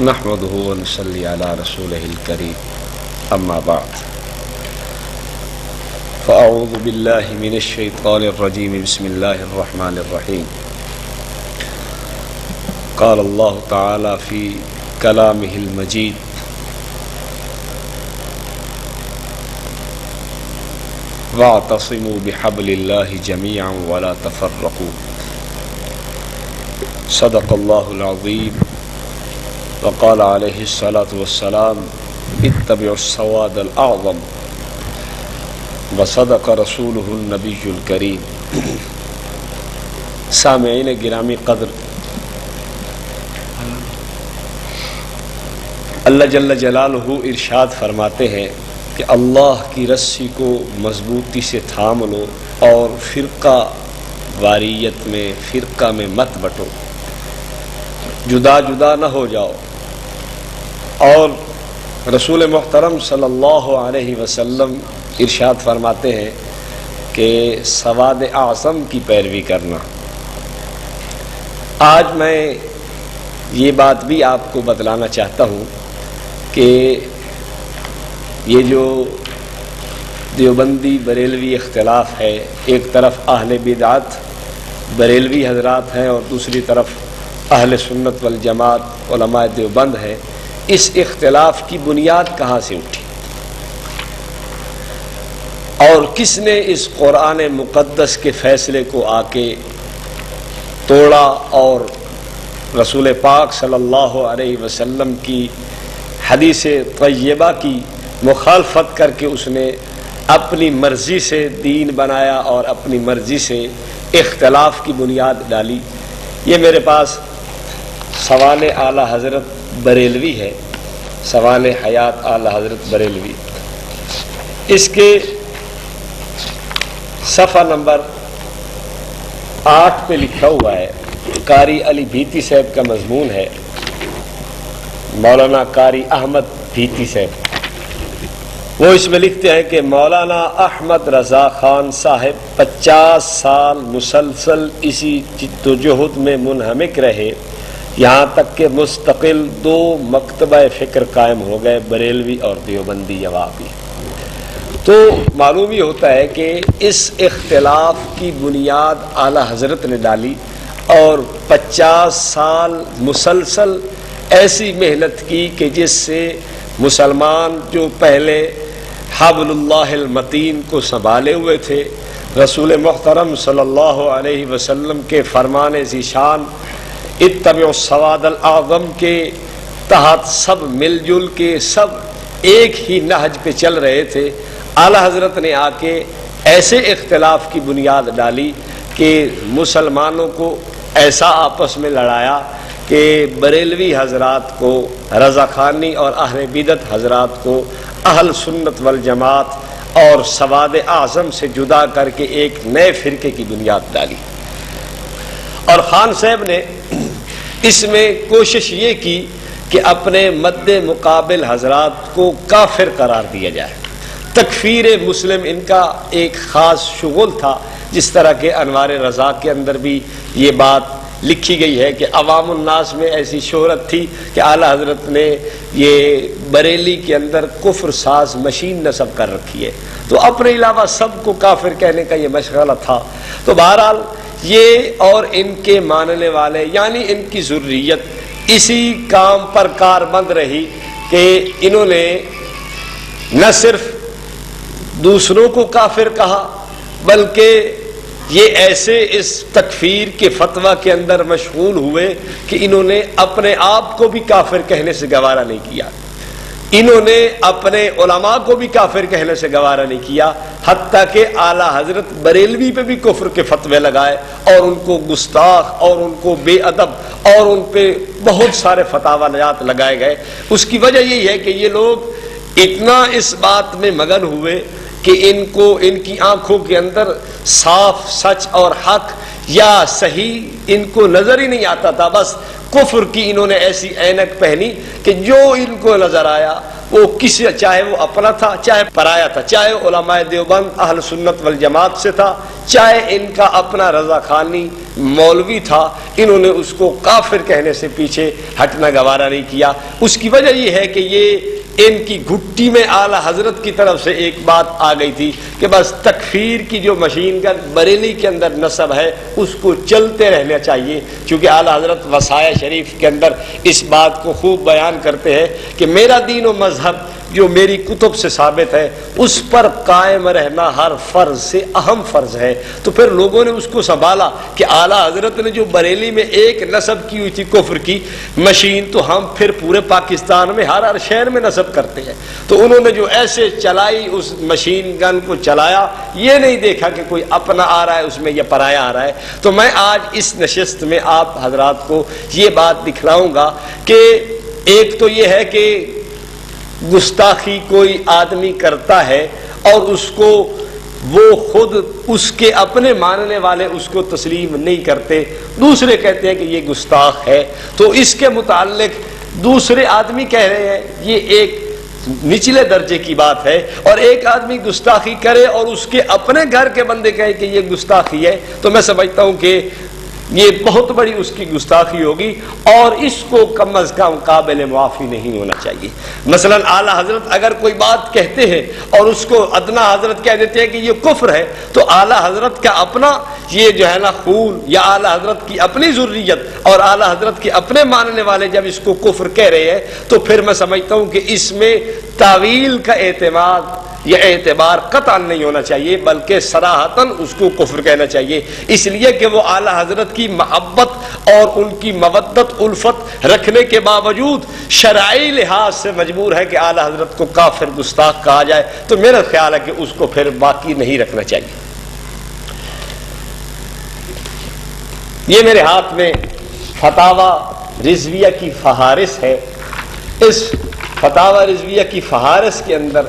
نحمده ونصلي على رسوله الكريم اما بعد فاعوذ بالله من الشيطان الرجيم بسم الله الرحمن الرحيم قال الله تعالى في كلامه المجيد واعتصموا بحبل الله جميعا ولا تفرقوا صدق الله العظيم وقال عليه الصلاة والسلام اتبعوا السواد الأعظم وصدق رسوله النبي الكريم. سامعین گرامی قدر، اللہ جل جلالہ ارشاد فرماتے ہیں کہ اللہ کی رسی کو مضبوطی سے تھام لو اور فرقہ واریت میں، فرقہ میں مت بٹو، جدا جدا نہ ہو جاؤ. اور رسول محترم صلی اللہ علیہ وسلم ارشاد فرماتے ہیں کہ سواد اعظم کی پیروی کرنا. آج میں یہ بات بھی آپ کو بتلانا چاہتا ہوں کہ یہ جو دیوبندی بریلوی اختلاف ہے، ایک طرف اہل بدعت بریلوی حضرات ہیں اور دوسری طرف اہل سنت والجماعت علماء دیوبند ہے، اس اختلاف کی بنیاد کہاں سے اٹھی اور کس نے اس قرآن مقدس کے فیصلے کو آ کے توڑا اور رسول پاک صلی اللہ علیہ وسلم کی حدیث طیبہ کی مخالفت کر کے اس نے اپنی مرضی سے دین بنایا اور اپنی مرضی سے اختلاف کی بنیاد ڈالی. یہ میرے پاس سوال اعلیٰ حضرت بریلوی ہے، سوال حیات اعلیٰ حضرت بریلوی. اس کے صفحہ نمبر 8 پہ لکھا ہوا ہے، قاری علی بھیتی صاحب کا مضمون ہے، مولانا قاری احمد بھیتی صاحب. وہ اس میں لکھتے ہیں کہ مولانا احمد رضا خان صاحب 50 سال مسلسل اسی جدوجہد میں منہمک رہے، یہاں تک کہ مستقل 2 مکتبہ فکر قائم ہو گئے، بریلوی اور دیوبندی جوابی. تو معلوم ہی ہوتا ہے کہ اس اختلاف کی بنیاد اعلیٰ حضرت نے ڈالی اور 50 سال مسلسل ایسی محنت کی کہ جس سے مسلمان جو پہلے حبل اللہ المتین کو سنبھالے ہوئے تھے، رسول محترم صلی اللہ علیہ وسلم کے فرمان ذیشان اتبعوا السواد الاعظم کے تحت سب مل جل کے سب ایک ہی نہج پہ چل رہے تھے. اعلیٰ حضرت نے آ کے ایسے اختلاف کی بنیاد ڈالی کہ مسلمانوں کو ایسا آپس میں لڑایا کہ بریلوی حضرات کو رضا خانی اور اہل بدعت حضرات کو اہل سنت والجماعت اور سواد اعظم سے جدا کر کے ایک نئے فرقے کی بنیاد ڈالی. اور خان صاحب نے اس میں کوشش یہ کی کہ اپنے مد مقابل حضرات کو کافر قرار دیا جائے. تکفیر مسلم ان کا ایک خاص شغل تھا، جس طرح کہ انوار رضا کے اندر بھی یہ بات لکھی گئی ہے کہ عوام الناس میں ایسی شہرت تھی کہ اعلیٰ حضرت نے یہ بریلی کے اندر کفر ساز مشین نصب کر رکھی ہے، تو اپنے علاوہ سب کو کافر کہنے کا یہ مشغلہ تھا. تو بہرحال یہ اور ان کے ماننے والے یعنی ان کی ذریت اسی کام پر کاربند رہی کہ انہوں نے نہ صرف دوسروں کو کافر کہا بلکہ یہ ایسے اس تکفیر کے فتویٰ کے اندر مشغول ہوئے کہ انہوں نے اپنے آپ کو بھی کافر کہنے سے گوارا نہیں کیا، انہوں نے اپنے علماء کو بھی کافر کہنے سے گوارا نہیں کیا، حتیٰ کہ اعلیٰ حضرت بریلوی پہ بھی کفر کے فتوے لگائے اور ان کو گستاخ اور ان کو بے ادب اور ان پہ بہت سارے فتاویٰ لگائے گئے. اس کی وجہ یہی ہے کہ یہ لوگ اتنا اس بات میں مگن ہوئے کہ ان کو ان کی آنکھوں کے اندر صاف سچ اور حق یا صحیح ان کو نظر ہی نہیں آتا تھا. بس کفر کی انہوں نے ایسی اینک پہنی کہ جو ان کو نظر آیا وہ چاہے وہ اپنا تھا چاہے پرایا تھا، چاہے علماء دیوبند اہل سنت والجماعت سے تھا چاہے ان کا اپنا رضا خانی مولوی تھا، انہوں نے اس کو کافر کہنے سے پیچھے ہٹنا گوارا نہیں کیا۔ اس کی وجہ یہ ہے کہ یہ ان کی گھٹی میں اعلی حضرت کی طرف سے ایک بات آ گئی تھی کہ بس تکفیر کی جو مشین گن بریلی کے اندر نسب ہے اس کو چلتے رہنا چاہیے، چونکہ اعلی حضرت وصایہ شریف کے اندر اس بات کو خوب بیان کرتے ہیں کہ میرا دین و مذہب جو میری کتب سے ثابت ہے اس پر قائم رہنا ہر فرض سے اہم فرض ہے۔ تو پھر لوگوں نے اس کو سنبھالا کہ اعلیٰ حضرت نے جو بریلی میں ایک نسب کی ہوئی تھی کفر کی مشین، تو ہم پھر پورے پاکستان میں ہر شہر میں نسب کرتے ہیں۔ تو انہوں نے جو ایسے چلائی اس مشین گن کو چلایا، یہ نہیں دیکھا کہ کوئی اپنا آ رہا ہے اس میں یا پرایا آ رہا ہے۔ تو میں آج اس نشست میں آپ حضرات کو یہ بات دکھلاؤں گا کہ ایک تو یہ ہے کہ گستاخی کوئی آدمی کرتا ہے اور اس کو وہ خود اس کے اپنے ماننے والے اس کو تسلیم نہیں کرتے، دوسرے کہتے ہیں کہ یہ گستاخ ہے، تو اس کے متعلق دوسرے آدمی کہہ رہے ہیں یہ ایک نچلے درجے کی بات ہے، اور ایک آدمی گستاخی کرے اور اس کے اپنے گھر کے بندے کہے کہ یہ گستاخی ہے، تو میں سمجھتا ہوں کہ یہ بہت بڑی اس کی گستاخی ہوگی اور اس کو کم از کم قابل معافی نہیں ہونا چاہیے۔ مثلا اعلیٰ حضرت اگر کوئی بات کہتے ہیں اور اس کو ادنا حضرت کہہ دیتے ہیں کہ یہ کفر ہے، تو اعلیٰ حضرت کا اپنا یہ جو ہے نا خون یا اعلیٰ حضرت کی اپنی ذریت اور اعلیٰ حضرت کے اپنے ماننے والے جب اس کو کفر کہہ رہے ہیں تو پھر میں سمجھتا ہوں کہ اس میں تعویل کا اعتماد یہ اعتبار قطعا نہیں ہونا چاہیے، بلکہ صراحتاً اس کو کفر کہنا چاہیے، اس لیے کہ وہ اعلیٰ حضرت کی محبت اور ان کی مودت الفت رکھنے کے باوجود شرعی لحاظ سے مجبور ہے کہ اعلیٰ حضرت کو کافر گستاخ کہا جائے، تو میرا خیال ہے کہ اس کو پھر باقی نہیں رکھنا چاہیے۔ یہ میرے ہاتھ میں فتاوی رضویہ کی فہارس ہے۔ اس فتاوی رضویہ کی فہارس کے اندر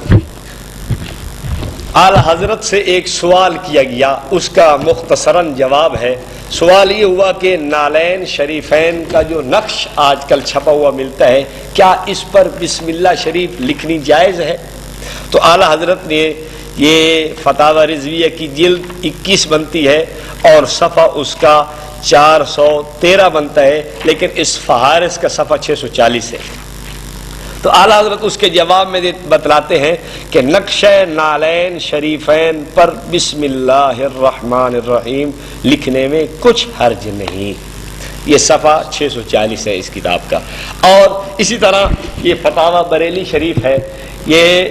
اعلیٰ حضرت سے ایک سوال کیا گیا، اس کا مختصراً جواب ہے۔ سوال یہ ہوا کہ نالین شریفین کا جو نقش آج کل چھپا ہوا ملتا ہے، کیا اس پر بسم اللہ شریف لکھنی جائز ہے؟ تو اعلیٰ حضرت نے یہ فتاوی رضویہ کی جلد 21 بنتی ہے اور صفحہ اس کا 413 بنتا ہے، لیکن اس فہارس کا صفحہ 640 ہے۔ تو اعلیٰ حضرت اس کے جواب میں بتلاتے ہیں کہ نقش نالین شریفین پر بسم اللہ الرحمن الرحیم لکھنے میں کچھ حرج نہیں۔ یہ صفحہ 640 ہے اس کتاب کا۔ اور اسی طرح یہ فتاوی بریلی شریف ہے، یہ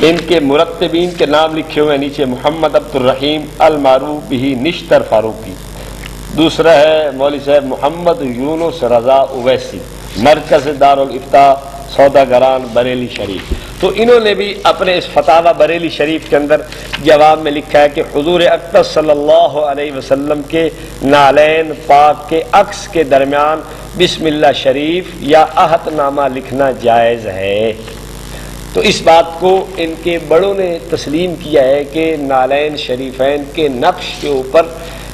ان کے مرتبین کے نام لکھے ہوئے نیچے محمد عبد الرحیم المعروف بہ نشتر فاروقی، دوسرا ہے مولوی صاحب محمد یونس رضا اویسی، مرکز دارالافتاء سوداگران بریلی شریف۔ تو انہوں نے بھی اپنے اس فتاوی بریلی شریف کے اندر جواب میں لکھا ہے کہ حضور اقدس صلی اللہ علیہ وسلم کے نالین پاک کے عکس کے درمیان بسم اللہ شریف یا عہد نامہ لکھنا جائز ہے۔ تو اس بات کو ان کے بڑوں نے تسلیم کیا ہے کہ نالین شریفین کے نقش کے اوپر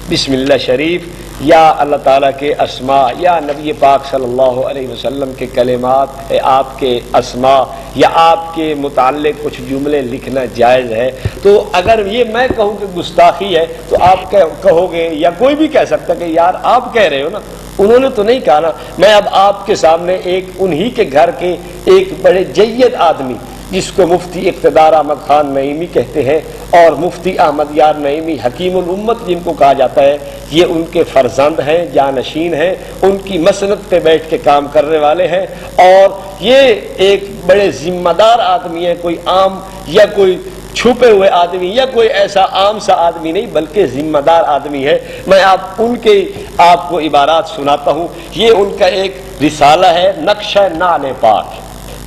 بسم اللہ شریف یا اللہ تعالیٰ کے اسماء یا نبی پاک صلی اللہ علیہ وسلم کے کلمات، آپ کے اسماء یا آپ کے متعلق کچھ جملے لکھنا جائز ہے۔ تو اگر یہ میں کہوں کہ گستاخی ہے تو آپ کہو گے یا کوئی بھی کہہ سکتا کہ یار آپ کہہ رہے ہو نا، انہوں نے تو نہیں کہا نا۔ میں اب آپ کے سامنے ایک انہی کے گھر کے ایک بڑے جید آدمی جس کو مفتی اقتدار احمد خان نعیمی کہتے ہیں اور مفتی احمد یار نعیمی حکیم الامت جن کو کہا جاتا ہے، یہ ان کے فرزند ہیں، جانشین ہیں، ان کی مسند پہ بیٹھ کے کام کرنے والے ہیں، اور یہ ایک بڑے ذمہ دار آدمی ہے، کوئی عام یا کوئی چھپے ہوئے آدمی یا کوئی ایسا عام سا آدمی نہیں بلکہ ذمہ دار آدمی ہے۔ میں ان کے آپ کو عبارات سناتا ہوں۔ یہ ان کا ایک رسالہ ہے نقش نعل پاک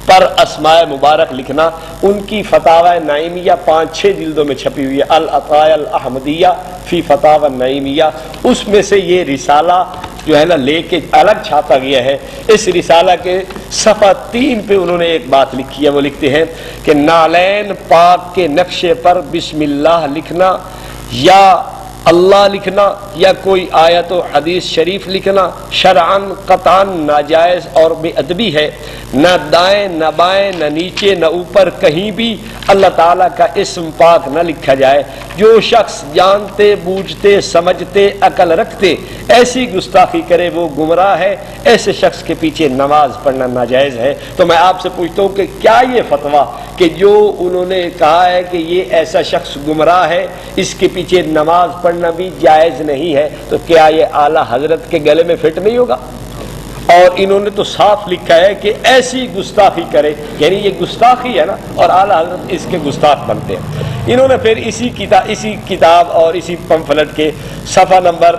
پر اسماء مبارک لکھنا، ان کی فتاوی نعیمیہ 5-6 جلدوں میں چھپی ہوئی ہے، العطایا الاحمدیہ فی فتاوی نعیمیہ، اس میں سے یہ رسالہ جو ہے نا لے کے الگ چھاپا گیا ہے۔ اس رسالہ کے صفحہ 3 پہ انہوں نے ایک بات لکھی ہے، وہ لکھتے ہیں کہ نالین پاک کے نقشے پر بسم اللہ لکھنا یا اللہ لکھنا یا کوئی آیت و حدیث شریف لکھنا شرعاً قطعاً ناجائز اور بے ادبی ہے. نہ دائیں نہ بائیں نہ نیچے نہ اوپر کہیں بھی اللہ تعالیٰ کا اسم پاک نہ لکھا جائے. جو شخص جانتے بوجھتے سمجھتے عقل رکھتے ایسی گستاخی کرے وہ گمراہ ہے. ایسے شخص کے پیچھے نماز پڑھنا ناجائز ہے. تو میں آپ سے پوچھتا ہوں کہ کیا یہ فتویٰ کہ جو انہوں نے کہا ہے کہ یہ ایسا شخص گمراہ ہے اس کے پیچھے نماز پڑھنا بھی جائز نہیں ہے, تو کیا یہ اعلیٰ حضرت کے گلے میں فٹ نہیں ہوگا؟ اور انہوں نے تو صاف لکھا ہے کہ ایسی گستاخی کرے, یعنی یہ گستاخی ہے نا, اور اعلیٰ حضرت اس کے گستاخ بنتے ہیں. انہوں نے پھر اسی کتاب اور اسی پمفلٹ کے صفحہ نمبر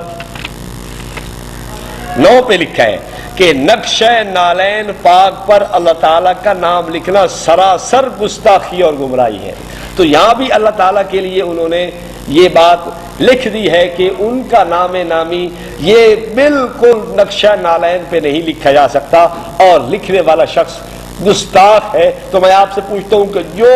9 پہ لکھا ہے کہ نقشہ نالین پاک پر اللہ تعالیٰ کا نام لکھنا سراسر گستاخی اور گمراہی ہے. تو یہاں بھی اللہ تعالیٰ کے لیے انہوں نے یہ بات لکھ دی ہے کہ ان کا نام نامی یہ بالکل نقشہ نالین پہ نہیں لکھا جا سکتا, اور لکھنے والا شخص گستاخ ہے. تو میں آپ سے پوچھتا ہوں کہ جو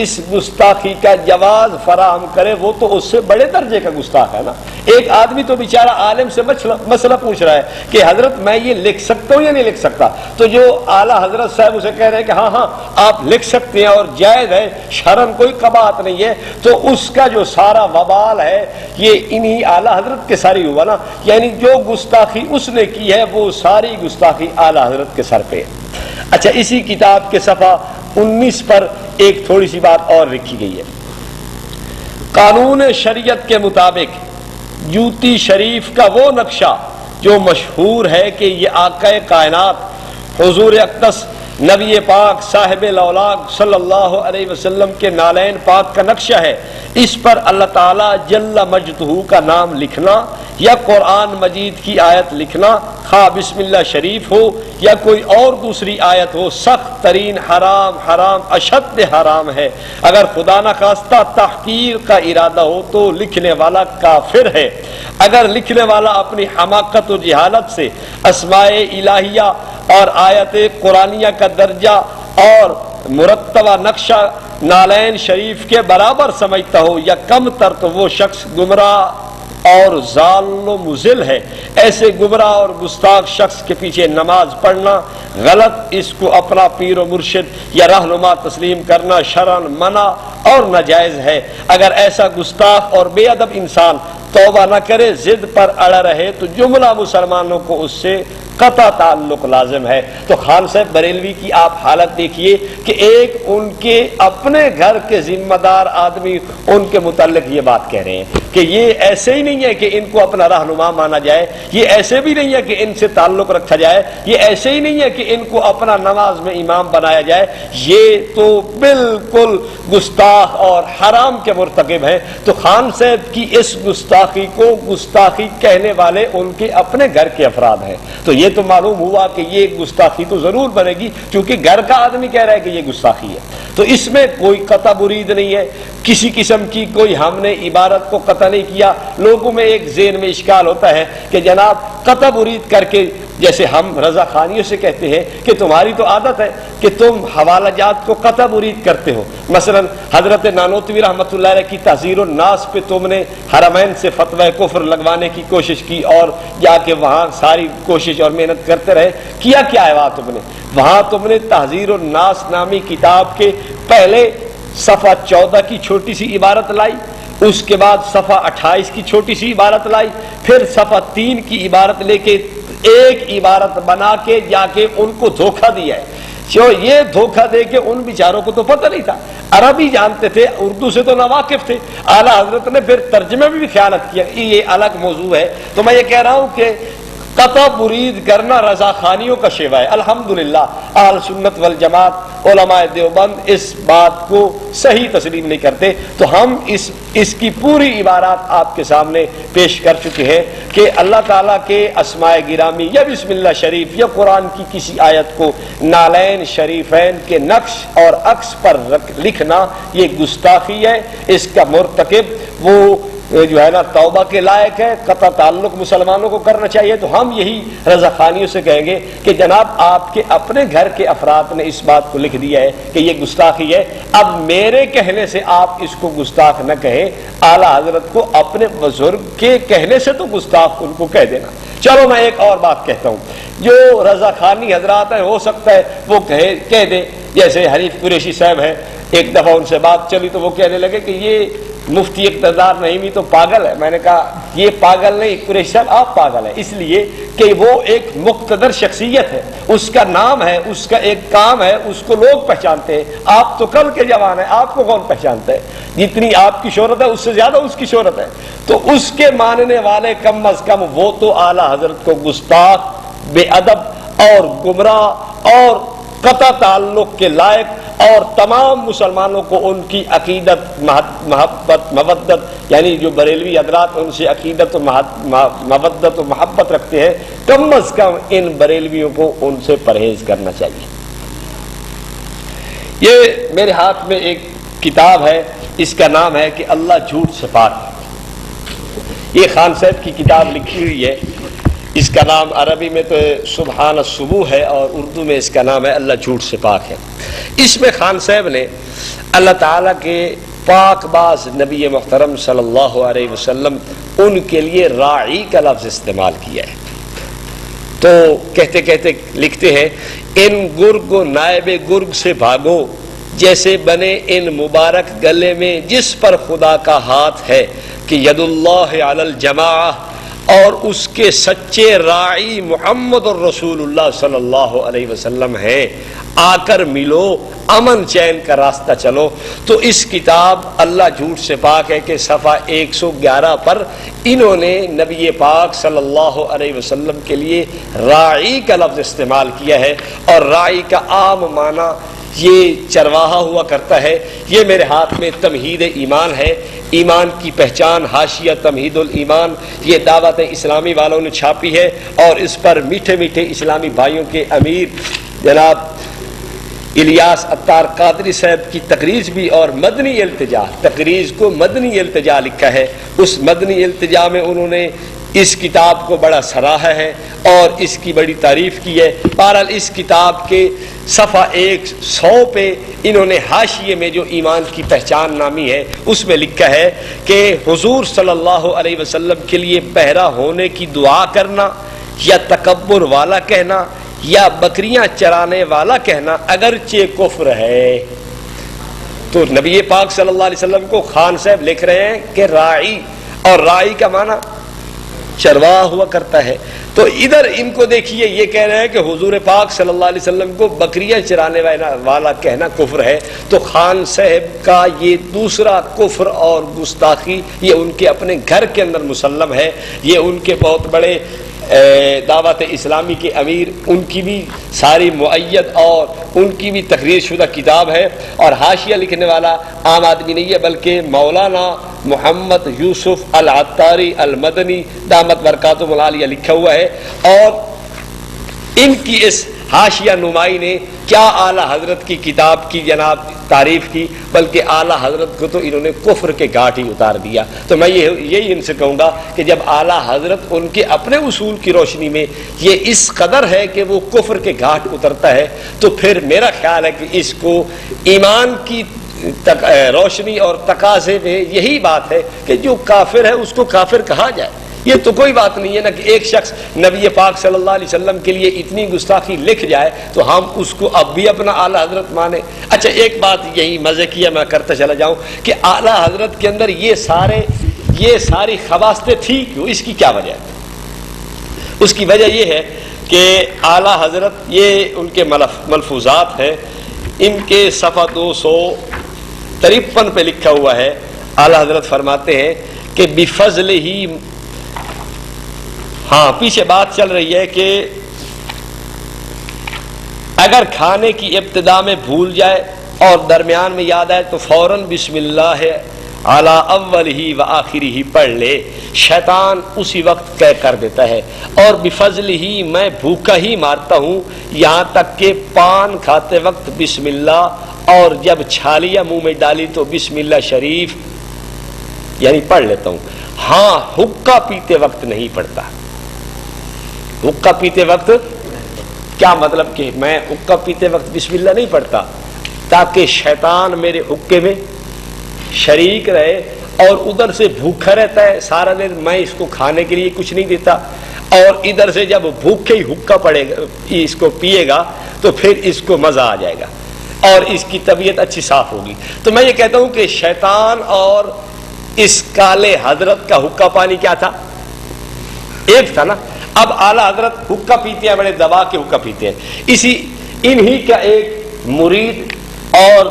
اس گستاخی کا جواز فراہم کرے وہ تو اس سے بڑے درجے کا گستاخ ہے نا. ایک آدمی تو بیچارہ عالم سے مسئلہ پوچھ رہا ہے کہ حضرت میں یہ لکھ سکتا ہوں یا نہیں لکھ سکتا, تو جو اعلیٰ حضرت صاحب اسے کہہ رہے ہیں کہ ہاں آپ لکھ سکتے ہیں اور جائز ہے, شرم کوئی قباحت نہیں ہے, تو اس کا جو سارا وبال ہے یہ انہی اعلیٰ حضرت کے ساری ہوا نا. یعنی جو گستاخی اس نے کی ہے وہ ساری گستاخی اعلیٰ حضرت کے سر پہ ہے. اچھا, اسی کتاب کے صفحہ 19 پر ایک تھوڑی سی بات اور لکھی گئی ہے. قانون شریعت کے مطابق جوتی شریف کا وہ نقشہ جو مشہور ہے کہ یہ آقا کائنات حضور اقدس نبی پاک صاحب الاولاق صلی اللہ علیہ وسلم کے نالین پاک کا نقشہ ہے, اس پر اللہ تعالیٰ جل مجدہ کا نام لکھنا یا قرآن مجید کی آیت لکھنا, خواہ بسم اللہ شریف ہو یا کوئی اور دوسری آیت ہو, سخت ترین حرام اشد حرام ہے. اگر خدا نخواستہ تحقیر کا ارادہ ہو تو لکھنے والا کافر ہے. اگر لکھنے والا اپنی حماقت و جہالت سے اسماء الہیہ اور آیت قرآنیہ کا درجہ اور مرتبہ نقشہ نالین شریف کے برابر سمجھتا ہو یا کم تر, تو وہ شخص گمراہ اور ضال و مضل ہے. ایسے گمراہ اور گستاخ شخص کے پیچھے نماز پڑھنا غلط, اس کو اپنا پیر و مرشد یا رہنما تسلیم کرنا شرعاً منع اور ناجائز ہے. اگر ایسا گستاخ اور بے ادب انسان توبہ نہ کرے, ضد پر اڑا رہے, تو جملہ مسلمانوں کو اس سے قطع تعلق لازم ہے. تو خان صاحب بریلوی کی آپ حالت دیکھیے کہ ایک ان کے اپنے گھر کے ذمہ دار آدمی ان کے متعلق یہ بات کہہ رہے ہیں کہ یہ ایسے ہی نہیں ہے کہ ان کو اپنا رہنما مانا جائے, یہ ایسے بھی نہیں ہے کہ ان سے تعلق رکھا جائے, یہ ایسے ہی نہیں ہے کہ ان کو اپنا نماز میں امام بنایا جائے. یہ تو بالکل گستاخ اور حرام کے مرتکب ہیں. تو خان صاحب کی اس گستاخی کو گستاخی کہنے والے ان کے اپنے گھر کے افراد ہیں. تو یہ تو معلوم ہوا کہ یہ گستاخی تو ضرور بنے گی, کیونکہ گھر کا آدمی کہہ رہا ہے کہ یہ گستاخی ہے. تو اس میں کوئی قطع مرید نہیں ہے, کسی قسم کی کوئی ہم نے عبارت کو قطع نہیں کیا. لوگوں میں ایک ذہن میں اشکال ہوتا ہے کہ جناب قطع مرید کر کے, جیسے ہم رضا خانیوں سے کہتے ہیں کہ تمہاری تو عادت ہے کہ تم حوالہ جات کو قطع مرید کرتے ہو. مثلا حضرت نانوتوی رحمۃ اللہ علیہ کی تحذیر الناس پہ تم نے حرمین سے فتوی کفر لگوانے کی کوشش کی, اور جا کے وہاں ساری کوشش اور محنت کرتے رہے. کیا ہے وہاں تم نے؟ وہاں تم نے تحذیر الناس نامی کتاب کے پہلے صفحہ 14 کی چھوٹی سی عبارت لائی, اس کے بعد صفحہ 28 کی چھوٹی سی عبارت لائی, پھر صفحہ 3 کی عبارت لے کے ایک عبارت بنا کے جا کے ان کو دھوکہ دیا ہے. یہ دھوکہ دے کے ان بیچاروں کو تو پتہ نہیں تھا, عربی جانتے تھے, اردو سے تو ناواقف تھے. اعلیٰ حضرت نے پھر ترجمے میں بھی خیانت کیا, یہ الگ موضوع ہے. تو میں یہ کہہ رہا ہوں کہ قطع مرید کرنا رضا خانیوں کا شیوا ہے. الحمدللہ اہل سنت والجماعت علماء دیوبند اس بات کو صحیح تسلیم نہیں کرتے. تو ہم اس کی پوری عبارات آپ کے سامنے پیش کر چکے ہیں کہ اللہ تعالیٰ کے اسماء گرامی یا بسم اللہ شریف یا قرآن کی کسی آیت کو نالین شریفین کے نقش اور عکس پر لکھنا یہ گستاخی ہے. اس کا مرتکب وہ جو ہے نا توبہ کے لائق ہے، قطع تعلق مسلمانوں کو کرنا چاہیے، تو ہم یہی رضاخانیوں سے کہیں گے کہ جناب آپ کے اپنے گھر کے افراد نے اس بات کو لکھ دیا ہے کہ یہ گستاخی ہے، اب میرے کہنے سے آپ اس کو گستاخ نہ کہیں، اعلیٰ حضرت کو اپنے بزرگ کے کہنے سے تو گستاخ ان کو کہہ دینا۔ چلو میں ایک اور بات کہتا ہوں، جو رضاخانی حضرات ہیں ہو سکتا ہے وہ کہہ دے، جیسے حریف قریشی صاحب ہے، ایک دفعہ ان سے بات چلی تو وہ کہنے لگے کہ یہ مفتی اقتدار نہیں بھی تو پاگل ہے۔ میں نے کہا یہ پاگل نہیں قریشی صاحب، آپ پاگل ہیں، اس لیے کہ وہ ایک مقتدر شخصیت ہے، اس کا نام ہے، اس کا ایک کام ہے، اس کو لوگ پہچانتے ہیں۔ آپ تو کل کے جوان ہیں، آپ کو کون پہچانتا ہے؟ جتنی آپ کی شہرت ہے اس سے زیادہ اس کی شہرت ہے، تو اس کے ماننے والے کم از کم وہ تو اعلیٰ حضرت کو گستاخ، بے ادب اور گمراہ اور قطع تعلق کے لائق، اور تمام مسلمانوں کو ان کی عقیدت، محبت، مودت، یعنی جو بریلوی حضرات ان سے عقیدت و مودت و محبت رکھتے ہیں، کم از کم ان بریلویوں کو ان سے پرہیز کرنا چاہیے۔ یہ میرے ہاتھ میں ایک کتاب ہے، اس کا نام ہے کہ اللہ جھوٹ سے پاک ہے۔ یہ خان صاحب کی کتاب لکھی ہوئی ہے، اس کا نام عربی میں تو سبحان الصبح ہے اور اردو میں اس کا نام ہے اللہ جھوٹ سے پاک ہے۔ اس میں خان صاحب نے اللہ تعالیٰ کے پاک باز نبی محترم صلی اللہ علیہ وسلم ان کے لیے راعی کا لفظ استعمال کیا ہے، تو کہتے کہتے لکھتے ہیں ان گرگ و نائب گرگ سے بھاگو، جیسے بنے ان مبارک گلے میں جس پر خدا کا ہاتھ ہے، کہ ید اللہ علی الجماعہ، اور اس کے سچے راعی محمد الرسول اللہ صلی اللہ علیہ وسلم ہیں، آ کر ملو، امن چین کا راستہ چلو۔ تو اس کتاب اللہ جھوٹ سے پاک ہے کہ صفحہ 111 پر انہوں نے نبی پاک صلی اللہ علیہ وسلم کے لیے راعی کا لفظ استعمال کیا ہے، اور راعی کا عام معنی یہ چرواہا ہوا کرتا ہے۔ یہ میرے ہاتھ میں تمہید ایمان ہے، ایمان کی پہچان، حاشیہ تمہید الایمان، یہ دعوت اسلامی والوں نے چھاپی ہے، اور اس پر میٹھے میٹھے اسلامی بھائیوں کے امیر جناب الیاس عطار قادری صاحب کی تقریض بھی، اور مدنی التجا، تقریض کو مدنی التجا لکھا ہے، اس مدنی التجا میں انہوں نے اس کتاب کو بڑا سراہا ہے اور اس کی بڑی تعریف کی ہے۔ بہرحال اس کتاب کے صفحہ 100 پہ انہوں نے حاشیے میں جو ایمان کی پہچان نامی ہے اس میں لکھا ہے کہ حضور صلی اللہ علیہ وسلم کے لیے بہرا ہونے کی دعا کرنا، یا تکبر والا کہنا، یا بکریاں چرانے والا کہنا اگرچہ کفر ہے۔ تو نبی پاک صلی اللہ علیہ وسلم کو خان صاحب لکھ رہے ہیں کہ راعی، اور راعی کا معنی چرواہ ہوا کرتا ہے۔ تو ادھر ان کو دیکھیے یہ کہہ رہے ہیں کہ حضور پاک صلی اللہ علیہ وسلم کو بکریاں چرانے والا کہنا کفر ہے، تو خان صاحب کا یہ دوسرا کفر اور گستاخی یہ ان کے اپنے گھر کے اندر مسلم ہے۔ یہ ان کے بہت بڑے دعوت اسلامی کے امیر، ان کی بھی ساری معید اور ان کی بھی تقریر شدہ کتاب ہے، اور حاشیہ لکھنے والا عام آدمی نہیں ہے بلکہ مولانا محمد یوسف العطاری المدنی دامت برکاتہ العالیہ لکھا ہوا ہے۔ اور ان کی اس حاشیہ نمائی نے کیا اعلیٰ حضرت کی کتاب کی جناب تعریف کی، بلکہ اعلیٰ حضرت کو تو انہوں نے کفر کے گھاٹ ہی اتار دیا۔ تو میں یہی ان سے کہوں گا کہ جب اعلیٰ حضرت ان کے اپنے اصول کی روشنی میں یہ اس قدر ہے کہ وہ کفر کے گھاٹ اترتا ہے، تو پھر میرا خیال ہے کہ اس کو ایمان کی روشنی اور تقاضے میں یہی بات ہے کہ جو کافر ہے اس کو کافر کہا جائے۔ یہ تو کوئی بات نہیں ہے نا کہ ایک شخص نبی پاک صلی اللہ علیہ وسلم کے لیے اتنی گستاخی لکھ جائے تو ہم اس کو اب بھی اپنا اعلیٰ حضرت مانے۔ اچھا ایک بات یہی مزے کی ہے، میں کرتا چلا جاؤں کہ اعلیٰ حضرت کے اندر یہ ساری خواصیں تھی کیوں؟ اس کی کیا وجہ ہے؟ اس کی وجہ یہ ہے کہ اعلیٰ حضرت، یہ ان کے ملفوظات ہیں، ان کے صفحہ 253 پہ لکھا ہوا ہے۔ اعلیٰ حضرت فرماتے ہیں کہ بفضل ہی، ہاں پیچھے بات چل رہی ہے کہ اگر کھانے کی ابتدا میں بھول جائے اور درمیان میں یاد آئے تو فوراً بسم اللہ علی اولہ و آخرہ پڑھ لے، شیطان اسی وقت طے کر دیتا ہے۔ اور بفضل ہی میں بھوکا ہی مارتا ہوں، یہاں تک کہ پان کھاتے وقت بسم اللہ، اور جب چھالیاں منہ میں ڈالی تو بسم اللہ شریف، یعنی پڑھ لیتا ہوں. ہاں حقہ پیتے وقت نہیں پڑھتا. حقہ پیتے وقت کیا مطلب کہ میں حقہ پیتے وقت بسم اللہ نہیں پڑھتا تاکہ شیطان میرے حقے میں شریک رہے اور ادھر سے بھوکا رہتا ہے سارا دن, میں اس کو کھانے کے لیے کچھ نہیں دیتا, اور ادھر سے جب بھوکے ہی حقہ پڑے گا اس کو پیے گا تو پھر اس کو مزہ آ جائے گا اور اس کی طبیعت اچھی صاف ہوگی. تو میں یہ کہتا ہوں کہ شیطان اور اس کالے حضرت کا حقہ پانی کیا تھا؟ ایک تھا نا. اب اعلیٰ حضرت حقہ پیتے ہیں, بڑے دبا کے حقہ پیتے ہیں. انہی کا ایک مرید اور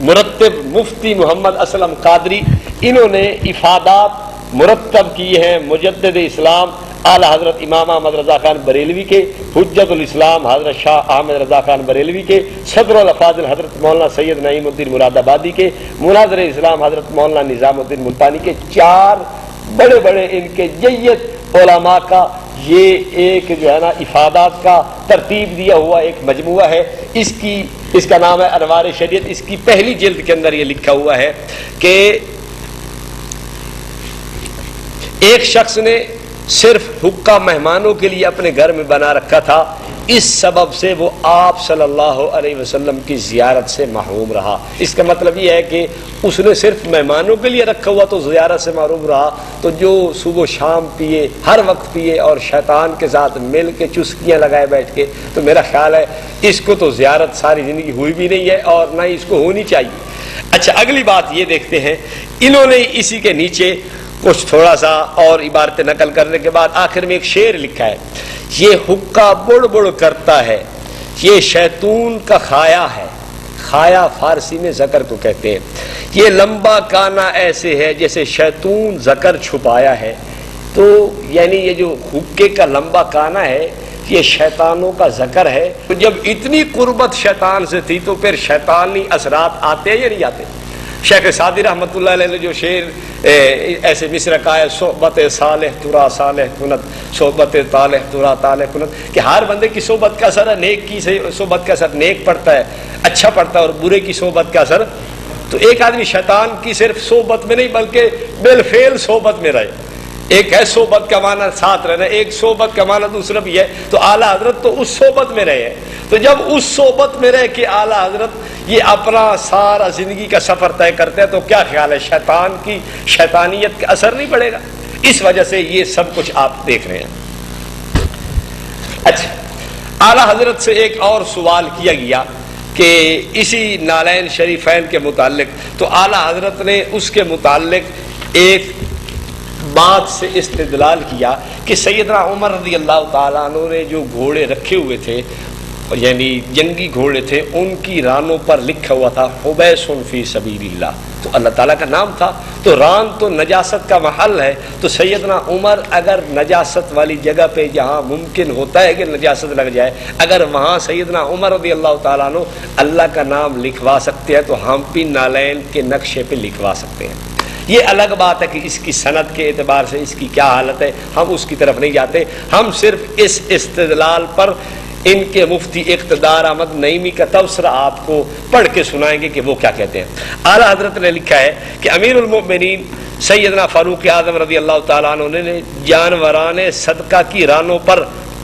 مرتب مفتی محمد اسلم قادری, انہوں نے افادات مرتب کیے ہیں مجدد اسلام اعلیٰ حضرت امام احمد رضا خان بریلوی کے, حجت الاسلام حضرت شاہ احمد رضا خان بریلوی کے, صدر الافاضل حضرت مولانا سید نعیم الدین مراد آبادی کے, مناظر اسلام حضرت مولانا نظام الدین ملتانی کے, 4 بڑے بڑے ان کے جید علماء کا یہ ایک جو ہے نا افادات کا ترتیب دیا ہوا ایک مجموعہ ہے. اس کا نام ہے انوار شریعت. اس کی پہلی جلد کے اندر یہ لکھا ہوا ہے کہ ایک شخص نے صرف حقہ مہمانوں کے لیے اپنے گھر میں بنا رکھا تھا, اس سبب سے وہ آپ صلی اللہ علیہ وسلم کی زیارت سے محروم رہا. اس کا مطلب یہ ہے کہ اس نے صرف مہمانوں کے لیے رکھا ہوا تو زیارت سے محروم رہا, تو جو صبح و شام پیے, ہر وقت پیے اور شیطان کے ساتھ مل کے چسکیاں لگائے بیٹھ کے, تو میرا خیال ہے اس کو تو زیارت ساری زندگی ہوئی بھی نہیں ہے اور نہ ہی اس کو ہونی چاہیے. اچھا اگلی بات یہ دیکھتے ہیں, انہوں نے اسی کے نیچے کچھ تھوڑا سا اور عبارتیں نقل کرنے کے بعد آخر میں ایک شعر لکھا ہے. یہ حقہ بڑ بڑ کرتا ہے, یہ شیطون کا خایا ہے, خایا فارسی میں ذکر کو کہتے ہیں. یہ لمبا کانا ایسے ہے جیسے شیطون ذکر چھپایا ہے. تو یعنی یہ جو حقے کا لمبا کانا ہے یہ شیطانوں کا ذکر ہے. تو جب اتنی قربت شیطان سے تھی تو پھر شیطانی اثرات آتے ہیں یا نہیں آتے؟ شیخ سعدی رحمۃ اللہ علیہ نے جو شعر ایسے مصرع کا ہے, صحبت صالح ترا صالح کنت, صحبت طالح ترا طالح کنت, کہ ہر بندے کی صحبت کا اثر ہے, نیک کی صحبت کا اثر نیک پڑتا ہے, اچھا پڑتا ہے, اور برے کی صحبت کا اثر. تو ایک آدمی شیطان کی صرف صحبت میں نہیں بلکہ بالفعل صحبت میں رہے. ایک ہے صحبت کا معنی ساتھ رہنا, ایک صحبت کا معنی دوسرا بھی ہے. تو اعلیٰ حضرت تو اس صحبت میں رہے ہیں. تو جب اس صحبت میں رہ کے اعلیٰ حضرت یہ اپنا سارا زندگی کا سفر طے کرتے ہیں, تو کیا خیال ہے شیطان کی شیطانیت کا اثر نہیں پڑے گا؟ اس وجہ سے یہ سب کچھ آپ دیکھ رہے ہیں. اچھا اعلیٰ حضرت سے ایک اور سوال کیا گیا کہ اسی نالین شریفین کے متعلق, تو اعلیٰ حضرت نے اس کے متعلق ایک بات سے استدلال کیا کہ سیدنا عمر رضی اللہ تعالیٰ عنہ نے جو گھوڑے رکھے ہوئے تھے, یعنی جنگی گھوڑے تھے, ان کی رانوں پر لکھا ہوا تھا حبیس فی سبیل اللہ, تو اللہ تعالیٰ کا نام تھا. تو ران تو نجاست کا محل ہے, تو سیدنا عمر اگر نجاست والی جگہ پہ جہاں ممکن ہوتا ہے کہ نجاست لگ جائے, اگر وہاں سیدنا عمر رضی اللہ تعالیٰ عنہ اللہ کا نام لکھوا سکتے ہیں تو ہم بھی نالین کے نقشے پہ لکھوا سکتے ہیں. یہ الگ بات ہے کہ اس کی سند کے اعتبار سے اس کی کیا حالت ہے, ہم اس کی طرف نہیں جاتے. ہم صرف اس استدلال پر ان کے مفتی اقتدار احمد نعیمی کا تبصرہ آپ کو پڑھ کے سنائیں گے کہ وہ کیا کہتے ہیں. اعلیٰ حضرت نے لکھا ہے کہ امیر المؤمنین سیدنا فاروق اعظم رضی اللہ تعالیٰ عنہ نے جانوران صدقہ کی رانوں پر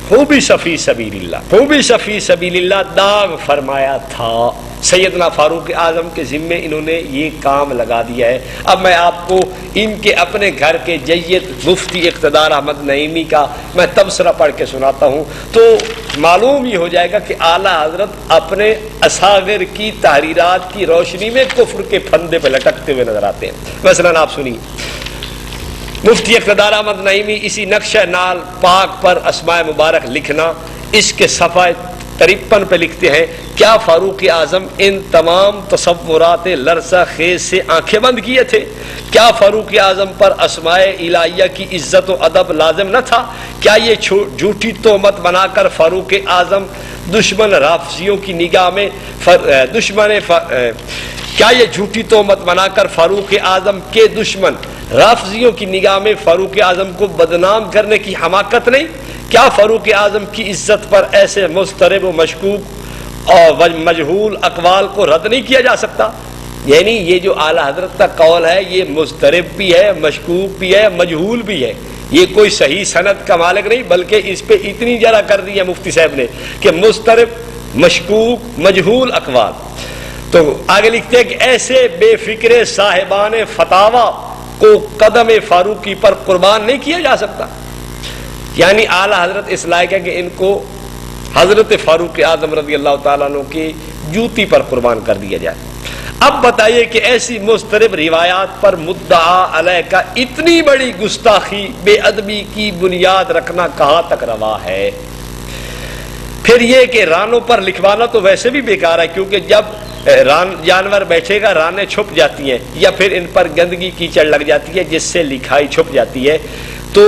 حبس فی سبیل اللہ, حبس فی سبیل اللہ داغ فرمایا تھا. سیدنا فاروق اعظم کے ذمے انہوں نے یہ کام لگا دیا ہے. اب میں آپ کو ان کے اپنے گھر کے جید مفتی اقتدار احمد نعیمی کا میں تبصرہ پڑھ کے سناتا ہوں, تو معلوم یہ ہو جائے گا کہ اعلیٰ حضرت اپنے اصاغر کی تحریرات کی روشنی میں کفر کے پھندے پہ لٹکتے ہوئے نظر آتے ہیں. مثلاً آپ سنیے, مفتی اقتدار احمد نعیمی اسی نقشہ نال پاک پر اسماء مبارک لکھنا, اس کے صفحہ 53 پہ لکھتے ہیں, کیا فاروق اعظم ان تمام تصورات لرزہ خیز سے آنکھیں بند کیے تھے؟ کیا فاروق اعظم پر اسماء الہیہ کی عزت و ادب لازم نہ تھا؟ کیا یہ جھوٹی تہمت بنا کر فاروق اعظم دشمن رافضیوں کی نگاہ میں کیا یہ جھوٹی تہمت بنا کر فاروق اعظم کے دشمن رافضیوں کی نگاہ میں فاروق اعظم کو بدنام کرنے کی حماقت نہیں؟ کیا فاروق اعظم کی عزت پر ایسے مضطرب و مشکوک اور مجہول اقوال کو رد نہیں کیا جا سکتا؟ یعنی یہ جو اعلیٰ حضرت کا قول ہے یہ مضطرب بھی ہے، مشکوک بھی ہے، مجہول بھی ہے، یہ کوئی صحیح سند کا مالک نہیں، بلکہ اس پہ اتنی جرا کر دی ہے مفتی صاحب نے کہ مضطرب، مشکوک، مجہول اقوال۔ تو آگے لکھتے ہیں کہ ایسے بے فکر صاحبان فتاوا کو قدم فاروقی پر قربان نہیں کیا جا سکتا، یعنی اعلیٰ حضرت اس لائق ہے کہ ان کو حضرت فاروق اعظم رضی اللہ تعالیٰ عنہ کی جوتی پر قربان کر دیا جائے۔ اب بتائیے کہ ایسی مضطرب روایات پر مدعا علیہ کا اتنی بڑی گستاخی، بے ادبی کی بنیاد رکھنا کہاں تک روا ہے؟ پھر یہ کہ رانوں پر لکھوانا تو ویسے بھی بیکار ہے، کیونکہ جب جانور بیٹھے گا رانیں چھپ جاتی ہیں یا پھر ان پر گندگی کیچڑ لگ جاتی ہے جس سے لکھائی چھپ جاتی ہے۔ تو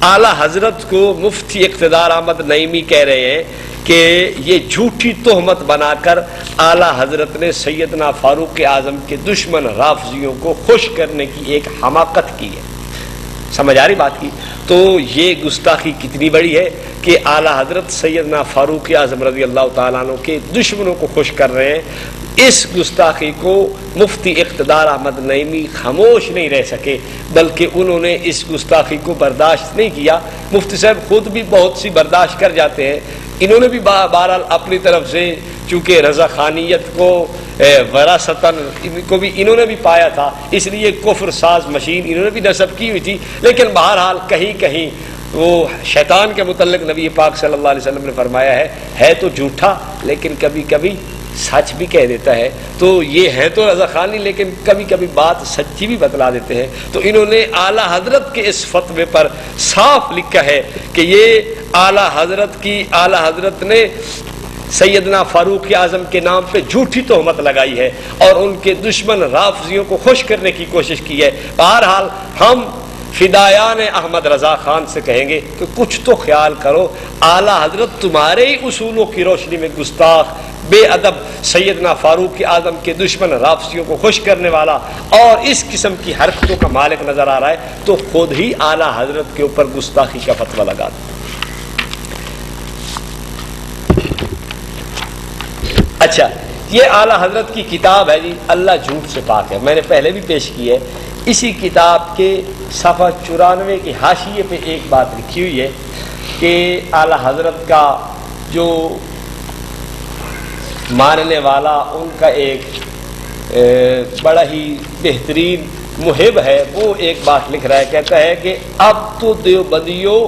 اعلیٰ حضرت کو مفتی اقتدار احمد نعیمی کہہ رہے ہیں کہ یہ جھوٹی تہمت بنا کر اعلیٰ حضرت نے سیدنا فاروق اعظم کے دشمن رافضیوں کو خوش کرنے کی ایک حماقت کی ہے۔ سمجھ آ رہی بات کی؟ تو یہ گستاخی کتنی بڑی ہے کہ اعلیٰ حضرت سیدنا فاروق اعظم رضی اللہ تعالیٰ عنہ کے دشمنوں کو خوش کر رہے ہیں۔ اس گستاخی کو مفتی اقتدار احمد نعیمی خاموش نہیں رہ سکے، بلکہ انہوں نے اس گستاخی کو برداشت نہیں کیا۔ مفتی صاحب خود بھی بہت سی برداشت کر جاتے ہیں، انہوں نے بھی بہرحال اپنی طرف سے چونکہ رضا خانیت کو وراثتاً انہوں نے بھی پایا تھا، اس لیے کفر ساز مشین انہوں نے بھی نصب کی ہوئی تھی، لیکن بہرحال کہیں کہیں وہ شیطان کے متعلق نبی پاک صلی اللہ علیہ وسلم نے فرمایا ہے تو جھوٹا لیکن کبھی کبھی سچ بھی کہہ دیتا ہے۔ تو یہ ہے تو رضا خانی لیکن کبھی کبھی بات سچی بھی بتلا دیتے ہیں۔ تو انہوں نے اعلیٰ حضرت کے اس فتوے پر صاف لکھا ہے کہ یہ اعلیٰ حضرت نے سیدنا فاروق اعظم کے نام پہ جھوٹی تہمت لگائی ہے اور ان کے دشمن رافضیوں کو خوش کرنے کی کوشش کی ہے۔ بہرحال ہم فدایان احمد رضا خان سے کہیں گے کہ کچھ تو خیال کرو، اعلیٰ حضرت تمہارے ہی اصولوں کی روشنی میں گستاخ، بے ادب، سیدنا فاروق اعظم کے دشمن رافضیوں کو خوش کرنے والا اور اس قسم کی حرکتوں کا مالک نظر آ رہا ہے، تو خود ہی اعلیٰ حضرت کے اوپر گستاخی کا فتویٰ لگا دو۔ اچھا، یہ اعلیٰ حضرت کی کتاب ہے جی اللہ جھوٹ سے پاک ہے، میں نے پہلے بھی پیش کی ہے۔ اسی کتاب کے صفحہ 94 کے حاشیے پہ ایک بات لکھی ہوئی ہے کہ اعلیٰ حضرت کا جو ماننے والا ان کا ایک بڑا ہی بہترین محب ہے، وہ ایک بات لکھ رہا ہے، کہتا ہے کہ اب تو دیوبندیوں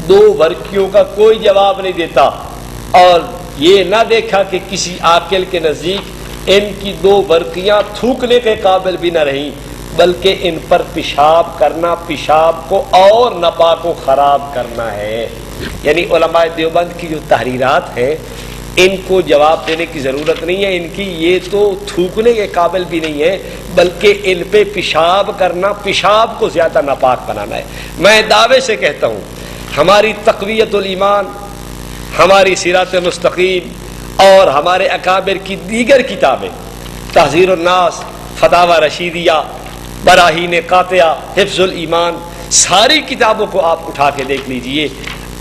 دو ورقیوں کا کوئی جواب نہیں دیتا، اور یہ نہ دیکھا کہ کسی عاقل کے نزدیک ان کی دو ورقیاں تھوکنے کے قابل بھی نہ رہیں، بلکہ ان پر پیشاب کرنا پیشاب کو اور ناپاک و خراب کرنا ہے۔ یعنی علماء دیوبند کی جو تحریرات ہیں ان کو جواب دینے کی ضرورت نہیں ہے، ان کی یہ تو تھوکنے کے قابل بھی نہیں ہے، بلکہ ان پہ پیشاب کرنا پیشاب کو زیادہ ناپاک بنانا ہے۔ میں دعوے سے کہتا ہوں ہماری تقویت الایمان، ہماری سیرات مستقیم اور ہمارے اکابر کی دیگر کتابیں، تحذیر الناس، فتاوی رشیدیہ، براہین قاطعہ، حفظ الایمان، ساری کتابوں کو آپ اٹھا کے دیکھ لیجئے،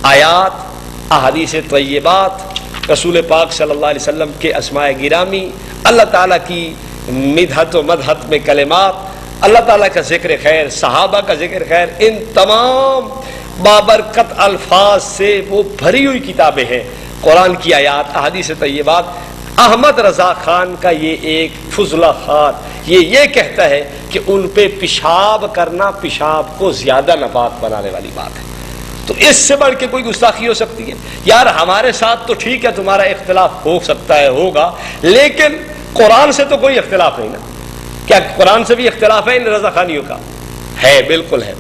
آیات، احادیث طیبات، رسول پاک صلی اللہ علیہ وسلم کے اسماء گرامی، اللہ تعالیٰ کی مدحت و مدحت میں کلمات، اللہ تعالیٰ کا ذکر خیر، صحابہ کا ذکر خیر، ان تمام بابرکت الفاظ سے وہ بھری ہوئی کتابیں ہیں۔ قرآن کی آیات، احادیث طیبات۔ احمد رضا خان کا یہ ایک فضلہ خان یہ کہتا ہے کہ ان پہ پیشاب کرنا پیشاب کو زیادہ ناپاک بنانے والی بات ہے۔ تو اس سے بڑھ کے کوئی گستاخی ہو سکتی ہے؟ یار ہمارے ساتھ تو ٹھیک ہے تمہارا اختلاف ہو سکتا ہے، ہوگا، لیکن قرآن سے تو کوئی اختلاف نہیں نا۔ کیا قرآن سے بھی اختلاف ہے ان رضا خانیوں کا؟ ہے، بالکل ہے۔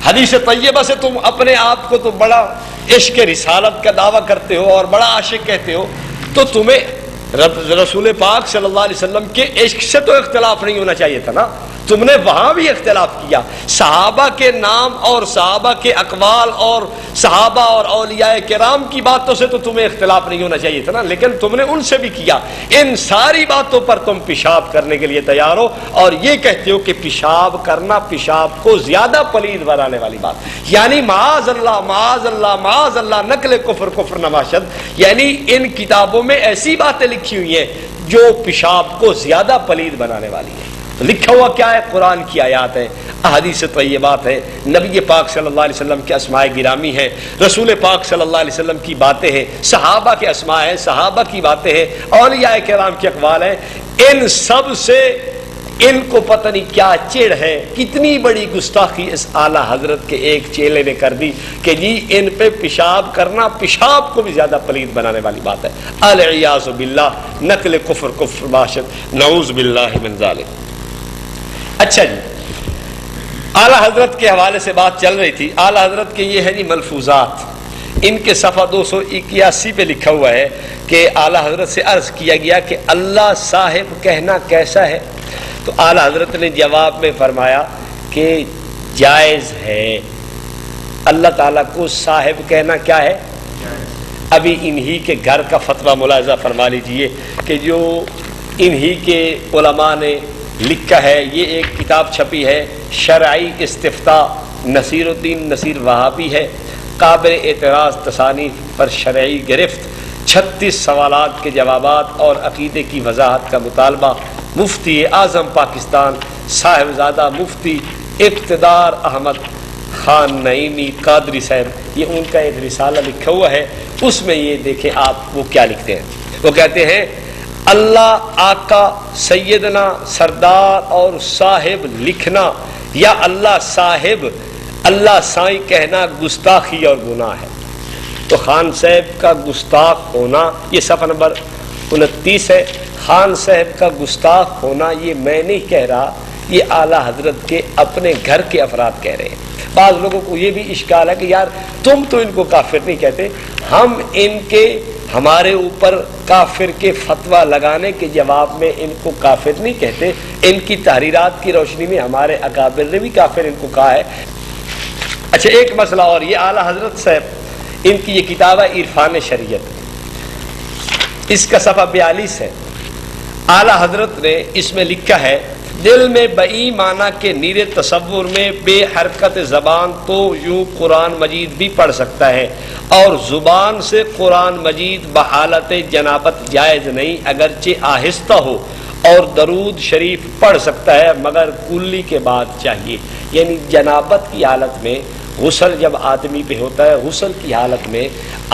حدیث طیبہ سے تم اپنے آپ کو تو بڑا عشق رسالت کا دعویٰ کرتے ہو اور بڑا عاشق کہتے ہو، تو تمہیں رسول پاک صلی اللہ علیہ وسلم کے عشق سے تو اختلاف نہیں ہونا چاہیے تھا نا۔ تم نے وہاں بھی اختلاف کیا، صحابہ کے نام اور صحابہ کے اقوال اور صحابہ اور اولیاء کرام کی باتوں سے تو تمہیں اختلاف نہیں ہونا چاہیے تھا نا، لیکن تم نے ان سے بھی کیا۔ ان ساری باتوں پر تم پیشاب کرنے کے لیے تیار ہو اور یہ کہتے ہو کہ پیشاب کرنا پیشاب کو زیادہ پلید بنانے والی بات، یعنی معاذ اللہ معاذ اللہ معاذ اللہ، نقل کفر کفر نماشد۔ یعنی ان کتابوں میں ایسی باتیں لکھی ہوئی ہیں جو پیشاب کو زیادہ پلید بنانے والی ہے۔ تو لکھا ہوا کیا ہے؟ قرآن کی آیات ہے، احادیث طیبات ہے، نبی پاک صلی اللہ علیہ وسلم کے اسماء گرامی ہیں، رسول پاک صلی اللہ علیہ وسلم کی باتیں ہیں، صحابہ کے اسماء ہیں، صحابہ کی باتیں ہیں، اولیاء کرام کے اقوال ہیں۔ ان سب سے ان کو پتہ نہیں کیا چڑ ہے، کتنی بڑی گستاخی اس اعلیٰ حضرت کے ایک چیلے نے کر دی کہ جی ان پہ پیشاب کرنا پیشاب کو بھی زیادہ پلید بنانے والی بات ہے۔ العیاذ باللہ، نقل کفر باشد، نعوذ باللہ من ذالک۔ اچھا جی، اعلیٰ حضرت کے حوالے سے بات چل رہی تھی۔ اعلیٰ حضرت کے یہ ہے جی ملفوظات، ان کے صفحہ 281 پہ لکھا ہوا ہے کہ اعلیٰ حضرت سے عرض کیا گیا کہ اللہ صاحب کہنا کیسا ہے؟ تو اعلیٰ حضرت نے جواب میں فرمایا کہ جائز ہے۔ اللہ تعالیٰ کو صاحب کہنا کیا ہے؟ ابھی انہی کے گھر کا فتویٰ ملاحظہ فرما لیجئے کہ جو انہی کے علماء نے لکھا ہے، یہ ایک کتاب چھپی ہے شرعی استفتاء، نصیر الدین نصیر وہابی ہے، قابل اعتراض تصانیف پر شرعی گرفت، 36 سوالات کے جوابات اور عقیدے کی وضاحت کا مطالبہ، مفتی اعظم پاکستان صاحبزادہ مفتی اقتدار احمد خان نعیمی قادری صاحب، یہ ان کا ایک رسالہ لکھا ہوا ہے۔ اس میں یہ دیکھیں آپ وہ کیا لکھتے ہیں۔ وہ کہتے ہیں اللہ آقا سیدنا سردار اور صاحب لکھنا یا اللہ صاحب اللہ سائیں کہنا گستاخی اور گناہ ہے۔ تو خان صاحب کا گستاخ ہونا، یہ صفحہ نمبر 29 ہے۔ خان صاحب کا گستاخ ہونا یہ میں نہیں کہہ رہا، یہ اعلیٰ حضرت کے اپنے گھر کے افراد کہہ رہے ہیں۔ بعض لوگوں کو یہ بھی اشکال ہے کہ یار تم تو ان کو کافر نہیں کہتے، ہم ان کے ہمارے اوپر کافر کے فتویٰ لگانے کے جواب میں ان کو کافر نہیں کہتے، ان کی تحریرات کی روشنی میں ہمارے اکابر نے بھی کافر ان کو کہا ہے۔ اچھا ایک مسئلہ اور، یہ اعلیٰ حضرت صاحب ان کی یہ کتاب ہے عرفان شریعت، اس کا صفحہ 42 ہے۔ اعلیٰ حضرت نے اس میں لکھا ہے دل میں بئی معنی کے نیر تصور میں بے حرکت زبان تو یوں قرآن مجید بھی پڑھ سکتا ہے، اور زبان سے قرآن مجید بحالت جنابت جائز نہیں اگرچہ آہستہ ہو، اور درود شریف پڑھ سکتا ہے مگر کلی کے بعد چاہیے۔ یعنی جنابت کی حالت میں غسل جب آدمی پہ ہوتا ہے، غسل کی حالت میں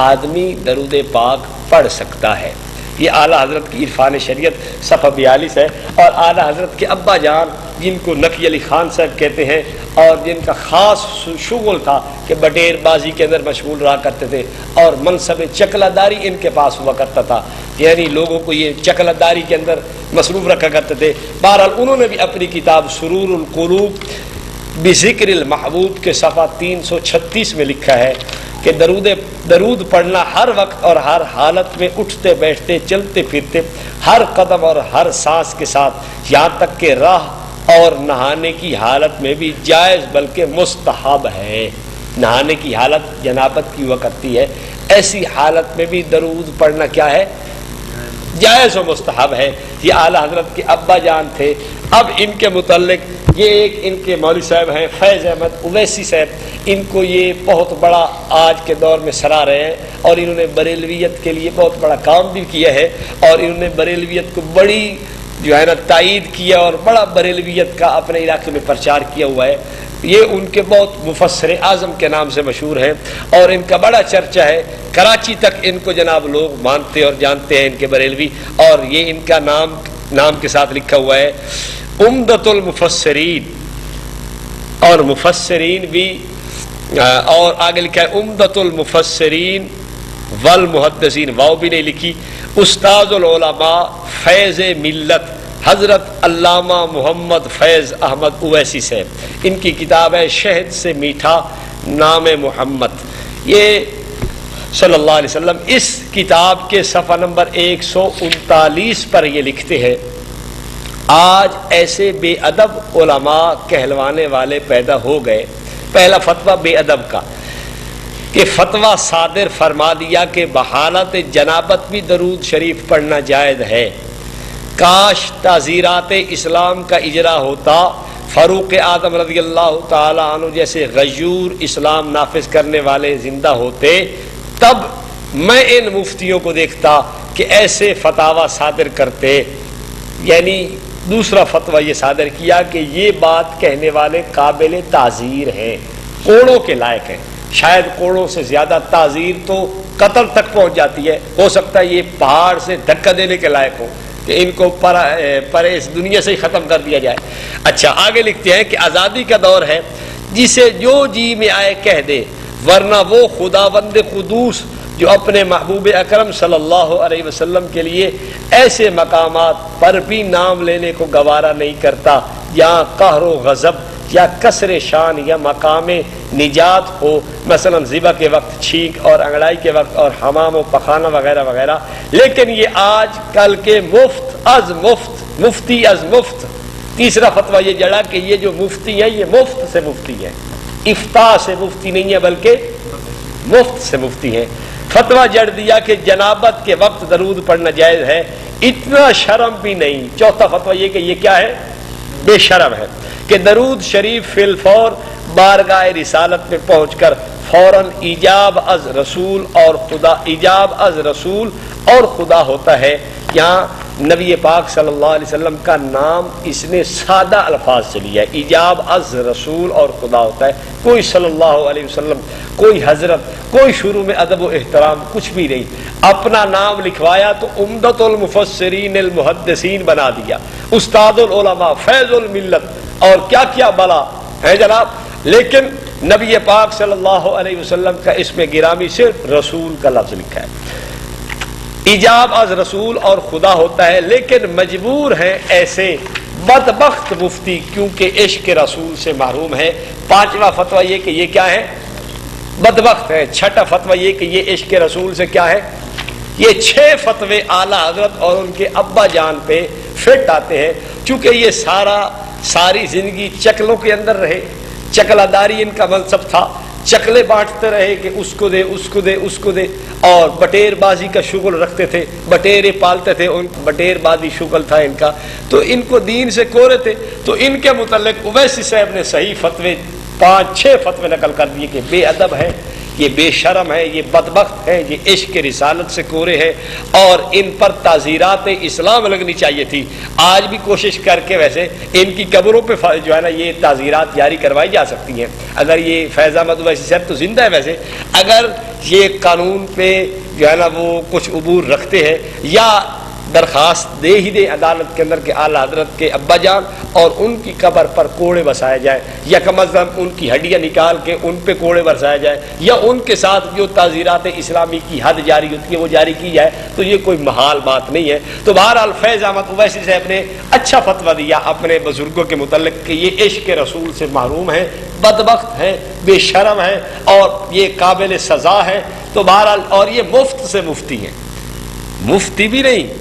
آدمی درود پاک پڑھ سکتا ہے۔ یہ اعلیٰ حضرت کی عرفان شریعت صفحہ 42 ہے۔ اور اعلیٰ حضرت کے ابا جان جن کو نقی علی خان صاحب کہتے ہیں اور جن کا خاص شغل تھا کہ بٹیر بازی کے اندر مشغول رہا کرتے تھے اور منصب چکلہ داری ان کے پاس ہوا کرتا تھا، یعنی لوگوں کو یہ چکلہ داری کے اندر مصروف رکھا کرتے تھے۔ بہرحال انہوں نے بھی اپنی کتاب سرور القلوب بذکر المحبوب کے صفحہ 336 میں لکھا ہے کہ درود پڑھنا ہر وقت اور ہر حالت میں، اٹھتے بیٹھتے چلتے پھرتے، ہر قدم اور ہر سانس کے ساتھ، یہاں تک کہ راہ اور نہانے کی حالت میں بھی جائز بلکہ مستحب ہے۔ نہانے کی حالت جنابت کی ہوا کرتی ہے، ایسی حالت میں بھی درود پڑھنا کیا ہے؟ جائز و مستحب ہے۔ یہ اعلیٰ حضرت کے ابا جان تھے۔ اب ان کے متعلق یہ ایک ان کے مولوی صاحب ہیں فیض احمد اویسی صاحب، ان کو یہ بہت بڑا آج کے دور میں سراہ رہے ہیں، اور انہوں نے بریلویت کے لیے بہت بڑا کام بھی کیا ہے، اور انہوں نے بریلویت کو بڑی جو ہے نا تائید کیا اور بڑا بریلویت کا اپنے علاقے میں پرچار کیا ہوا ہے۔ یہ ان کے بہت مفسر اعظم کے نام سے مشہور ہیں اور ان کا بڑا چرچا ہے، کراچی تک ان کو جناب لوگ مانتے اور جانتے ہیں ان کے بریلوی، اور یہ ان کا نام کے ساتھ لکھا ہوا ہے عمدۃ المفسرین، اور مفسرین بھی، اور آگے لکھا ہے عمدۃ المفسرین والمحدثین، واو بھی نہیں لکھی، استاذ العلماء فیض ملت حضرت علامہ محمد فیض احمد اویسی صاحب، ان کی کتاب ہے شہد سے میٹھا نام محمد۔ یہ صلی اللہ علیہ وسلم اس کتاب کے صفحہ نمبر 139 پر یہ لکھتے ہیں آج ایسے بے ادب علماء کہلوانے والے پیدا ہو گئے۔ پہلا فتویٰ بے ادب کا کہ فتویٰ صادر فرما دیا کہ بحالت جنابت بھی درود شریف پڑھنا جائز ہے۔ کاش تعزیرات اسلام کا اجرا ہوتا، فاروق اعظم رضی اللہ تعالی عنہ جیسے غیور اسلام نافذ کرنے والے زندہ ہوتے، تب میں ان مفتیوں کو دیکھتا کہ ایسے فتاوا صادر کرتے، یعنی دوسرا فتویٰ یہ صادر کیا کہ یہ بات کہنے والے قابل تعزیر ہیں، کوڑوں کے لائق ہیں، شاید کوڑوں سے زیادہ تعزیر تو قتل تک پہنچ جاتی ہے، ہو سکتا ہے یہ پہاڑ سے دھکا دینے کے لائق ہو کہ ان کو پر اس دنیا سے ہی ختم کر دیا جائے۔ اچھا آگے لکھتے ہیں کہ آزادی کا دور ہے، جسے جو جی میں آئے کہہ دے، ورنہ وہ خداوند قدوس جو اپنے محبوب اکرم صلی اللہ علیہ وسلم کے لیے ایسے مقامات پر بھی نام لینے کو گوارا نہیں کرتا جہاں قہر و غضب یا کسر شان یا مقام نجات ہو، مثلا ذبح کے وقت چھینک اور انگڑائی کے وقت اور حمام و پخانہ وغیرہ وغیرہ، لیکن یہ آج کل کے مفتی از مفت۔ تیسرا فتویٰ یہ جڑا کہ یہ جو مفتی ہیں یہ مفت سے مفتی ہیں، افتاء سے مفتی نہیں ہے بلکہ مفت سے مفتی ہیں۔ فتویٰ جڑ دیا کہ جنابت کے وقت درود پڑھنا جائز ہے، اتنا شرم بھی نہیں۔ چوتھا فتویٰ یہ کہ یہ کیا ہے؟ بے شرم ہے کہ درود شریف فی الفور بارگاہ رسالت میں پہنچ کر فوراً ایجاب از رسول اور خدا ہوتا ہے۔ یہاں نبی پاک صلی اللہ علیہ وسلم کا نام اس نے سادہ الفاظ سے لیا ہے، ایجاب از رسول اور خدا ہوتا ہے، کوئی صلی اللہ علیہ وسلم، کوئی حضرت، کوئی شروع میں ادب و احترام کچھ بھی نہیں۔ اپنا نام لکھوایا تو عمدۃ المفسرین المحدثین بنا دیا، استاد العلماء، فیض الملت اور کیا کیا بلا ہے جناب، لیکن نبی پاک صلی اللہ علیہ وسلم کا اس میں گرامی صرف رسول کا لفظ لکھا ہے۔ ایجاب از رسول اور خدا ہوتا ہے، لیکن مجبور ہیں ایسے بدبخت مفتی کیونکہ عشق رسول سے محروم ہے۔ پانچواں فتویٰ یہ کہ یہ کیا ہے؟ بدبخت ہے۔ چھٹا فتویٰ یہ کہ یہ عشق رسول سے کیا ہے؟ یہ 6 فتوے اعلیٰ حضرت اور ان کے ابا جان پہ فٹ آتے ہیں، چونکہ یہ ساری زندگی چکلوں کے اندر رہے، چکلا داری ان کا منصب تھا، چکلے بانٹتے رہے کہ اس کو دے اس کو دے اس کو دے، اور بٹیر بازی کا شغل رکھتے تھے، بٹیرے پالتے تھے، ان بٹیر بازی شغل تھا ان کا، تو ان کو دین سے کورے تھے۔ تو ان کے متعلق اویسی صاحب نے صحیح فتوے 5-6 فتوے نقل کر دیے کہ بے ادب ہے، یہ بے شرم ہے، یہ بدبخت ہے، یہ عشق رسالت سے کورے ہے، اور ان پر تعزیرات اسلام لگنی چاہیے تھی۔ آج بھی کوشش کر کے ویسے ان کی قبروں پہ جو ہے نا یہ تعزیرات جاری کروائی جا سکتی ہیں، اگر یہ فیض احمد اویسی صاحب تو زندہ ہے ویسے، اگر یہ قانون پہ جو ہے نا وہ کچھ عبور رکھتے ہیں یا درخواست دے ہی دے عدالت کے اندر کہ اعلیٰ حضرت کے ابا جان اور ان کی قبر پر کوڑے برسائے جائے، یا کم از کم ان کی ہڈیاں نکال کے ان پہ کوڑے برسائے جائے، یا ان کے ساتھ جو تعزیرات اسلامی کی حد جاری ہوتی ہے وہ جاری کی جائے، تو یہ کوئی محال بات نہیں ہے۔ تو بہرحال فیض احمد اویسی صاحب نے اچھا فتویٰ دیا اپنے بزرگوں کے متعلق کہ یہ عشق رسول سے محروم ہے، بدبخت ہے، بے شرم ہے، اور یہ قابل سزا ہے۔ تو بہرحال اور یہ مفت سے مفتی ہیں، مفتی بھی نہیں،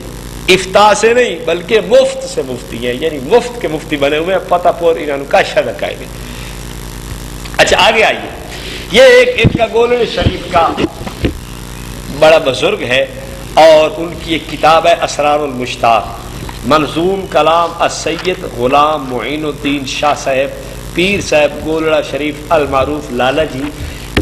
افتاء سے نہیں، بلکہ مفت سے مفتی ہے، یعنی مفت کے مفتی بنے ہوئے ہیں، پتہ پور انہوں کا شد قائم ہے۔ اچھا آگے آئیے، یہ ایک ان کا گولڑ شریف کا بڑا بزرگ ہے، اور ان کی ایک کتاب ہے اسرار المشتاق، منظوم کلام السید غلام معین الدین شاہ صاحب پیر صاحب گولڑا شریف المعروف لالا جی۔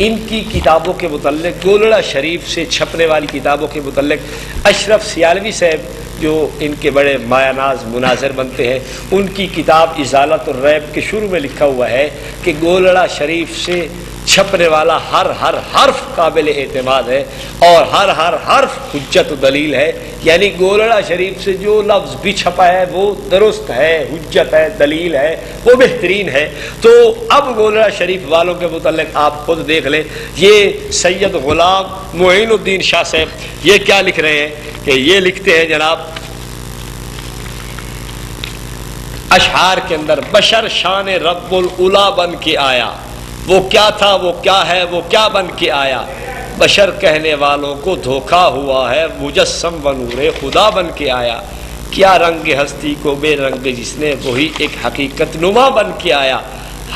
ان کی کتابوں کے متعلق، گولڑا شریف سے چھپنے والی کتابوں کے متعلق اشرف سیالوی صاحب جو ان کے بڑے مایہ ناز مناظر بنتے ہیں، ان کی کتاب ازالت الریب کے شروع میں لکھا ہوا ہے کہ گولڑا شریف سے چھپنے والا ہر حرف قابل اعتماد ہے، اور ہر حرف حجت و دلیل ہے، یعنی گولڑا شریف سے جو لفظ بھی چھپا ہے وہ درست ہے، حجت ہے، دلیل ہے، وہ بہترین ہے۔ تو اب گولڑا شریف والوں کے متعلق آپ خود دیکھ لیں، یہ سید غلام معین الدین شاہ صاحب یہ کیا لکھ رہے ہیں کہ یہ لکھتے ہیں جناب اشعار کے اندر، بشر شان رب العلا بن کے آیا، وہ کیا تھا، وہ کیا ہے، وہ کیا بن کے آیا، بشر کہنے والوں کو دھوکا ہوا ہے، مجسم و نور خدا بن کے آیا، کیا رنگ ہستی کو بے رنگ جس نے، وہی ایک حقیقت نما بن کے آیا،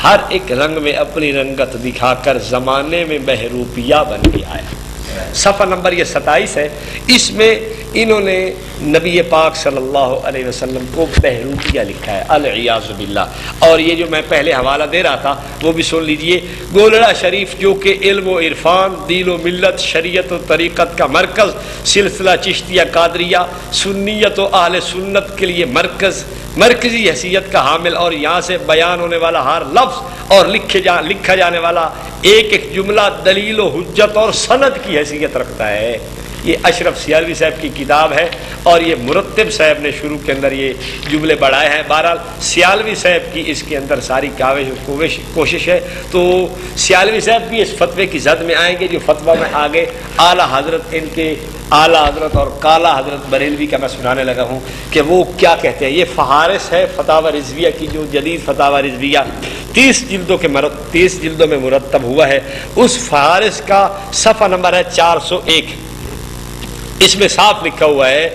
ہر ایک رنگ میں اپنی رنگت دکھا کر زمانے میں بہروپیہ بن کے آیا۔ صفحہ نمبر یہ 27 ہے. اس میں انہوں نے نبی پاک صلی اللہ علیہ وسلم کو بہروپیہ لکھا ہے، العیاذ باللہ. اور یہ جو میں پہلے حوالہ دے رہا تھا وہ بھی سن لیجئے. گولڑا شریف جو کہ علم و عرفان، دین و ملت، شریعت و طریقت کا مرکز، سلسلہ چشتیہ قادریہ، سنیت و اہل سنت کے لیے مرکزی حیثیت کا حامل، اور یہاں سے بیان ہونے والا ہر لفظ اور لکھا جانے والا ایک ایک جملہ دلیل و حجت اور سند کی حیثیت رکھتا ہے. یہ اشرف سیالوی صاحب کی کتاب ہے اور یہ مرتب صاحب نے شروع کے اندر یہ جملے بڑھائے ہیں. بہرحال سیالوی صاحب کی اس کے اندر ساری کوشش ہے. تو سیالوی صاحب بھی اس فتوے کی زد میں آئیں گے جو فتویٰ میں آگے اعلیٰ حضرت ان کے اعلیٰ حضرت اور کالا حضرت بریلوی کا میں سنانے لگا ہوں کہ وہ کیا کہتے ہیں. یہ فہارس ہے فتاوی رضویہ کی، جو جدید فتاوی رضویہ 30 جلدوں میں مرتب ہوا ہے. اس فہارس کا صفحہ نمبر ہے 401. اس میں صاف لکھا ہوا ہے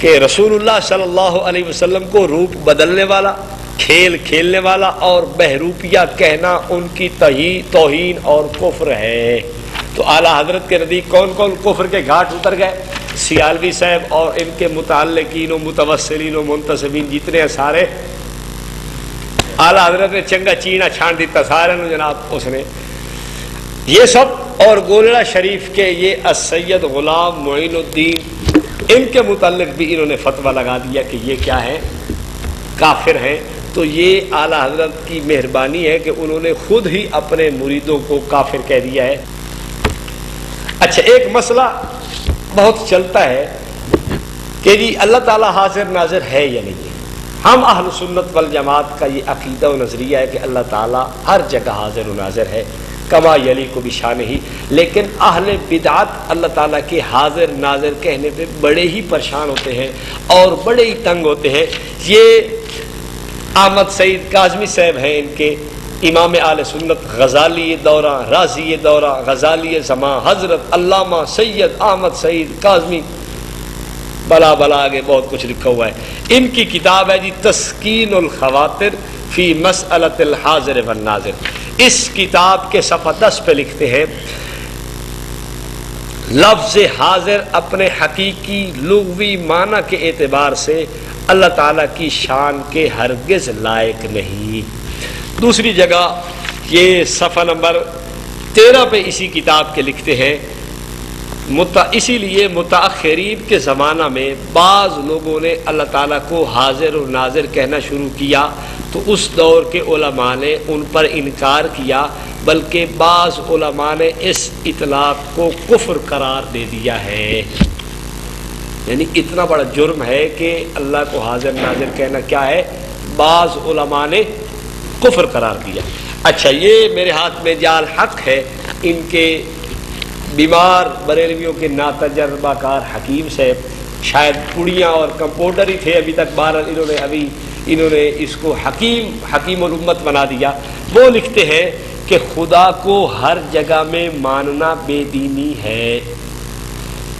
کہ رسول اللہ صلی اللہ علیہ وسلم کو روپ بدلنے والا، کھیل کھیلنے والا اور بہروپیہ کہنا ان کی توہین اور کفر ہے. تو اعلیٰ حضرت کے نزدیک کون کون کفر کے گھاٹ اتر گئے؟ سیالوی صاحب اور ان کے متعلقین و متوسلین و منتسبین جتنے ہیں سارے. اعلیٰ حضرت نے چنگا چینا چھان دیتا سارے نے جناب اس نے یہ سب. اور گولڑا شریف کے یہ السید غلام معین الدین ان کے متعلق بھی انہوں نے فتویٰ لگا دیا کہ یہ کیا ہے، کافر ہیں. تو یہ اعلیٰ حضرت کی مہربانی ہے کہ انہوں نے خود ہی اپنے مریدوں کو کافر کہہ دیا ہے. اچھا، ایک مسئلہ بہت چلتا ہے کہ جی اللہ تعالیٰ حاضر ناظر ہے یا نہیں ہے. ہم اہل سنت والجماعت کا یہ عقیدہ و نظریہ ہے کہ اللہ تعالیٰ ہر جگہ حاضر و ناظر ہے، کما یلیق بشانہ. لیکن اہل بدعت اللہ تعالیٰ کے حاضر ناظر کہنے پہ بڑے ہی پریشان ہوتے ہیں اور بڑے ہی تنگ ہوتے ہیں. یہ احمد سعید کاظمی صاحب ہیں، ان کے امام اہل سنت، غزالی دورہ، رازی دورہ، غزالی زمان، حضرت علامہ سید احمد سعید کاظمی، بلا آگے بہت کچھ لکھا ہوا ہے. ان کی کتاب ہے جی تسکین الخواطر فی مسئلۃ الحاضر والناظر. اس کتاب کے صفحہ 10 پہ لکھتے ہیں لفظ حاضر اپنے حقیقی لغوی معنی کے اعتبار سے اللہ تعالیٰ کی شان کے ہرگز لائق نہیں. دوسری جگہ یہ صفحہ نمبر 13 پہ اسی کتاب کے لکھتے ہیں اسی لیے متاخرین کے زمانہ میں بعض لوگوں نے اللہ تعالیٰ کو حاضر و ناظر کہنا شروع کیا تو اس دور کے علماء نے ان پر انکار کیا، بلکہ بعض علماء نے اس اطلاق کو کفر قرار دے دیا ہے. یعنی اتنا بڑا جرم ہے کہ اللہ کو حاضر ناظر کہنا کیا ہے، بعض علماء نے کفر قرار دیا. اچھا، یہ میرے ہاتھ میں جال حق ہے ان کے بیمار بریلویوں کے ناتجربہ کار حکیم صاحب، شاید پڑیاں اور کمپاؤنڈر ہی تھے ابھی تک، بہرحال انہوں نے اس کو حکیم الامت بنا دیا. وہ لکھتے ہیں کہ خدا کو ہر جگہ میں ماننا بے دینی ہے.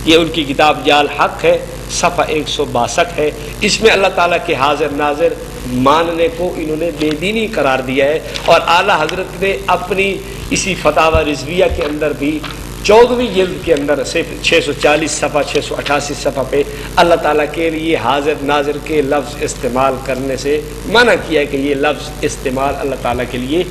یہ ان کی کتاب جال حق ہے، صفحہ 162 ہے. اس میں اللہ تعالیٰ کے حاضر ناظر ماننے کو انہوں نے بے دینی قرار دیا ہے. اور اعلیٰ حضرت نے اپنی اسی فتاوی رضویہ کے اندر بھی 14ویں جلد کے اندر صرف 640 صفحہ 688 صفحہ پہ اللہ تعالیٰ کے لیے حاضر ناظر کے لفظ استعمال کرنے سے منع کیا ہے کہ یہ لفظ استعمال اللہ تعالیٰ کے لیے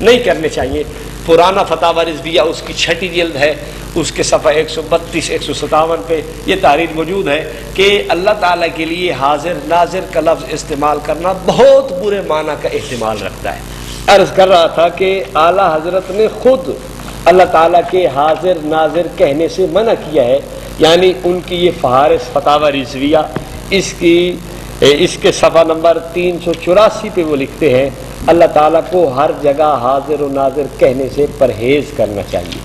نہیں کرنے چاہیے. پرانا فتاوی رضویہ اس کی 6ٹھی جلد ہے، اس کے صفحہ 132 157 پہ یہ تحریر موجود ہے کہ اللہ تعالیٰ کے لیے حاضر ناظر کا لفظ استعمال کرنا بہت برے معنی کا احتمال رکھتا ہے. عرض کر رہا تھا کہ اعلیٰ حضرت نے خود اللہ تعالیٰ کے حاضر ناظر کہنے سے منع کیا ہے. یعنی ان کی یہ فہارس فتاوی رضویہ اس کے صفحہ نمبر 384 پہ وہ لکھتے ہیں اللہ تعالیٰ کو ہر جگہ حاضر و ناظر کہنے سے پرہیز کرنا چاہیے.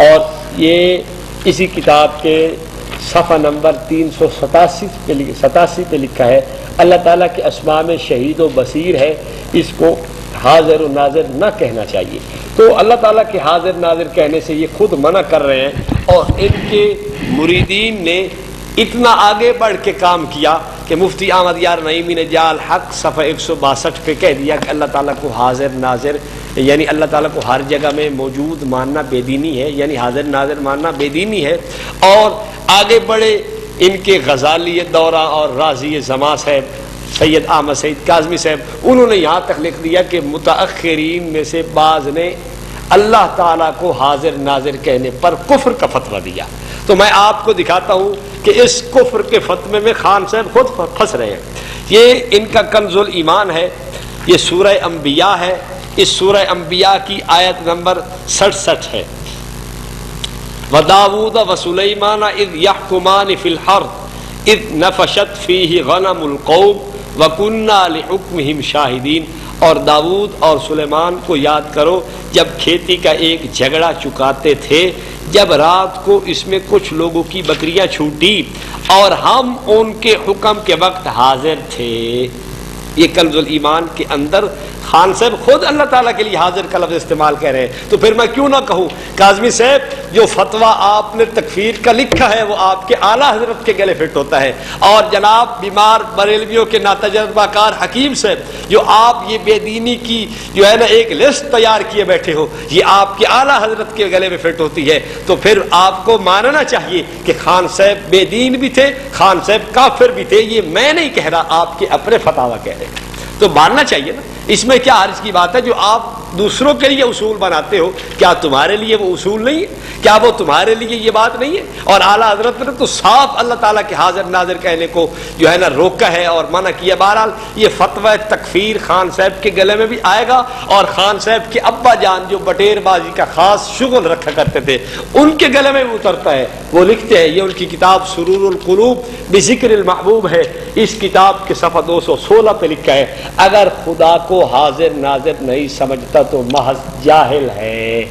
اور یہ اسی کتاب کے صفحہ نمبر 387 پہ لکھا ہے اللہ تعالیٰ کے اسماء میں شہید و بصیر ہے، اس کو حاضر و ناظر نہ کہنا چاہیے. تو اللہ تعالیٰ کے حاضر ناظر کہنے سے یہ خود منع کر رہے ہیں. اور ان کے مریدین نے اتنا آگے بڑھ کے کام کیا کہ کہ مفتی احمد یار نعیمی نے جال حق صفحہ 162 پہ کہہ دیا کہ اللہ تعالیٰ کو حاضر ناظر یعنی اللہ تعالیٰ کو ہر جگہ میں موجود ماننا بے دینی ہے، یعنی حاضر ناظر ماننا بے دینی ہے۔ اور آگے بڑھے ان کے غزالی دورہ اور رازی زماں صاحب سید احمد سعید کاظمی صاحب، انہوں نے یہاں تک لکھ دیا کہ متأخرین میں سے بعض نے اللہ تعالیٰ کو حاضر ناظر کہنے پر کفر کا فتویٰ دیا۔ تو میں آپ کو دکھاتا ہوں کہ اس کفر کے فتوے میں خان صاحب خود پھنس رہے ہیں۔ یہ ان کا کنز الایمان ہے، یہ سورہ انبیاء ہے، اس سورہ انبیاء کی آیت نمبر 67 ہے۔ وَدَاوُودَ وَسُلَيْمَانَ إِذْ يَحْكُمَانِ فِي الْحَرْثِ إِذْ نَفَشَتْ فِيهِ غَنَمُ الْقَوْمِ وَكُنَّا لِحُكْمِهِمْ شَاهِدِينَ۔ اور داؤد اور سلیمان کو یاد کرو جب کھیتی کا ایک جھگڑا چکاتے تھے، جب رات کو اس میں کچھ لوگوں کی بکریاں چھوٹی اور ہم ان کے حکم کے وقت حاضر تھے۔ یہ کنز الایمان کے اندر خان صاحب خود اللہ تعالیٰ کے لیے حاضر کا لفظ استعمال کر رہے ہیں، تو پھر میں کیوں نہ کہوں کاظمی صاحب جو فتویٰ آپ نے تکفیر کا لکھا ہے وہ آپ کے اعلیٰ حضرت کے گلے فٹ ہوتا ہے، اور جناب بیمار بریلویوں کے ناتجربہ کار حکیم صاحب جو آپ یہ بے دینی کی جو ہے نا ایک لسٹ تیار کیے بیٹھے ہو، یہ آپ کے اعلیٰ حضرت کے گلے میں فٹ ہوتی ہے، تو پھر آپ کو ماننا چاہیے کہ خان صاحب بے دین بھی تھے، خان صاحب کافر بھی تھے۔ یہ میں نہیں کہہ رہا، آپ کے اپنے فتاویٰ کہہ رہے ہیں، تو ماننا چاہیے نا۔ اس میں کیا حرج کی بات ہے؟ جو آپ دوسروں کے لیے اصول بناتے ہو، کیا تمہارے لیے وہ اصول نہیں ہے؟ کیا وہ تمہارے لیے یہ بات نہیں ہے؟ اور اعلیٰ حضرت نے تو صاف اللہ تعالیٰ کے حاضر ناظر کہنے کو جو ہے نا روکا ہے اور منع کیا۔ بہرحال یہ فتویٰ تکفیر خان صاحب کے گلے میں بھی آئے گا، اور خان صاحب کے ابا جان جو بٹیر بازی کا خاص شغل رکھا کرتے تھے ان کے گلے میں بھی اترتا ہے۔ وہ لکھتے ہیں، یہ ان کی کتاب سرور القلوب بذکر المحبوب ہے، اس کتاب کے صفحہ 216 پہ لکھا ہے، اگر خدا کو حاضر ناظر نہیں سمجھتا تو محض جاہل ہے۔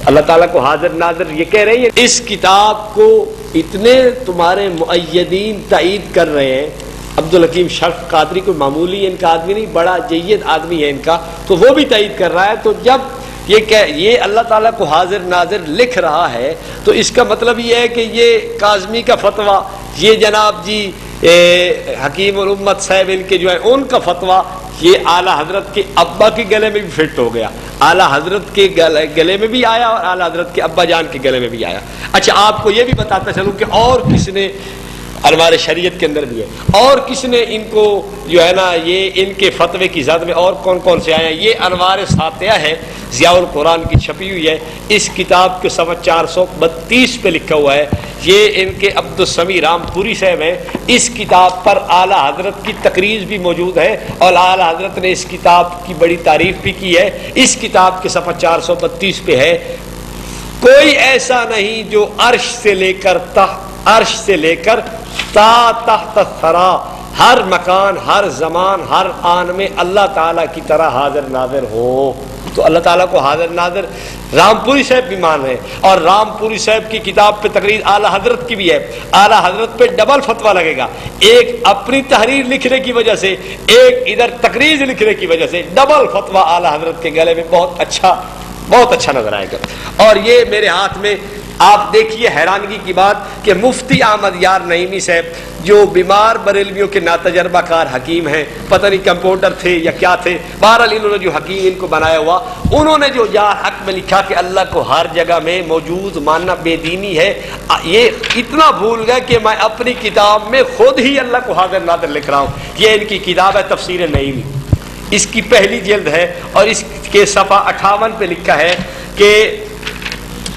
اللہ تعالیٰ کو حاضر ناظر یہ کہہ رہے ہیں۔ اس کتاب کو اتنے تمہارے مؤیدین تائید کر رہے ہیں، عبدالحکیم شرف قادری کوئی معمولی ان کا آدمی نہیں، بڑا جید آدمی ہے ان کا، تو وہ بھی تائید کر رہا ہے۔ تو جب یہ اللہ تعالیٰ کو حاضر ناظر لکھ رہا ہے تو اس کا مطلب یہ ہے کہ یہ کاظمی کا فتویٰ، یہ جناب جی حکیم الامت صاحب ان کے جو ہے ان کا فتویٰ، یہ اعلیٰ حضرت کے ابا کے گلے میں بھی فٹ ہو گیا، اعلیٰ حضرت کے گلے میں بھی آیا اور اعلیٰ حضرت کے ابا جان کے گلے میں بھی آیا۔ اچھا آپ کو یہ بھی بتاتا چلوں کہ اور کس نے انوار شریعت کے اندر بھی ہے، اور کس نے ان کو جو ہے نا یہ ان کے فتوے کی زد میں اور کون کون سے آئے ہیں۔ یہ انوار ساتیہ ہے، ضیاء القرآن کی چھپی ہوئی ہے، اس کتاب کے صفحہ 432 پہ لکھا ہوا ہے۔ یہ ان کے عبدالسمیع رامپوری صاحب ہیں، اس کتاب پر اعلیٰ حضرت کی تقریر بھی موجود ہے اور اعلیٰ حضرت نے اس کتاب کی بڑی تعریف بھی کی ہے۔ اس کتاب کے صفحہ 432 پہ ہے، کوئی ایسا نہیں جو عرش سے لے کر تا تحت الثری، ہر مکان، ہر زمان، ہر آن میں اللہ تعالیٰ کی طرح حاضر ناظر ہو۔ تو اللہ تعالیٰ کو حاضر ناظر رامپوری صاحب بھی مان رہے ہیں، اور رامپوری صاحب کی کتاب پہ تقریر اعلیٰ حضرت کی بھی ہے۔ اعلیٰ حضرت پہ ڈبل فتویٰ لگے گا، ایک اپنی تحریر لکھنے کی وجہ سے، ایک ادھر تقریر لکھنے کی وجہ سے، ڈبل فتویٰ اعلیٰ حضرت کے گلے میں بہت اچھا نظر آئے گا۔ اور یہ میرے ہاتھ میں آپ دیکھیے حیرانگی کی بات کہ مفتی احمد یار نعیمی صاحب جو بیمار بریلویوں کے ناتجربہ کار حکیم ہیں، پتہ نہیں کمپاؤنڈر تھے یا کیا تھے، بہرحال انہوں نے جو حکیم ان کو بنایا ہوا، انہوں نے جو یا حق میں لکھا کہ اللہ کو ہر جگہ میں موجود ماننا بے دینی ہے، یہ اتنا بھول گئے کہ میں اپنی کتاب میں خود ہی اللہ کو حاضر ناظر لکھ رہا ہوں۔ یہ ان کی کتاب ہے تفسیر نعیمی، اس کی پہلی جلد ہے، اور اس کے صفحہ 58 پہ لکھا ہے کہ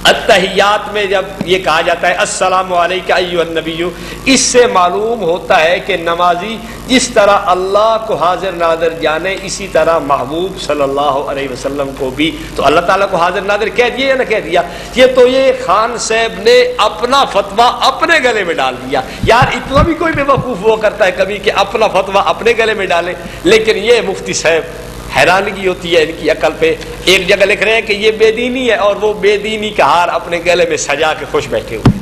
التحیات میں جب یہ کہا جاتا ہے السلام علیکہ ایھا النبی، اس سے معلوم ہوتا ہے کہ نمازی جس طرح اللہ کو حاضر ناظر جانے اسی طرح محبوب صلی اللہ علیہ وسلم کو بھی تو اللہ تعالیٰ کو حاضر ناظر کہہ دیا یا نہ کہہ دیا۔ یہ تو یہ خان صاحب نے اپنا فتویٰ اپنے گلے میں ڈال دیا۔ یار اتنا بھی کوئی بے وقوف ہوا کرتا ہے کبھی کہ اپنا فتویٰ اپنے گلے میں ڈالے، لیکن یہ مفتی صاحب حیرانگی ہوتی ہے ان کی عقل پہ۔ ایک جگہ لکھ رہے ہیں کہ یہ بے دینی ہے اور وہ بے دینی کا ہار اپنے گلے میں سجا کے خوش بیٹھے ہوئے،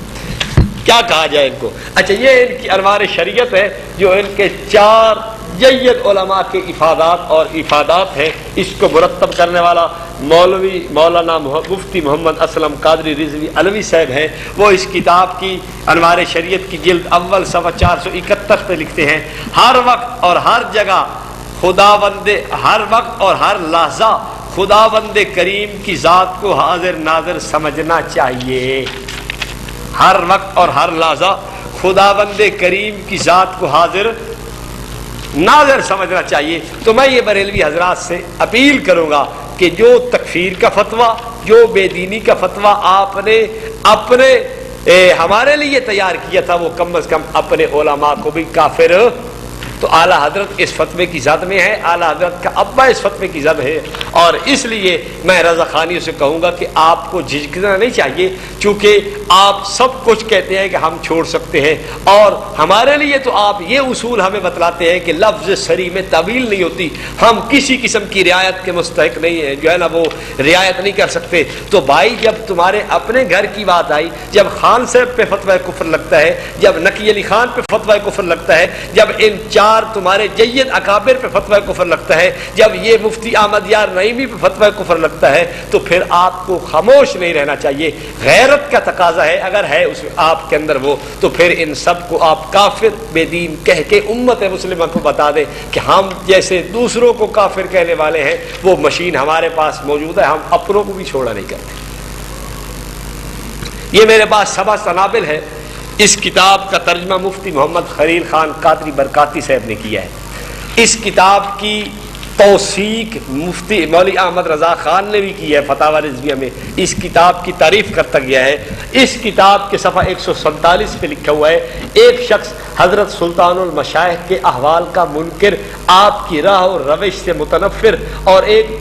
کیا کہا جائے ان کو۔ اچھا یہ ان کی انوار شریعت ہے جو ان کے 4 جید علماء کے افادات ہیں، اس کو مرتب کرنے والا مولانا مفتی محمد اسلم قادری رضوی علوی صاحب ہیں۔ وہ اس کتاب کی انوار شریعت کی جلد اول صفحہ 431 تخت پہ لکھتے ہیں ہر وقت اور ہر جگہ خداوند، ہر وقت اور ہر لحظہ خداوند کریم کی ذات کو حاضر ناظر سمجھنا چاہیے. ہر وقت اور ہر لحظہ خداوند کریم کی ذات کو حاضر ناظر سمجھنا چاہیے. تو میں یہ بریلوی حضرات سے اپیل کروں گا کہ جو تکفیر کا فتویٰ، جو بے دینی کا فتویٰ آپ نے اپنے ہمارے لیے تیار کیا تھا، وہ کم از کم اپنے علماء کو بھی کافر. تو اعلیٰ حضرت اس فتوے کی زد میں ہے، اعلیٰ حضرت کا ابا اس فتوے کی زد ہے، اور اس لیے میں رضا خانیوں سے کہوں گا کہ آپ کو جھجکنا نہیں چاہیے، چونکہ آپ سب کچھ کہتے ہیں کہ ہم چھوڑ سکتے ہیں، اور ہمارے لیے تو آپ یہ اصول ہمیں بتلاتے ہیں کہ لفظ صریح میں تعویل نہیں ہوتی، ہم کسی قسم کی رعایت کے مستحق نہیں ہیں، جو ہے نا وہ رعایت نہیں کر سکتے. تو بھائی جب تمہارے اپنے گھر کی بات آئی، جب خان صاحب پہ فتویٰ کفر لگتا ہے، جب نقی علی خان پہ فتویٰ کفر لگتا ہے، جب ان چار تمہارے جید اکابر پہ فتویٰ کفر لگتا ہے، جب یہ مفتی احمد یار نعیمی پہ فتویٰ کفر لگتا ہے، تو پھر آپ کو خاموش نہیں رہنا چاہیے. غیرت کا تقاضا ہے، اگر ہے اس آپ کے اندر وہ، تو پھر ان سب کو آپ کافر بے دین کہہ کے امت مسلمہ کو بتا دیں کہ ہم جیسے دوسروں کو کافر کہنے والے ہیں وہ مشین ہمارے پاس موجود ہے، ہم اپنوں کو بھی چھوڑا نہیں کرتے. یہ میرے پاس سبا سنابل ہے. اس کتاب کا ترجمہ مفتی محمد خلیل خان قادری برکاتی صاحب نے کیا ہے. اس کتاب کی توثیق مفتی مولوی احمد رضا خان نے بھی کی ہے فتاوی رضویہ میں. اس کتاب کی تعریف کرتا گیا ہے. اس کتاب کے صفحہ 147 پہ لکھا ہوا ہے، ایک شخص حضرت سلطان المشائخ کے احوال کا منکر، آپ کی راہ و روش سے متنفر، اور ایک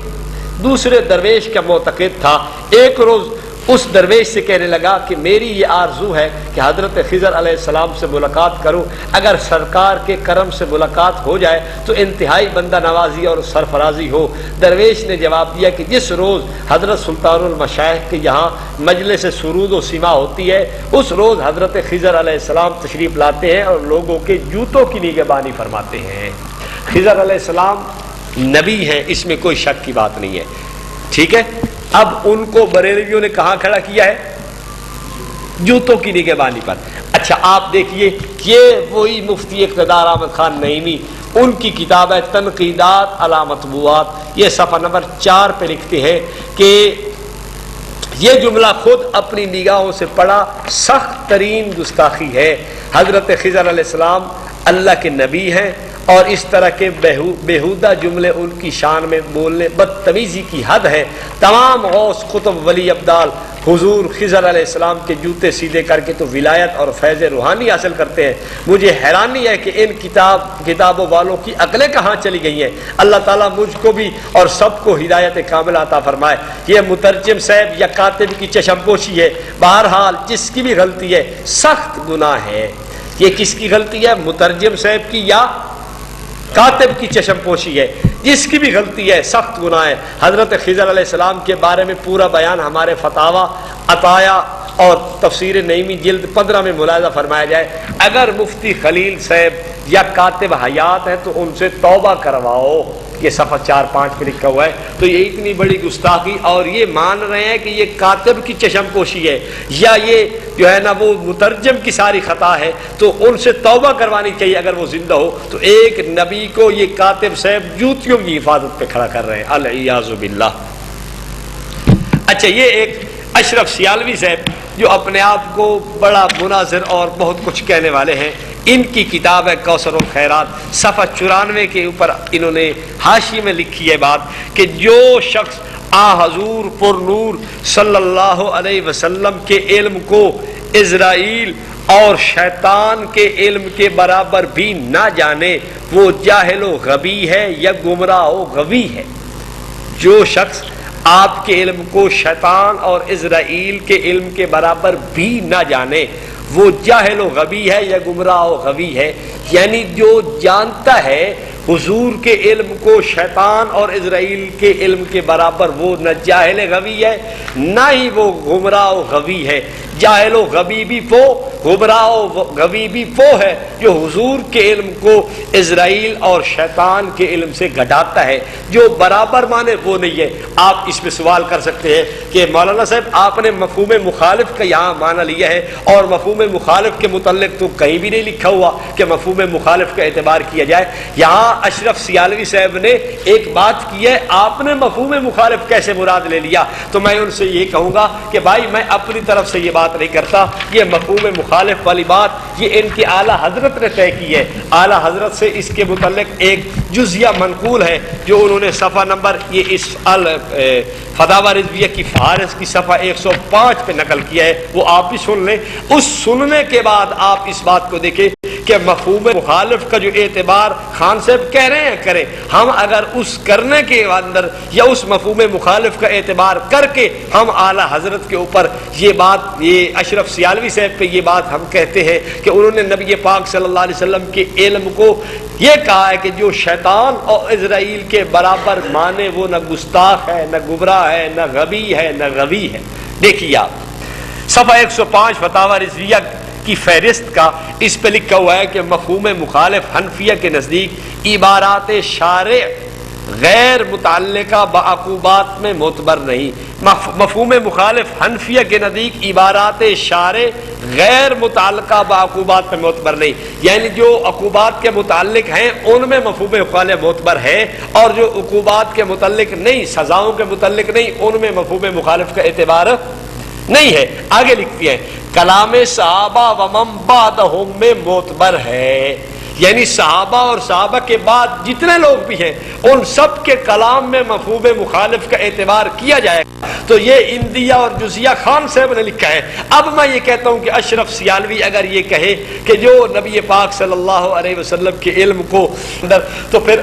دوسرے درویش کا معتقد تھا. ایک روز اس درویش سے کہنے لگا کہ میری یہ آرزو ہے کہ حضرت خضر علیہ السلام سے ملاقات کروں، اگر سرکار کے کرم سے ملاقات ہو جائے تو انتہائی بندہ نوازی اور سرفرازی ہو. درویش نے جواب دیا کہ جس روز حضرت سلطان المشائخ کے یہاں مجلس سرود و سما ہوتی ہے، اس روز حضرت خضر علیہ السلام تشریف لاتے ہیں اور لوگوں کے جوتوں کی نگہبانی فرماتے ہیں. خضر علیہ السلام نبی ہیں، اس میں کوئی شک کی بات نہیں ہے. ٹھیک ہے، اب ان کو بریلویوں نے کہاں کھڑا کیا ہے؟ جوتوں کی نگہبانی پر. اچھا آپ دیکھیے، یہ وہی مفتی اقتدار احمد خان نعیمی، ان کی کتاب ہے تنقیدات علی مطبوعات، یہ صفحہ نمبر 4 پہ لکھتے ہیں کہ یہ جملہ خود اپنی نگاہوں سے پڑھا سخت ترین گستاخی ہے. حضرت خضر علیہ السلام اللہ کے نبی ہیں، اور اس طرح کے بیہودہ جملے ان کی شان میں بولنے بدتمیزی کی حد ہے. تمام غوث قطب ولی ابدال حضور خضر علیہ السلام کے جوتے سیدھے کر کے تو ولایت اور فیض روحانی حاصل کرتے ہیں. مجھے حیرانی ہے کہ ان کتابوں والوں کی عقلیں کہاں چلی گئی ہیں. اللہ تعالیٰ مجھ کو بھی اور سب کو ہدایت کامل عطا فرمائے. یہ مترجم صاحب یا کاتب کی چشم پوشی ہے. بہرحال جس کی بھی غلطی ہے سخت گناہ ہے. یہ کس کی غلطی ہے؟ مترجم صاحب کی یا کاتب کی چشم پوشی ہے. جس کی بھی غلطی ہے سخت گناہ ہے. حضرت خضر علیہ السلام کے بارے میں پورا بیان ہمارے فتاوی عطایا اور تفسیر نعیمی جلد 15 میں ملاحظہ فرمایا جائے. اگر مفتی خلیل صاحب یا کاتب حیات ہیں تو ان سے توبہ کرواؤ. یہ صفحہ 4-5 پہ لکھا ہوا ہے. تو یہ اتنی بڑی گستاخی، اور یہ مان رہے ہیں کہ یہ کاتب کی چشم پوشی ہے یا یہ جو ہے نا وہ مترجم کی ساری خطا ہے، تو ان سے توبہ کروانی چاہیے اگر وہ زندہ ہو. تو ایک نبی کو یہ کاتب صاحب جوتیوں کی حفاظت پہ کھڑا کر رہے ہیں، العیاذ باللہ. اچھا یہ ایک اشرف سیالوی صاحب جو اپنے آپ کو بڑا مناظر اور بہت کچھ کہنے والے ہیں، ان کی کتاب ہے کوثر الخیرات. صفحہ 94 کے اوپر انہوں نے حاشیے میں لکھی ہے بات کہ جو شخص حضور پر نور صلی اللہ علیہ وسلم کے علم کو اسرائیل اور شیطان کے علم کے برابر بھی نہ جانے وہ جاہل و غبی ہے یا گمراہ و غوی ہے. جو شخص آپ کے علم کو شیطان اور اسرائیل کے علم کے برابر بھی نہ جانے وہ جاہل و غبی ہے یا گمراہ و غوی ہے. یعنی جو جانتا ہے حضور کے علم کو شیطان اور اسرائیل کے علم کے برابر وہ نہ جاہل غوی ہے نہ ہی وہ گمراہ و غوی ہے. جاہل و غوی بھی وہ، گمراہ و غوی بھی وہ ہے جو حضور کے علم کو اسرائیل اور شیطان کے علم سے گھٹاتا ہے. جو برابر مانے وہ نہیں ہے. آپ اس پہ سوال کر سکتے ہیں کہ مولانا صاحب آپ نے مفہوم مخالف کا یہاں معنی لیا ہے اور مفہوم مخالف کے متعلق تو کہیں بھی نہیں لکھا ہوا کہ مفہوم مخالف کا اعتبار کیا جائے. یہاں اشرف سیالوی صاحب نے ایک بات کی ہے، آپ نے مفہوم مخالف کیسے مراد لے لیا؟ تو میں ان سے یہ کہوں گا کہ بھائی میں اپنی طرف سے یہ بات نہیں کرتا، یہ مفہوم مخالف والی بات یہ ان کے اعلیٰ حضرت نے طے کی ہے. اعلیٰ حضرت سے اس کے متعلق ایک جزیہ منقول ہے جو انہوں نے صفحہ نمبر یہ اس فتاوی رضویہ کی فہرست کی صفحہ 105 پہ نقل کیا ہے، وہ آپ بھی سن لیں. اس سننے کے بعد آپ اس بات کو دیکھیں کہ مفہوم مخالف کا جو اعتبار خان صاحب کہہ رہے ہیں کریں، ہم اگر اس کرنے کے اندر یا اس مفہوم مخالف کا اعتبار کر کے ہم اعلیٰ حضرت کے اوپر یہ بات، یہ اشرف سیالوی صاحب پہ یہ بات ہم کہتے ہیں کہ انہوں نے نبی پاک صلی اللہ علیہ وسلم کے علم کو یہ کہا ہے کہ جو شیطان اور اسرائیل کے برابر مانے وہ نہ گستاخ ہے، نہ گمراہ ہے، نہ غبی ہے، نہ غوی ہے. دیکھیے آپ صفحہ 105 فتاوی رضویہ کی فہرست کا اس پہ لکھا ہوا ہے کہ مفہوم مخالف حنفیہ کے نزدیک عبارات شارع غیر متعلقہ بعقوبات میں معتبر نہیں. مفہوم مخالف حنفیہ کے نزدیک عبارات شارع غیر متعلقہ بعقوبات میں معتبر نہیں، یعنی جو عقوبات کے متعلق ہیں ان میں مفہوم مخالف معتبر ہے اور جو عقوبات کے متعلق نہیں، سزاؤں کے متعلق نہیں، ان میں مفہوم مخالف کا اعتبار نہیں ہے. آگے لکھتی ہیں کلام صحابہ و من بعدہم میں معتبر ہے، یعنی صحابہ اور صحابہ کے بعد جتنے لوگ بھی ہیں ان سب کے کلام میں مفہوم مخالف کا اعتبار کیا جائے. تو یہ اندیہ اور جزیہ خان صاحب نے لکھا ہے. اب میں یہ کہتا ہوں کہ اشرف سیالوی اگر یہ کہے کہ جو نبی پاک صلی اللہ علیہ وسلم کے علم کو تو پھر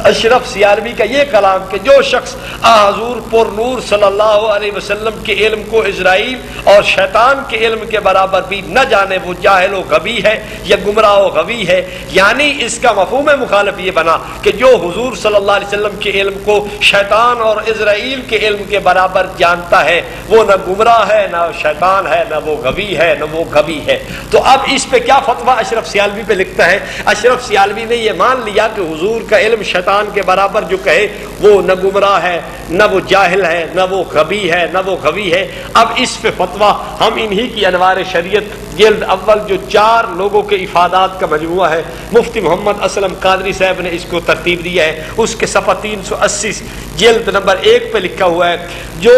اشرف سیالوی کا یہ کلام کہ جو شخص حضور پر نور صلی اللہ علیہ وسلم کے علم کو اسرائیل اور شیطان کے علم کے برابر بھی نہ جانے وہ جاہل و غبی ہے یا گمراہ و غوی ہے، یعنی اس کا مفہوم مخالف یہ بنا کہ جو حضور صلی اللہ علیہ وسلم کے علم کو شیطان اور اسرائیل کے علم کے برابر جانتا ہے وہ نہ گمراہ ہے، نہ شیطان ہے، نہ وہ غوی ہے، نہ وہ غبی ہے. تو اب اس پہ کیا فتویٰ اشرف سیالوی پہ لکھتا ہے؟ اشرف سیالوی نے یہ مان لیا کہ حضور کا علم شیطان کے برابر جو کہے وہ نہ گمراہ ہے، نہ وہ جاہل ہے، نہ وہ غبی ہے، نہ وہ غوی ہے. اب اس پہ فتویٰ ہم انہی کی انوار شریعت جلد اول جو 4 لوگوں کے افادات کا مجموعہ ہے، مفتی محمد اسلم قادری صاحب نے اس کو ترتیب دیا ہے، اس کے صفحہ 380 جلد نمبر 1 پہ لکھا ہوا ہے جو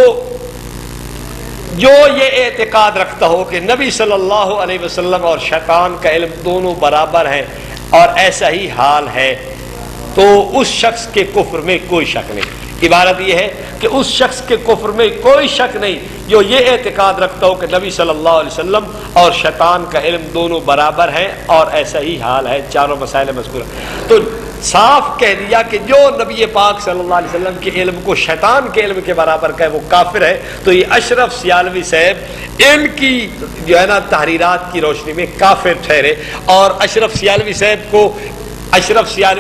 یہ اعتقاد رکھتا ہو کہ نبی صلی اللہ علیہ وسلم اور شیطان کا علم دونوں برابر ہیں اور ایسا ہی حال ہے تو اس شخص کے کفر میں کوئی شک نہیں. عبارت یہ ہے کہ اس شخص کے کفر میں کوئی شک نہیں جو یہ اعتقاد رکھتا ہو کہ نبی صلی اللہ علیہ وسلم اور شیطان کا علم دونوں برابر ہیں اور ایسا ہی حال ہے. چاروں مسائل مذکور تو صاف کہہ دیا کہ جو نبی پاک صلی اللہ علیہ وسلم کے علم کو شیطان کے علم کے برابر کا ہے وہ کافر ہے. تو یہ اشرف سیالوی صاحب ان کی جو ہے نا تحریرات کی روشنی میں کافر ٹھہرے اور اشرف سیالوی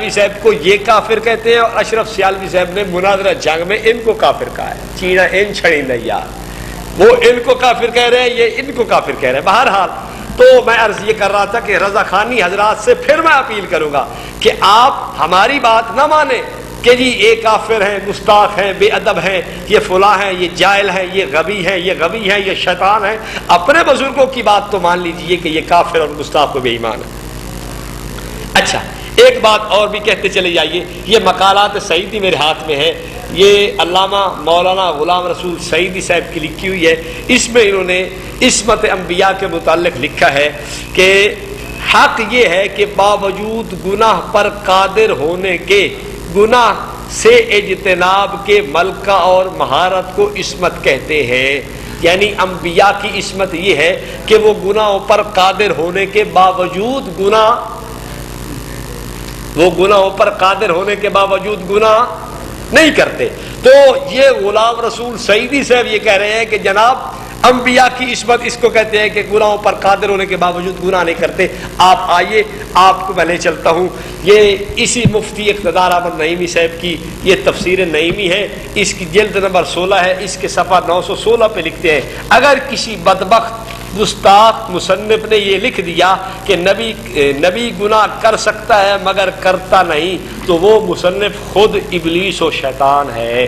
صاحب کو یہ کافر کہتے ہیں اور اشرف سیالوی صاحب نے مناظرہ جنگ میں ان کو کافر کہا ہے. چینا ان چھڑی نہیں یار، وہ ان کو کافر کہہ رہے ہیں، یہ ان کو کافر کہہ رہے ہیں. بہرحال تو میں عرض یہ کر رہا تھا کہ رضا خانی حضرات سے پھر میں اپیل کروں گا کہ آپ ہماری بات نہ مانیں کہ جی یہ کافر ہیں، گستاخ ہیں، بے ادب ہیں، یہ فلاں ہیں، یہ جاہل ہیں، یہ غبی ہیں، یہ غوی ہیں، یہ شیطان ہیں. اپنے بزرگوں کی بات تو مان لیجئے کہ یہ کافر اور گستاخ و بے ایمان ہے. اچھا ایک بات اور بھی کہتے چلے جائیے، یہ مقالات سعیدی میرے ہاتھ میں ہے، یہ علامہ مولانا غلام رسول سعیدی صاحب کی لکھی ہوئی ہے. اس میں انہوں نے عصمت انبیاء کے متعلق لکھا ہے کہ حق یہ ہے کہ باوجود گناہ پر قادر ہونے کے گناہ سے اجتناب کے ملکہ اور مہارت کو عصمت کہتے ہیں. یعنی انبیاء کی عصمت یہ ہے کہ وہ گناہوں پر قادر ہونے کے باوجود گناہوں پر قادر ہونے کے باوجود گناہ نہیں کرتے. تو یہ غلام رسول سعیدی صاحب یہ کہہ رہے ہیں کہ جناب انبیاء کی عصمت اس کو کہتے ہیں کہ گناہوں پر قادر ہونے کے باوجود گناہ نہیں کرتے. آپ آئیے آپ کو میں لے چلتا ہوں. یہ اسی مفتی اقتدار احمد نعیمی صاحب کی یہ تفسیر نعیمی ہے, اس کی جلد نمبر 16 ہے, اس کے صفحہ 916 پہ لکھتے ہیں اگر کسی بدبخت گستاخ مصنف نے یہ لکھ دیا کہ نبی گناہ کر سکتا ہے مگر کرتا نہیں تو وہ مصنف خود ابلیس و شیطان ہے.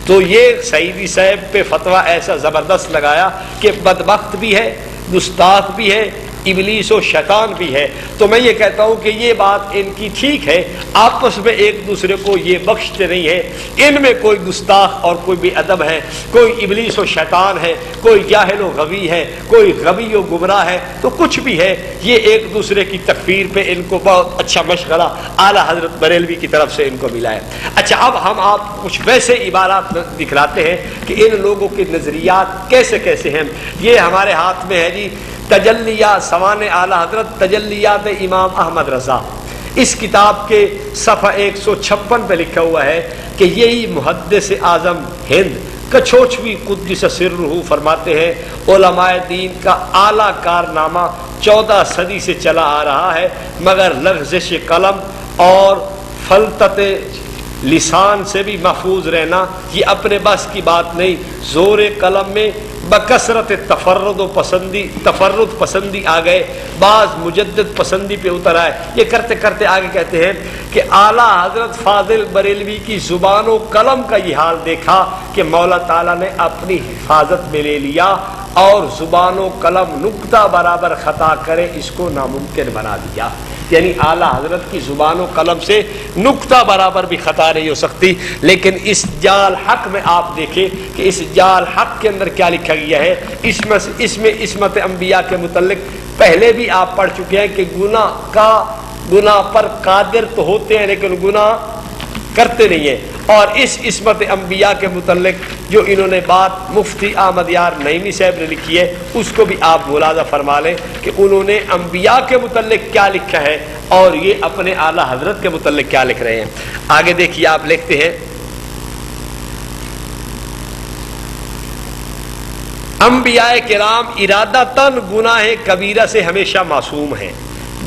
تو یہ سعیدی صاحب پہ فتویٰ ایسا زبردست لگایا کہ بدبخت بھی ہے, گستاخ بھی ہے, ابلیس و شیطان بھی ہے. تو میں یہ کہتا ہوں کہ یہ بات ان کی ٹھیک ہے, آپس میں ایک دوسرے کو یہ بخشتے نہیں ہے. ان میں کوئی گستاخ اور کوئی بے ادب ہے, کوئی ابلیس و شیطان ہے, کوئی جاہل و غوی ہے, کوئی غوی و گمراہ ہے, تو کچھ بھی ہے. یہ ایک دوسرے کی تکفیر پہ ان کو بہت اچھا مشغلہ اعلیٰ حضرت بریلوی کی طرف سے ان کو ملا ہے. اچھا اب ہم آپ کچھ ویسے عبارات دکھلاتے ہیں کہ ان لوگوں کے نظریات کیسے کیسے ہیں. یہ ہمارے ہاتھ میں ہے جی تجلیات سوانح اعلیٰ حضرت تجلیات امام احمد رضا. اس کتاب کے صفحہ 156 پہ لکھا ہوا ہے کہ یہی محدث اعظم ہند کچھوچوی قدس سرہ فرماتے ہیں علماء دین کا اعلیٰ کارنامہ 14 صدی سے چلا آ رہا ہے مگر لغزش قلم اور فلتت لسان سے بھی محفوظ رہنا یہ اپنے بس کی بات نہیں. زور قلم میں بکثرت تفرد پسندی آ گئے, بعض مجدد پسندی پہ اتر آئے. یہ کرتے کرتے آگے کہتے ہیں کہ اعلیٰ حضرت فاضل بریلوی کی زبان و قلم کا یہ حال دیکھا کہ مولا تعالیٰ نے اپنی حفاظت میں لے لیا اور زبان و قلم نقطہ برابر خطا کرے اس کو ناممکن بنا دیا. یعنی اعلیٰ حضرت کی زبان و قلم سے نقطہ برابر بھی خطا نہیں ہو سکتی. لیکن اس جال حق میں آپ دیکھیں کہ اس جال حق کے اندر کیا لکھا گیا ہے. اس میں عصمت انبیاء کے متعلق پہلے بھی آپ پڑھ چکے ہیں کہ گناہ پر قادر تو ہوتے ہیں لیکن گناہ کرتے نہیں ہیں. اور اس عصمت انبیاء کے متعلق جو انہوں نے بات مفتی احمد یار نعیمی صاحب نے لکھی ہے اس کو بھی آپ ملاحظہ فرما لیں کہ انہوں نے انبیاء کے متعلق کیا لکھا ہے اور یہ اپنے اعلیٰ حضرت کے متعلق کیا لکھ رہے ہیں. آگے دیکھیے آپ لکھتے ہیں انبیاء کرام ارادتاً گناہ کبیرہ سے ہمیشہ معصوم ہیں.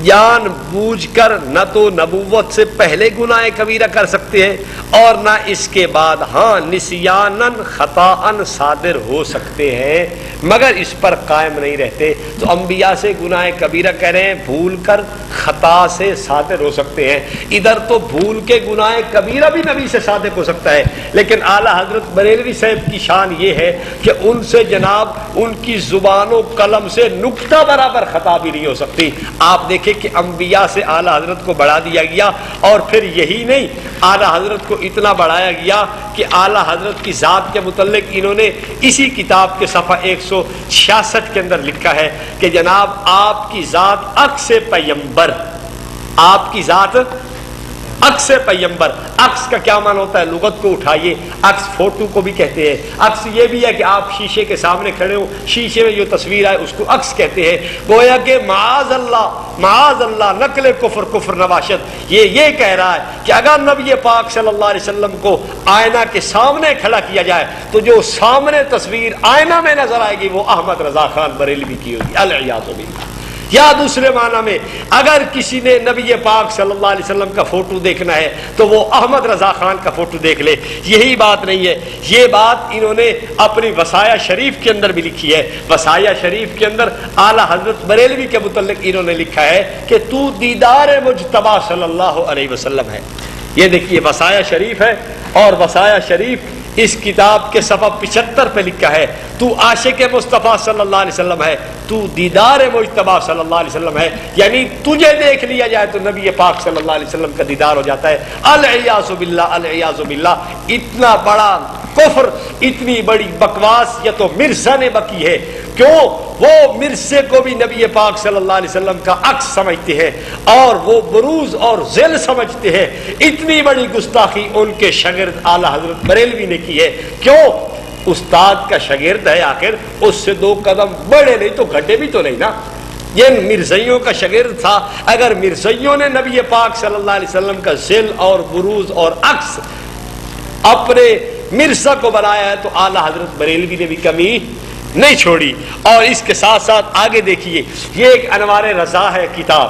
جان بوجھ کر نہ تو نبوت سے پہلے گناہ کبیرہ کر سکتے ہیں اور نہ اس کے بعد. ہاں نسیاناً خطاً صادر ہو سکتے ہیں مگر اس پر قائم نہیں رہتے. تو انبیاء سے گناہ کبیرہ کہہ رہے ہیں بھول کر خطا سے صادر ہو سکتے ہیں. ادھر تو بھول کے گناہ کبیرہ بھی نبی سے صادر ہو سکتا ہے لیکن اعلیٰ حضرت بریلوی صاحب کی شان یہ ہے کہ ان سے جناب ان کی زبان و قلم سے نقطہ برابر خطا بھی نہیں ہو سکتی. آپ دیکھیں کہ انبیاء سے اعلیٰ حضرت کو بڑھا دیا گیا اور پھر یہی نہیں اعلیٰ حضرت کو اتنا بڑھایا گیا کہ اعلیٰ حضرت کی ذات کے متعلق انہوں نے اسی کتاب کے صفحہ 166 کے اندر لکھا ہے کہ جناب آپ کی ذات عکس پیمبر, آپ کی ذات عکس پیمبر. عکس کا کیا معنی ہوتا ہے لغت کو اٹھائیے, عکس فوٹو کو بھی کہتے ہیں. عکس یہ بھی ہے کہ آپ شیشے کے سامنے کھڑے ہو, شیشے میں جو تصویر آئے اس کو عکس کہتے ہیں. گویا کہ معاذ اللہ نقل کفر نباشت یہ کہہ رہا ہے کہ اگر نبی پاک صلی اللہ علیہ وسلم کو آئینہ کے سامنے کھڑا کیا جائے تو جو سامنے تصویر آئینہ میں نظر آئے گی وہ احمد رضا خان بریلوی کی ہوگی العیاذ باللہ. یا دوسرے معنی میں اگر کسی نے نبی پاک صلی اللہ علیہ وسلم کا فوٹو دیکھنا ہے تو وہ احمد رضا خان کا فوٹو دیکھ لے. یہی بات نہیں ہے, یہ بات انہوں نے اپنی وصایا شریف کے اندر بھی لکھی ہے. وصایا شریف کے اندر اعلیٰ حضرت بریلوی کے متعلق انہوں نے لکھا ہے کہ تو دیدار مجتبی صلی اللہ علیہ وسلم ہے. یہ دیکھیے وصایا شریف ہے اور وصایا شریف اس کتاب کے صفحہ 75 پہ لکھا ہے تو عاشق مصطفیٰ صلی اللہ علیہ وسلم ہے, تو دیدار مجتبی صلی اللہ علیہ وسلم ہے. یعنی تجھے دیکھ لیا جائے تو نبی پاک صلی اللہ علیہ وسلم کا دیدار ہو جاتا ہے. العیاذ باللہ العیاذ باللہ. اتنا بڑا کفر, اتنی بڑی بکواس یا تو مرزا نے بکی ہے. کیوں؟ وہ مرزے کو بھی نبی پاک صلی اللہ علیہ وسلم کا عکس سمجھتے ہیں اور وہ بروز اور ذل سمجھتے ہیں. اتنی بڑی گستاخی ان کے شاگرد اعلیٰ حضرت بریلوی نے کی ہے. کیوں؟ استاد کا شاگرد ہے, آخر اس سے 2 قدم بڑے نہیں تو گھٹے بھی تو نہیں نا. یہ مرزائیوں کا شاگرد تھا. اگر مرزائیوں نے نبی پاک صلی اللہ علیہ وسلم کا ذل اور بروز اور عکس اپنے مرزا کو بنایا ہے تو اعلیٰ حضرت بریلوی نے بھی کمی نہیں چھوڑی. اور اس کے ساتھ ساتھ آگے دیکھیے، یہ ایک انوار رضا ہے کتاب،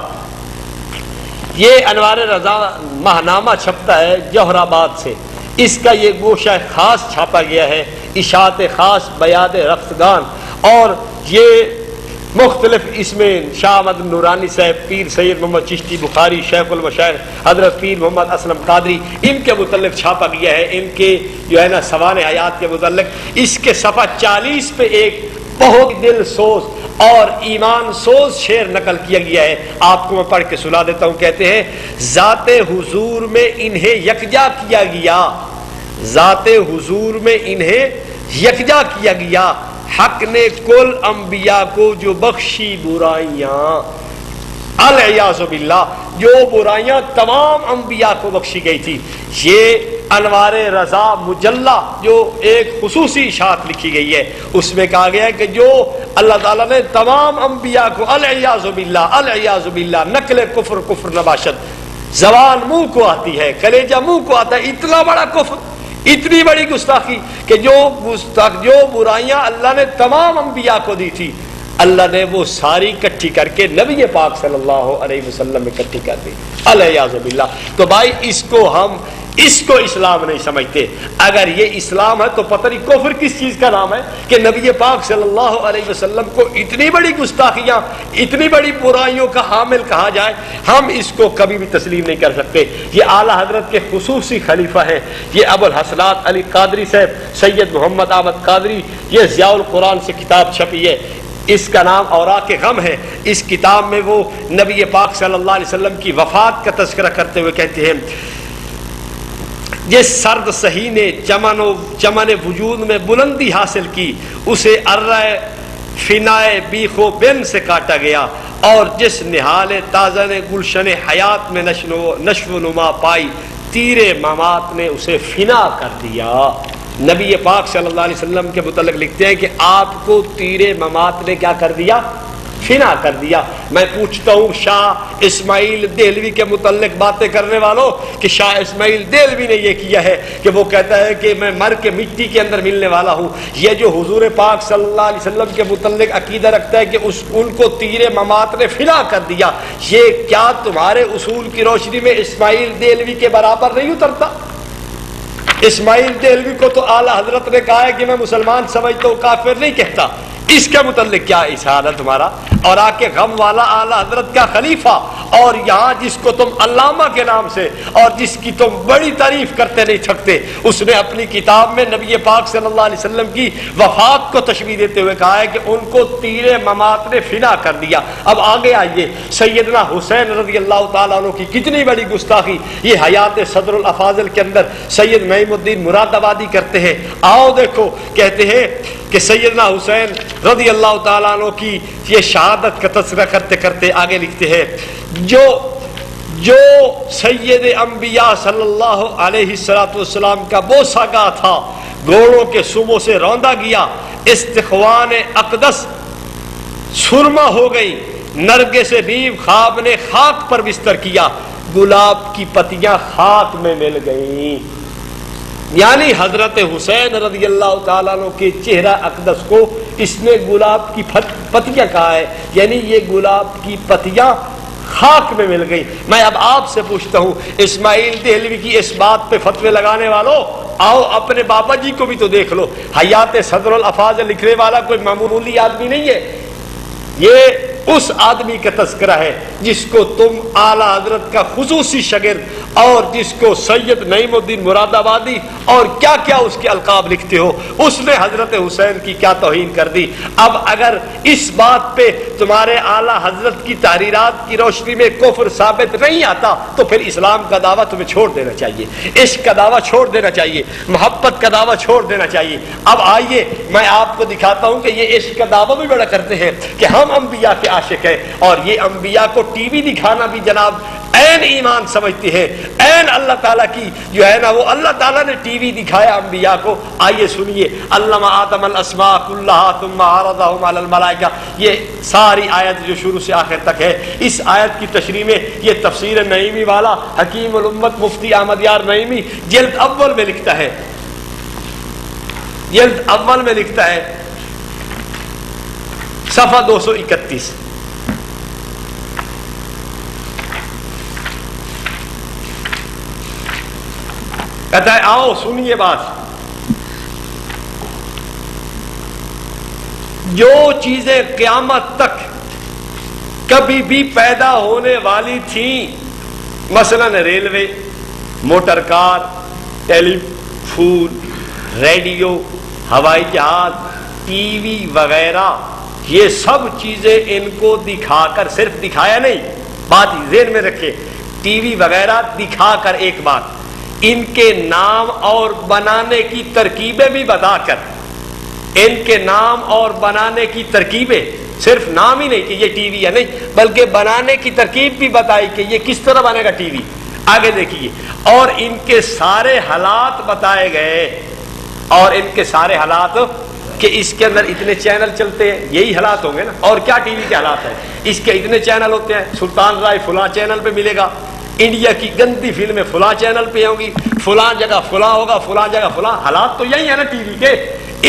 یہ انوار رضا ماہنامہ چھپتا ہے جوہر آباد سے، اس کا یہ گوشہ خاص چھاپا گیا ہے، اشاعت خاص بیاد رفتگان، اور یہ مختلف اس میں شاہ احمد نورانی صاحب، پیر سید محمد چشتی بخاری، شیخ المشائخ حضرت پیر محمد اسلم قادری، ان کے متعلق چھاپا گیا ہے، ان کے جو ہے نا سوانح حیات کے متعلق. اس کے صفحہ 40 پہ ایک بہت دل سوز اور ایمان سوز شعر نقل کیا گیا ہے، آپ کو میں پڑھ کے سنا دیتا ہوں. کہتے ہیں ذات حضور میں انہیں یکجا کیا گیا، ذات حضور میں انہیں یکجا کیا گیا، حق نے کل انبیاء کو جو بخشی برائیاں، العیاذ باللہ، جو برائیاں تمام انبیاء کو بخشی گئی تھی. یہ انوار رضا مجلہ جو ایک خصوصی اشاعت لکھی گئی ہے، اس میں کہا گیا ہے کہ جو اللہ تعالیٰ نے تمام انبیاء کو، العیاذ باللہ العیاذ باللہ، نقل کفر کفر نباشت، زبان منہ کو آتی ہے، کلیجہ منہ کو آتا ہے، اتنا بڑا کفر، اتنی بڑی گستاخی کہ جو برائیاں اللہ نے تمام انبیاء کو دی تھی، اللہ نے وہ ساری اکٹھی کر کے نبی پاک صلی اللہ علیہ وسلم میں اکٹھی کر دی، العیاذ باللہ. تو بھائی اس کو اسلام نہیں سمجھتے. اگر یہ اسلام ہے تو پتہ نہیں کفر کس چیز کا نام ہے کہ نبی پاک صلی اللہ علیہ وسلم کو اتنی بڑی گستاخیاں، اتنی بڑی برائیوں کا حامل کہا جائے. ہم اس کو کبھی بھی تسلیم نہیں کر سکتے. یہ اعلیٰ حضرت کے خصوصی خلیفہ ہیں، یہ ابو الحسنات علی قادری صاحب، سید محمد احمد قادری. یہ ضیاء القرآن سے کتاب چھپی ہے، اس کا نام اوراق غم ہے. اس کتاب میں وہ نبی پاک صلی اللہ علیہ وسلم کی وفات کا تذکرہ کرتے ہوئے کہتے ہیں یہ سرد سہی نے چمن وجود میں بلندی حاصل کی، اسے ارائے فنائے بیخ و بن سے کاٹا گیا، اور جس نہال تازہ نے گلشن حیات میں نشو و نما پائی، تیر ممات نے اسے فنا کر دیا. نبی پاک صلی اللہ علیہ وسلم کے متعلق لکھتے ہیں کہ آپ کو تیر ممات نے کیا کر دیا؟ فنا کر دیا. میں پوچھتا ہوں شاہ اسماعیل دہلوی کے متعلق باتیں کرنے والوں کہ شاہ اسماعیل دہلوی نے یہ کیا ہے کہ وہ کہتا ہے کہ میں مر کے مٹی کے اندر ملنے والا ہوں. یہ جو حضور پاک صلی اللہ علیہ وسلم کے متعلق عقیدہ رکھتا ہے کہ ان کو تیر ممات نے فنا کر دیا، یہ کیا تمہارے اصول کی روشنی میں اسماعیل دہلوی کے برابر نہیں اترتا؟ اسماعیل دہلوی کو تو اعلیٰ حضرت نے کہا ہے کہ میں مسلمان سمجھتا ہوں، کافر نہیں کہتا. اس کے متعلق کیا اشارہ تمہارا؟ اور آ کے غم والا اعلیٰ حضرت کا خلیفہ، اور یہاں جس کو تم علامہ کے نام سے اور جس کی تم بڑی تعریف کرتے نہیں تھکتے، اس نے اپنی کتاب میں نبی پاک صلی اللہ علیہ وسلم کی وفات کو تشبیہ دیتے ہوئے کہا ہے کہ ان کو تیر ممات نے فنا کر دیا. اب آگے آئیے، سیدنا حسین رضی اللہ تعالیٰ عنہ کی کتنی بڑی گستاخی یہ حیات صدر الافاضل کے اندر سید نعیم الدین مراد آبادی کرتے ہیں. آؤ دیکھو، کہتے ہیں کہ سیدنا حسین رضی اللہ تعالیٰ عنہ کی یہ شہادت کا تذکرہ کرتے کرتے آگے لکھتے ہیں جو سید انبیاء صلی اللہ علیہ السلام کا بوسہ گاہ تھا، گھوڑوں کے سموں سے روندا گیا، استخوان اقدس سرما ہو گئی، نرگے سے نیو خواب نے خاک پر بستر کیا، گلاب کی پتیاں خاک میں مل گئیں. یعنی حضرت حسین رضی اللہ تعالیٰ عنہ کے چہرہ اقدس کو اس نے گلاب کی پتیاں کہا ہے، یعنی یہ گلاب کی پتیاں خاک میں مل گئی. میں اب آپ سے پوچھتا ہوں، اسماعیل دہلوی کی اس بات پہ فتوے لگانے والوں، آؤ اپنے بابا جی کو بھی تو دیکھ لو. حیات صدر الافاضل لکھنے والا کوئی معمولی آدمی نہیں ہے، یہ اس آدمی کا تذکرہ ہے جس کو تم اعلیٰ حضرت کا خصوصی شاگرد اور جس کو سید نعیم الدین مراد آبادی اور کیا کیا اس کے القاب لکھتے ہو، اس نے حضرت حسین کی کیا توہین کر دی. اب اگر اس بات پہ تمہارے اعلیٰ حضرت کی تحریرات کی روشنی میں کفر ثابت نہیں آتا تو پھر اسلام کا دعویٰ تمہیں چھوڑ دینا چاہیے، عشق کا دعویٰ چھوڑ دینا چاہیے، محبت کا دعویٰ چھوڑ دینا چاہیے. اب آئیے میں آپ کو دکھاتا ہوں کہ یہ عشق کا دعویٰ بھی بڑا کرتے ہیں کہ ہم انبیاء کے عاشق ہے، اور یہ انبیاء کو ٹی وی دکھانا بھی جناب عین ایمان سمجھتے ہیں، عین اللہ تعالیٰ کی جو ہے نا، وہ اللہ تعالیٰ نے ٹی وی دکھایا انبیاء کو. آئیے سنیے، علم آدم الاسماء کلہا ثم عرضہم علی الملائکہ، یہ ساری آیت جو شروع سے آخر تک ہے، اس آیت کی تشریح میں یہ تفسیر نعیمی والا حکیم الامت مفتی احمد یار نعیمی جلد اول میں لکھتا ہے، جلد اول میں لکھتا ہے صفحہ 231. کہتا ہے آؤ سنیے بات، جو چیزیں قیامت تک کبھی بھی پیدا ہونے والی تھیں، مثلا ریلوے، موٹر کار، ٹیلی فون، ریڈیو، ہوائی جہاز، ٹی وی وغیرہ، یہ سب چیزیں ان کو دکھا کر، صرف دکھایا نہیں، بات ذہن میں رکھے، ٹی وی وغیرہ دکھا کر ایک بات، ان کے نام اور بنانے کی ترکیبیں بھی بتا کر، ان کے نام اور بنانے کی ترکیبیں، صرف نام ہی نہیں کہ یہ ٹی وی ہے نہیں، بلکہ بنانے کی ترکیب بھی بتائی کہ یہ کس طرح بنے گا ٹی وی. آگے دیکھیے، اور ان کے سارے حالات بتائے گئے، اور ان کے سارے حالات کہ اس کے اندر اتنے چینل چلتے ہیں، یہی حالات ہوں گے نا. اور کیا ٹی وی کے حالات ہیں، اس کے اتنے چینل ہوتے ہیں، سلطان رائے فلاں چینل پہ ملے گا، انڈیا کی گندی فلمیں فلاں چینل پہ ہوں گی، فلاں جگہ فلاں ہوگا، فلاں جگہ فلاں. حالات تو یہی ہے نا ٹی وی کے.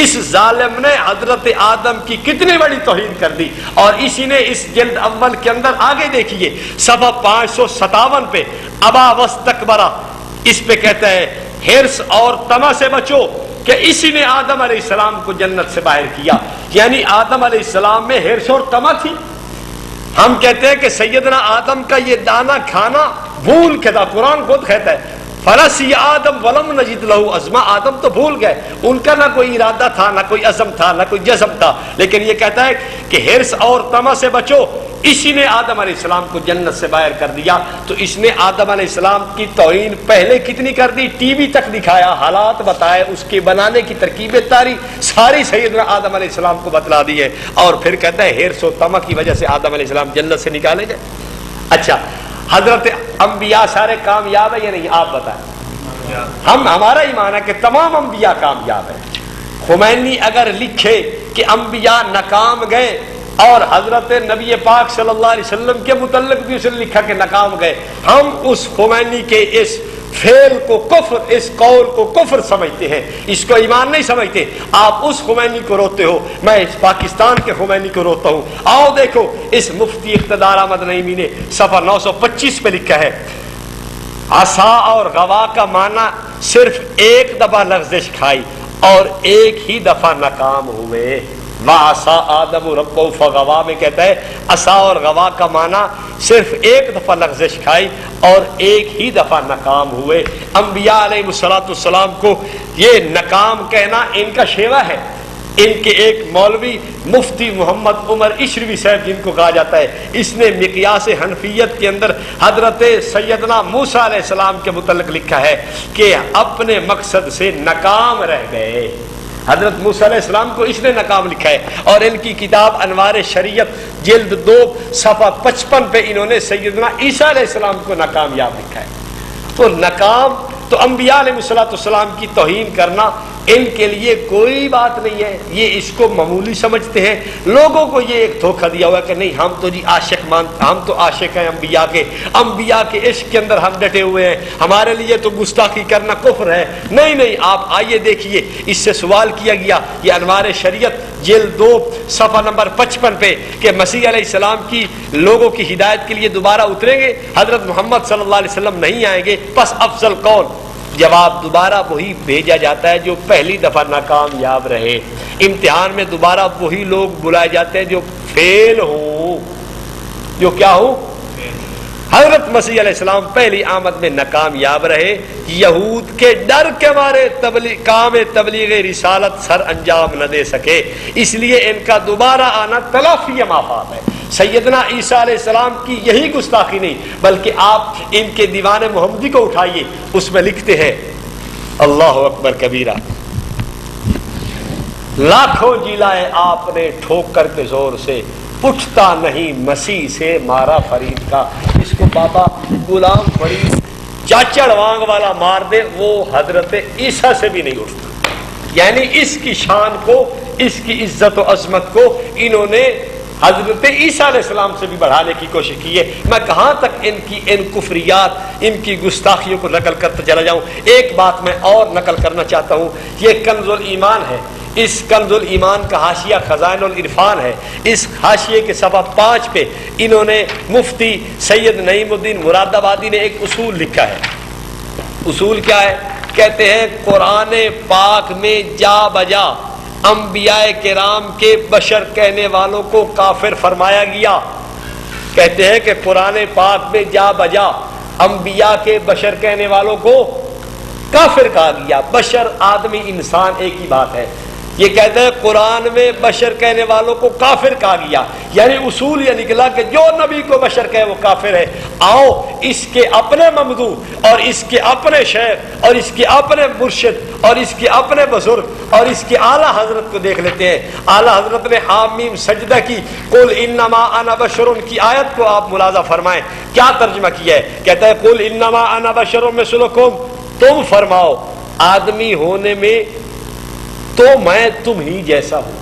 اس ظالم نے حضرت آدم کی کتنی بڑی توہین کر دی، اور اسی نے اس جلد اول کے اندر آگے دیکھیے صفحہ 557 پہ ابا واستکبرا، اس پہ کہتا ہے حرص اور طمع سے بچو، کہ اسی نے آدم علیہ السلام کو جنت سے باہر کیا. یعنی آدم علیہ السلام میں حرص اور طمع تھی. ہم کہتے ہیں کہ سیدنا آدم کا یہ دانا کھانا بھول کے تھا. قرآن خود کہتا ہے فَنَسِيَ آدم وَلَمْ نَجِدْ لَهُ عَزْمًا، آدم تو بھول گئے، ان کا نہ کوئی ارادہ تھا، نہ کوئی عزم تھا، نہ کوئی جزم تھا. لیکن یہ کہتا ہے کہ حرص اور طمع سے بچو، اسی نے آدم علیہ السلام کو جنت سے باہر کر دیا. تو اس نے آدم علیہ السلام کی توہین پہلے کتنی کر دی، ٹی وی تک دکھایا، حالات بتائے، اس کے بنانے کی ترکیبیں ساری سیدنا آدم علیہ السلام کو بتلا دی ہے. اور پھر کہتا ہے حرص و طمع کی وجہ سے آدم علیہ السلام جنت سے نکالے گئے. اچھا، حضرت انبیاء سارے کامیاب ہے یا نہیں، آپ بتائیں. ہمارا ایمان ہے کہ تمام انبیاء کامیاب ہیں. خمینی اگر لکھے کہ انبیاء ناکام گئے، اور حضرت نبی پاک صلی اللہ علیہ وسلم کے متعلق بھی اس نے لکھا کہ ناکام گئے، ہم اس خمینی کے اس فعل کو کفر، اس قول کو کفر سمجھتے ہیں، اس کو ایمان نہیں سمجھتے. آپ اس خمینی کو روتے ہو، میں اس پاکستان کے خمینی کو روتا ہوں. آؤ دیکھو اس مفتی اقتدار احمد نعیمی نے صفحہ 925 پہ لکھا ہے عصا اور غوا کا معنی صرف ایک دفعہ لغزش کھائی اور ایک ہی دفعہ ناکام ہوئے. وَعَصَىٰ آدَمُ رَبَّهُ فَغَوَىٰ میں کہتا ہے عصا اور غوا کا معنی صرف ایک دفعہ لغزش کھائی اور ایک ہی دفعہ ناکام ہوئے. انبیاء علیہ السلام کو یہ ناکام کہنا ان کا شیوا ہے. ان کے ایک مولوی مفتی محمد عمر اشروی صاحب جن کو کہا جاتا ہے، اس نے مقیاس حنفیت کے اندر حضرت سیدنا موسیٰ علیہ السلام کے متعلق لکھا ہے کہ اپنے مقصد سے ناکام رہ گئے. حضرت موسیٰ علیہ السلام کو اس نے ناکام لکھا ہے. اور ان کی کتاب انوار شریعت جلد 2 صفحہ 55 پہ انہوں نے سیدنا عیسیٰ علیہ السلام کو ناکامیاب لکھا ہے. تو ناکام، تو انبیاء علیہ السلام کی توہین کرنا ان کے لیے کوئی بات نہیں ہے. یہ اس کو معمولی سمجھتے ہیں. لوگوں کو یہ ایک دھوکہ دیا ہوا ہے کہ نہیں ہم تو جی ہم تو عاشق ہیں انبیاء کے عشق کے اندر ہم ڈٹے ہوئے ہیں، ہمارے لیے تو گستاخی کرنا کفر ہے. نہیں، آپ آئیے دیکھیے، اس سے سوال کیا گیا یہ انوار شریعت جلد 2 صفحہ نمبر 55 پہ کہ مسیح علیہ السلام کی لوگوں کی ہدایت کے لیے دوبارہ اتریں گے، حضرت محمد صلی اللہ علیہ وسلم نہیں آئیں گے، پس افضل کون؟ جواب دوبارہ وہی بھیجا جاتا ہے جو پہلی دفعہ ناکامیاب رہے. امتحان میں دوبارہ وہی لوگ بلائے جاتے ہیں جو فیل ہوں، جو کیا ہوں. حضرت مسیح علیہ السلام پہلی آمد میں ناکامیاب رہے. یہود کے ڈر کے مارے کام تبلیغ رسالت سر انجام نہ دے سکے، اس لیے ان کا دوبارہ آنا تلافی مافات ہے. سیدنا عیسیٰ علیہ السلام کی یہی گستاخی نہیں بلکہ آپ ان کے دیوان محمدی کو اٹھائیے، اس میں لکھتے ہیں اللہ اکبر کبیرہ، لاکھوں جلائے آپ نے ٹھوکر کے زور سے، اٹھتا نہیں مسیح سے مارا فرید کا. اس کو بابا غلام فرید چاچڑ وانگ والا مار دے، وہ حضرت عیسیٰ سے بھی نہیں اٹھتا. یعنی اس کی شان کو، اس کی عزت و عظمت کو انہوں نے حضرت عیسیٰ علیہ السلام سے بھی بڑھانے کی کوشش کی ہے. میں کہاں تک ان کفریات، ان کی گستاخیوں کو نقل کرتا چلا جاؤں. ایک بات میں اور نقل کرنا چاہتا ہوں، یہ کنز الایمان ہے، اس کنز الایمان کا حاشیہ خزائن العرفان ہے، اس حاشیے کے صفحہ 5 پہ انہوں نے مفتی سید نعیم الدین مراد آبادی نے ایک اصول لکھا ہے۔ اصول کیا ہے؟ کہتے ہیں قرآن پاک میں جا بجا انبیاء کرام کے بشر کہنے والوں کو کافر فرمایا گیا۔ کہتے ہیں کہ قرآن پاک میں جا بجا انبیاء کے بشر کہنے والوں کو کافر کہا گیا۔ بشر آدمی انسان ایک ہی بات ہے۔ یہ کہتے ہیں قرآن میں بشر کہنے والوں کو کافر کہا گیا، یعنی اصول یہ نکلا کہ جو نبی کو بشر کہے وہ کافر ہے۔ آؤ اس کے اپنے ممدوح اور اس کے اپنے شیخ اور اس کے اپنے مرشد اور اس کے اپنے بزرگ اور اس کے اعلیٰ حضرت کو دیکھ لیتے ہیں۔ اعلیٰ حضرت نے حامیم سجدہ کی قل انما انا بشر کی آیت کو آپ ملاحظہ فرمائیں، کیا ترجمہ کیا ہے؟ کہتا ہے قل انما انا بشر مثلکم، تم فرماؤ آدمی ہونے میں تو میں تم ہی جیسا ہوں،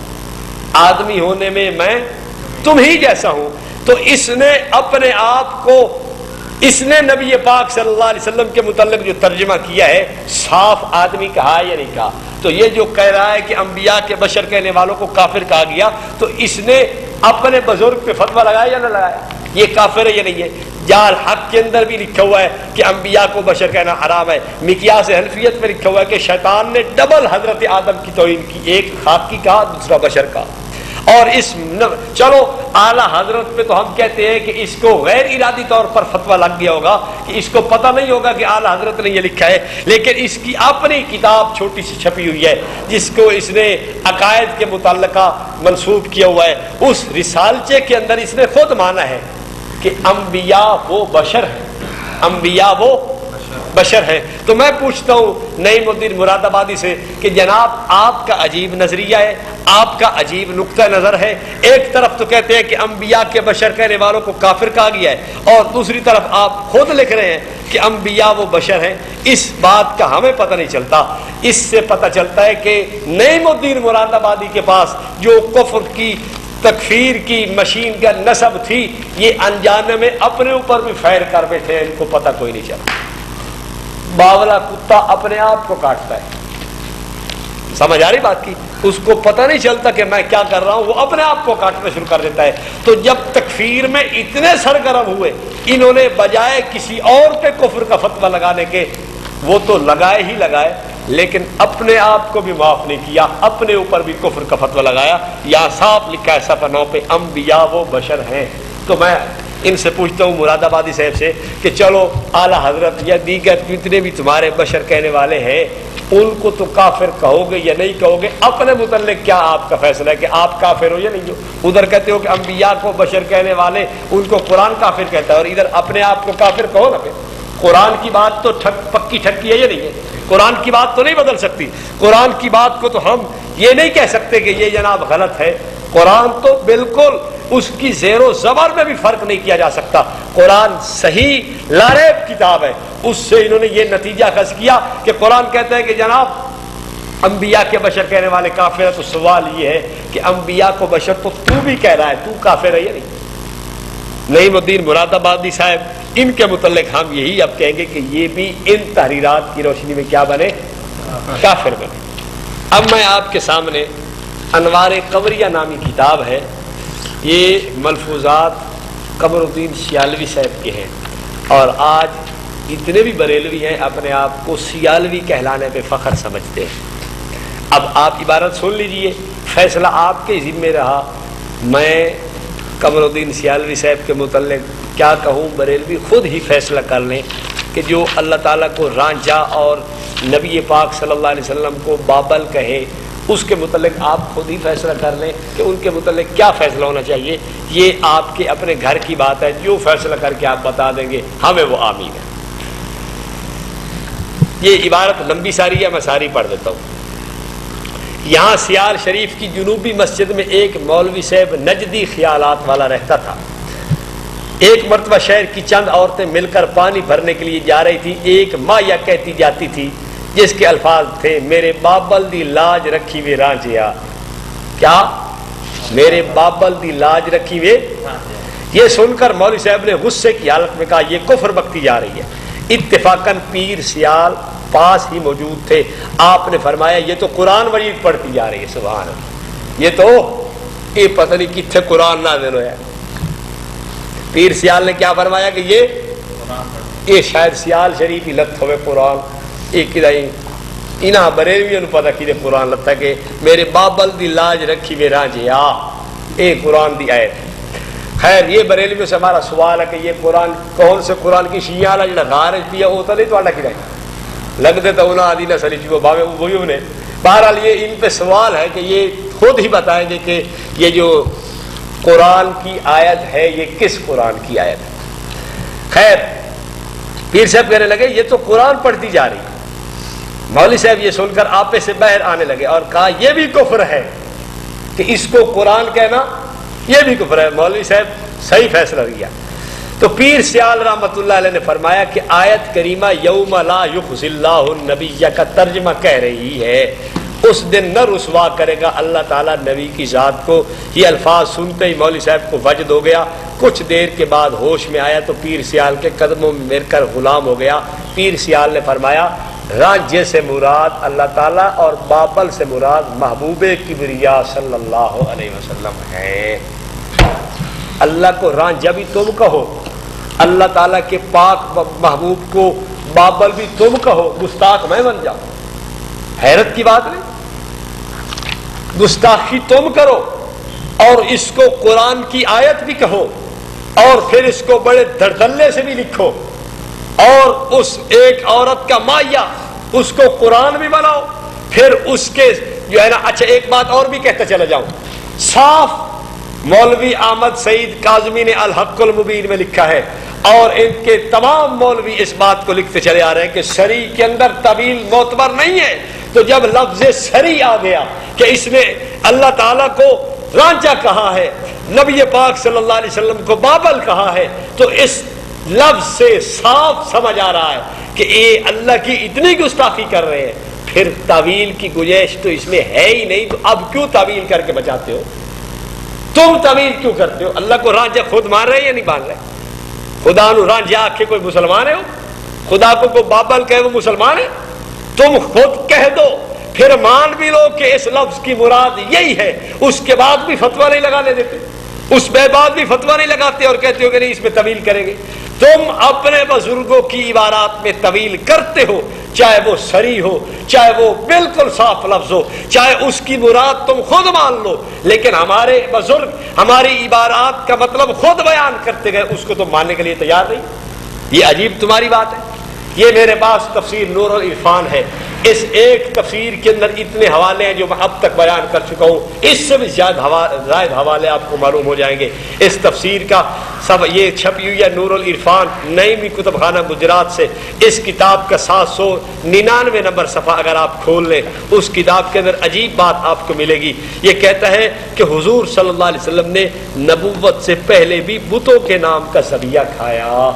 آدمی ہونے میں میں تم ہی جیسا ہوں۔ تو اس نے اپنے آپ کو، اس نے نبی پاک صلی اللہ علیہ وسلم کے متعلق جو ترجمہ کیا ہے صاف آدمی کہا یا نہیں کہا؟ تو یہ جو کہہ رہا ہے کہ انبیاء کے بشر کہنے والوں کو کافر کہا گیا، تو اس نے اپنے بزرگ پہ فتویٰ لگایا یا نہ لگایا؟ یہ کافر ہے یا نہیں ہے؟ جال حق کے اندر بھی لکھا ہوا ہے کہ انبیاء کو بشر کہنا حرام ہے۔ مقیاس حنفیت میں لکھا ہوا ہے کہ شیطان نے ڈبل حضرت آدم کی توہین کی، ایک خاک کی کہا دوسرا بشر کا۔ اور اس چلو اعلیٰ حضرت پہ تو ہم کہتے ہیں کہ اس کو غیر ارادی طور پر فتویٰ لگ گیا ہوگا کہ اس کو پتہ نہیں ہوگا کہ اعلیٰ حضرت نے یہ لکھا ہے، لیکن اس کی اپنی کتاب چھوٹی سی چھپی ہوئی ہے جس کو اس نے عقائد کے متعلقہ منسوب کیا ہوا ہے۔ اس رسالچے کے اندر اس نے خود مانا ہے کہ انبیاء وہ بشر ہیں، انبیاء وہ بشر ہیں۔ تو میں پوچھتا ہوں نعیم الدین مراد آبادی سے کہ جناب آپ کا عجیب نظریہ ہے، آپ کا عجیب نقطہ نظر ہے۔ ایک طرف تو کہتے ہیں کہ انبیاء کے بشر کہنے والوں کو کافر کہا گیا ہے، اور دوسری طرف آپ خود لکھ رہے ہیں کہ انبیاء وہ بشر ہیں۔ اس بات کا ہمیں پتہ نہیں چلتا، اس سے پتہ چلتا ہے کہ نعیم الدین مراد آبادی کے پاس جو کفر کی تکفیر کی مشین کا نسب تھی، یہ انجانے میں اپنے اوپر بھی فائر کر بیٹھے ہیں، ان کو پتہ کوئی نہیں چلتا۔ باولا کتا اپنے آپ کو کاٹتا ہے، سمجھ آ رہی بات کی؟ اس کو پتہ نہیں چلتا کہ میں کیا کر رہا ہوں، وہ اپنے آپ کو کاٹنا شروع کر دیتا ہے۔ تو جب تکفیر میں اتنے سرگرم ہوئے، انہوں نے بجائے کسی اور پہ کفر کا فتویٰ لگانے کے، وہ تو لگائے ہی لگائے، لیکن اپنے آپ کو بھی معاف نہیں کیا، اپنے اوپر بھی کفر کا فتویٰ لگایا۔ یہاں صاف لکھا ہے صفحہ 9 پہ انبیاء وہ بشر ہیں۔ تو میں ان سے پوچھتا ہوں مراد آبادی صاحب سے کہ چلو اعلیٰ حضرت یا دیگر جتنے بھی تمہارے بشر کہنے والے ہیں ان کو تو کافر کہو گے یا نہیں کہو گے؟ اپنے متعلق کیا آپ کا فیصلہ ہے کہ آپ کافر ہو یا نہیں ہو؟ ادھر کہتے ہو کہ انبیاء کو بشر کہنے والے ان کو قرآن کافر کہتا ہے، اور ادھر اپنے آپ کو کافر کہو نا۔ پھر قرآن کی بات تو پکی ٹھکی ہے یا نہیں ہے؟ قرآن کی بات تو نہیں بدل سکتی۔ قرآن کی بات کو تو ہم یہ نہیں کہہ سکتے کہ یہ جناب غلط ہے۔ قرآن تو بالکل اس کی زیر و زبر میں بھی فرق نہیں کیا جا سکتا۔ قرآن صحیح لاریب کتاب ہے۔ اس سے انہوں نے یہ نتیجہ اخذ کیا کہ قرآن کہتا ہے کہ جناب انبیاء کے بشر کہنے والے کافر ہیں، تو سوال یہ ہے کہ انبیاء کو بشر تو بھی کہہ رہا ہے، تو کافر ہے یا نہیں؟ نعیم الدین مراد آبادی صاحب ان کے متعلق ہم یہی اب کہیں گے کہ یہ بھی ان تحریرات کی روشنی میں کیا بنے؟ کافر بنے۔ اب میں آپ کے سامنے انوار قمریہ نامی کتاب ہے، یہ ملفوظات قمر الدین سیالوی صاحب کے ہیں، اور آج جتنے بھی بریلوی ہیں اپنے آپ کو سیالوی کہلانے پہ فخر سمجھتے ہیں۔ اب آپ عبارت سن لیجئے، فیصلہ آپ کے ذمہ رہا۔ میں قمر الدین سیالوی صاحب کے متعلق کیا کہوں، بریلوی خود ہی فیصلہ کر لیں کہ جو اللہ تعالیٰ کو رانجھا اور نبی پاک صلی اللہ علیہ وسلم کو بابل کہے، اس کے متعلق آپ خود ہی فیصلہ کر لیں کہ ان کے متعلق کیا فیصلہ ہونا چاہیے۔ یہ آپ کے اپنے گھر کی بات ہے، جو فیصلہ کر کے آپ بتا دیں گے ہمیں وہ آمین ہے۔ یہ عبارت لمبی ساری ہے، میں ساری پڑھ دیتا ہوں۔ یہاں سیال شریف کی جنوبی مسجد میں ایک مولوی صاحب نجدی خیالات والا رہتا تھا۔ ایک مرتبہ شہر کی چند عورتیں مل کر پانی بھرنے کے لیے جا رہی تھی۔ ایک مایا کہتی جاتی تھی جس کے الفاظ تھے، میرے بابل دی لاج رکھی وے رانجھیا۔ کیا؟ میرے بابل دی لاج رکھی وے۔ یہ سن کر مولوی صاحب نے غصے کی حالت میں کہا، یہ کفر بکتی جا رہی ہے۔ اتفاقاً پیر سیال پاس ہی موجود تھے. آپ نے فرمایا یہ تو قرآن مجید پڑھتی جا رہی ہے. سبحان اللہ. یہ تو یہ پتہ نہیں کتنے قرآن نازل ہوا ہے. پیر سیال نے کیا فرمایا کہ یہ شاید سیال شریف ہی لت ہوئے قرآن. یہ کدائی انہاں بریلویوں نے پتہ کہ قرآن لتا کہ میرے بابل دی لاج رکھی میں رانجے آ اے قرآن دی آیت. خیر یہ بریلویوں سے ہمارا سوال ہے کہ یہ قرآن کون سے قرآن کی شیعہ والا جڑا غار پیا وہ تو نہیں تو کدائی لگتے تو انہاں آدھی نہ سلی چکو باوے وہی انہیں. بہرحال یہ ان پہ سوال ہے کہ یہ خود ہی بتائیں گے کہ یہ جو قرآن کی آیت ہے یہ کس قرآن کی آیت ہے. خیر پیر صاحب کہنے لگے یہ تو قرآن پڑھتی جا رہی ہے. مولوی صاحب یہ سن کر آپے سے باہر آنے لگے اور کہا یہ بھی کفر ہے کہ اس کو قرآن کہنا یہ بھی کفر ہے. مولوی صاحب صحیح فیصلہ لیا. تو پیر سیال رحمۃ اللہ علیہ نے فرمایا کہ آیت کریمہ یوم لا یخزی اللہ النبی کا ترجمہ کہہ رہی ہے اس دن نہ رسوا کرے گا اللہ تعالیٰ نبی کی ذات کو. یہ الفاظ سنتے ہی مولوی صاحب کو وجد ہو گیا. کچھ دیر کے بعد ہوش میں آیا تو پیر سیال کے قدموں میں مر کر غلام ہو گیا. پیر سیال نے فرمایا رانجے سے مراد اللہ تعالیٰ اور بابل سے مراد محبوب کبریا صلی اللہ علیہ وسلم ہے. اللہ کو رانجا بھی تم کہو, اللہ تعالیٰ کے پاک محبوب کو بابل بھی تم کہو, گستاخ میں بن جاؤ. حیرت کی بات نہیں. گستاخی تم کرو اور اس کو قرآن کی آیت بھی کہو اور پھر اس کو بڑے دردلے سے بھی لکھو اور اس ایک عورت کا مائیا اس کو قرآن بھی بناؤ. پھر اس کے جو ہے نا اچھا ایک بات اور بھی کہتا چلا جاؤں. صاف مولوی احمد سعید کاظمی نے الحق المبین میں لکھا ہے اور ان کے تمام مولوی اس بات کو لکھتے چلے آ رہے ہیں کہ شرع کے اندر طویل معتبر نہیں ہے. تو جب لفظ شرع آ گیا کہ اس نے اللہ تعالیٰ کو رانجا کہا ہے, نبی پاک صلی اللہ علیہ وسلم کو بابل کہا ہے, تو اس لفظ سے صاف سمجھ آ رہا ہے کہ یہ اللہ کی اتنی گستاخی کر رہے ہیں. پھر تعویل کی گنجائش تو اس میں ہے ہی نہیں, تو اب کیوں تعویل کر کے بچاتے ہو؟ تم تعویل کیوں کرتے ہو؟ اللہ کو رانجا خود مان رہے یا نہیں مان رہے؟ خدا نو رانجا آکھے کوئی مسلمان ہے؟ خدا کو کوئی بابل کہے وہ مسلمان ہے؟ تم خود کہہ دو پھر مان بھی لو کہ اس لفظ کی مراد یہی ہے. اس کے بعد بھی فتویٰ نہیں لگانے دیتے, اس کے بعد بھی فتویٰ نہیں لگاتے اور کہتے ہو کہ نہیں اس میں طویل کریں گے. تم اپنے بزرگوں کی عبارات میں طویل کرتے ہو, چاہے وہ صریح ہو, چاہے وہ بالکل صاف لفظ ہو, چاہے اس کی مراد تم خود مان لو, لیکن ہمارے بزرگ ہماری عبارات کا مطلب خود بیان کرتے گئے, اس کو تم ماننے کے لیے تیار نہیں. یہ عجیب تمہاری بات ہے. یہ میرے پاس تفسیر نور العرفان ہے, اس ایک تفسیر کے اندر اتنے حوالے ہیں جو میں اب تک بیان کر چکا ہوں, اس سے بھی زائد حوالے آپ کو معلوم ہو جائیں گے. اس تفسیر کا سب یہ چھپی ہوئی ہے نور العرفان نعیمی کتب خانہ گجرات سے. اس کتاب کا 799 نمبر صفحہ اگر آپ کھول لیں, اس کتاب کے اندر عجیب بات آپ کو ملے گی. یہ کہتا ہے کہ حضور صلی اللہ علیہ وسلم نے نبوت سے پہلے بھی بتوں کے نام کا ذبیحہ کھایا.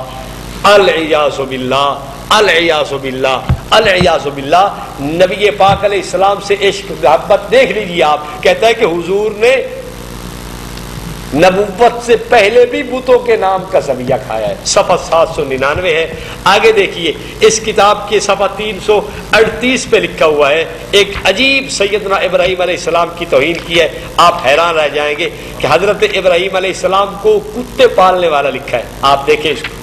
العیاذ باللہ, العیاذ باللہ, العیاذ باللہ. نبی پاک علیہ السلام سے عشق محبت دیکھ لیجیے آپ. کہتا ہے کہ حضور نے نبوت سے پہلے بھی بتوں کے نام کا ذبیحہ کھایا ہے. صفحہ 799 ہے. آگے دیکھیے اس کتاب کے صفحہ 338 پہ لکھا ہوا ہے, ایک عجیب سیدنا ابراہیم علیہ السلام کی توہین کی ہے. آپ حیران رہ جائیں گے کہ حضرت ابراہیم علیہ السلام کو کتے پالنے والا لکھا ہے. آپ دیکھیں اس کو,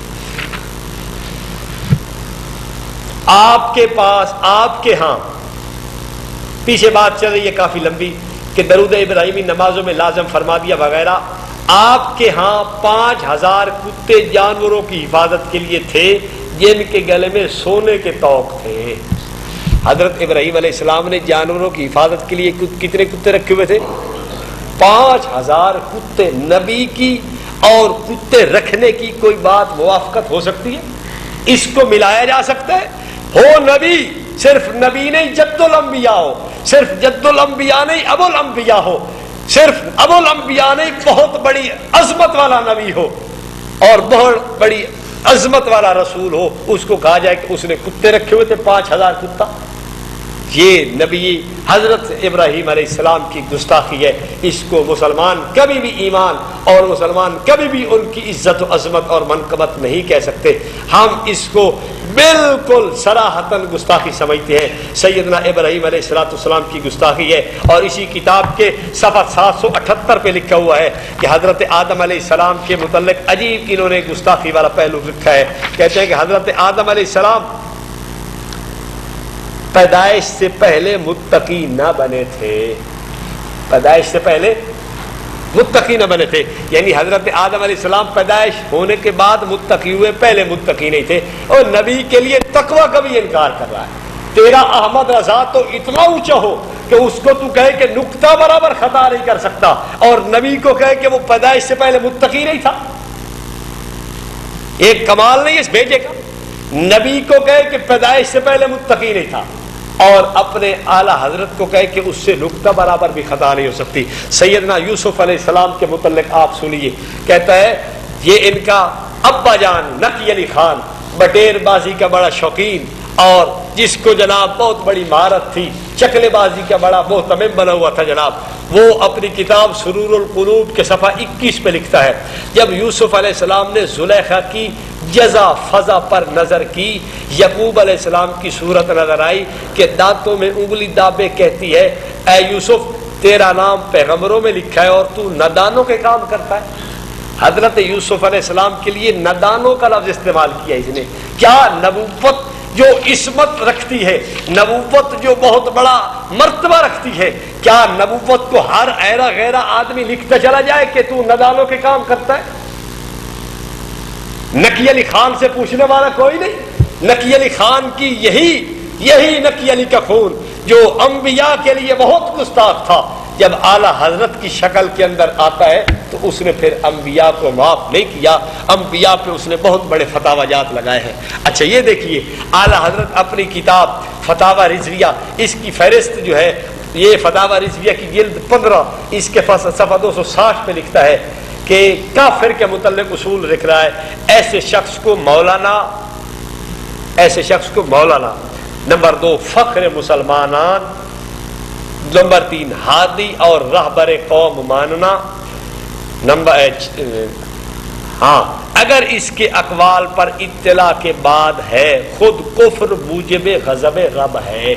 آپ کے پاس آپ کے ہاں پیچھے بات چل رہی ہے کافی لمبی کہ درود ابراہیمی نمازوں میں لازم فرما دیا وغیرہ. آپ کے ہاں 5000 کتے جانوروں کی حفاظت کے لیے تھے جن کے گلے میں سونے کے طوق تھے. حضرت ابراہیم علیہ السلام نے جانوروں کی حفاظت کے لیے کتنے کتے رکھے ہوئے تھے؟ 5000 کتے. نبی کی اور کتے رکھنے کی کوئی بات موافقت ہو سکتی ہے؟ اس کو ملایا جا سکتا ہے؟ ہو نبی, صرف نبی نہیں جد الانبیاء ہو, صرف جد الانبیاء نہیں ابو الانبیاء ہو, صرف ابو الانبیاء نہیں بہت بڑی عظمت والا نبی ہو اور بہت بڑی عظمت والا رسول ہو, اس کو کہا جائے کہ اس نے کتے رکھے ہوئے تھے 5000 کتا. یہ نبی حضرت ابراہیم علیہ السلام کی گستاخی ہے. اس کو مسلمان کبھی بھی ایمان اور مسلمان کبھی بھی ان کی عزت و عظمت اور منقبت نہیں کہہ سکتے. ہم اس کو بالکل صراحتاً گستاخی سمجھتے ہیں. سیدنا ابراہیم علیہ السلام کی گستاخی ہے. اور اسی کتاب کے صفحہ 778 پہ لکھا ہوا ہے کہ حضرت آدم علیہ السلام کے متعلق عجیب انہوں نے گستاخی والا پہلو لکھا ہے. کہتے ہیں کہ حضرت آدم علیہ السلام پیدائش سے پہلے متقی نہ بنے تھے. پیدائش سے پہلے متقی نہ بنے تھے، یعنی حضرت آدم علیہ السلام پیدائش ہونے کے بعد متقی ہوئے، پہلے متقی نہیں تھے. اور نبی کے لیے تقوی کا بھی انکار کر رہا ہے. تیرا احمد رضا تو اتنا اونچا ہو کہ اس کو تو کہے کہ نقطہ برابر خطا نہیں کر سکتا، اور نبی کو کہے کہ وہ پیدائش سے پہلے متقی نہیں تھا. ایک کمال نہیں اس بھیجے کا. نبی کو کہے کہ پیدائش سے پہلے متقی نہیں تھا، اور اپنے اعلیٰ حضرت کو کہے کہ اس سے نقطہ برابر بھی خطا نہیں ہو سکتی. سیدنا یوسف علیہ السلام کے متعلق آپ سنیے. کہتا ہے یہ ان کا ابا جان نقی علی خان بٹیر بازی کا بڑا شوقین، اور جس کو جناب بہت بڑی مہارت تھی، چکلے بازی کا بڑا محتمم بنا ہوا تھا جناب. وہ اپنی کتاب سرور القلوب کے صفحہ 21 پہ لکھتا ہے جب یوسف علیہ السلام نے زلیخا کی جزا فضا پر نظر کی، یعقوب علیہ السلام کی صورت نظر آئی کہ دانتوں میں انگلی دابے کہتی ہے اے یوسف تیرا نام پیغمبروں میں لکھا ہے اور تو نادانوں کے کام کرتا ہے. حضرت یوسف علیہ السلام کے لیے نادانوں کا لفظ استعمال کیا اس نے. کیا نبوت جو عصمت رکھتی ہے، نبوت جو بہت بڑا مرتبہ رکھتی ہے، کیا نبوت کو ہر ایرا غیرہ آدمی لکھتا چلا جائے کہ تو نادانوں کے کام کرتا ہے؟ نقی علی خان سے پوچھنے والا کوئی نہیں. نقی علی خان کی یہی نقی علی کا خون جو انبیاء کے لیے بہت گستاخ تھا، جب اعلیٰ حضرت کی شکل کے اندر آتا ہے تو اس نے پھر انبیاء کو معاف نہیں کیا، انبیاء پہ اس نے بہت بڑے فتاوی جات لگائے ہیں. اچھا یہ دیکھیے اعلیٰ حضرت اپنی کتاب فتاوی رضویہ، اس کی فہرست جو ہے یہ فتاوی رضویہ کی جلد 15 اس کے صفحہ 260 پہ لکھتا ہے کہ کافر کے متعلق اصول لکھ رہا ہے ایسے شخص کو مولانا، نمبر 2 فخر مسلمانان، نمبر 3 ہادی اور رہبر قوم ماننا، اگر اس کے اقوال پر اطلاع کے بعد ہے خود کفر موجب غضب رب ہے.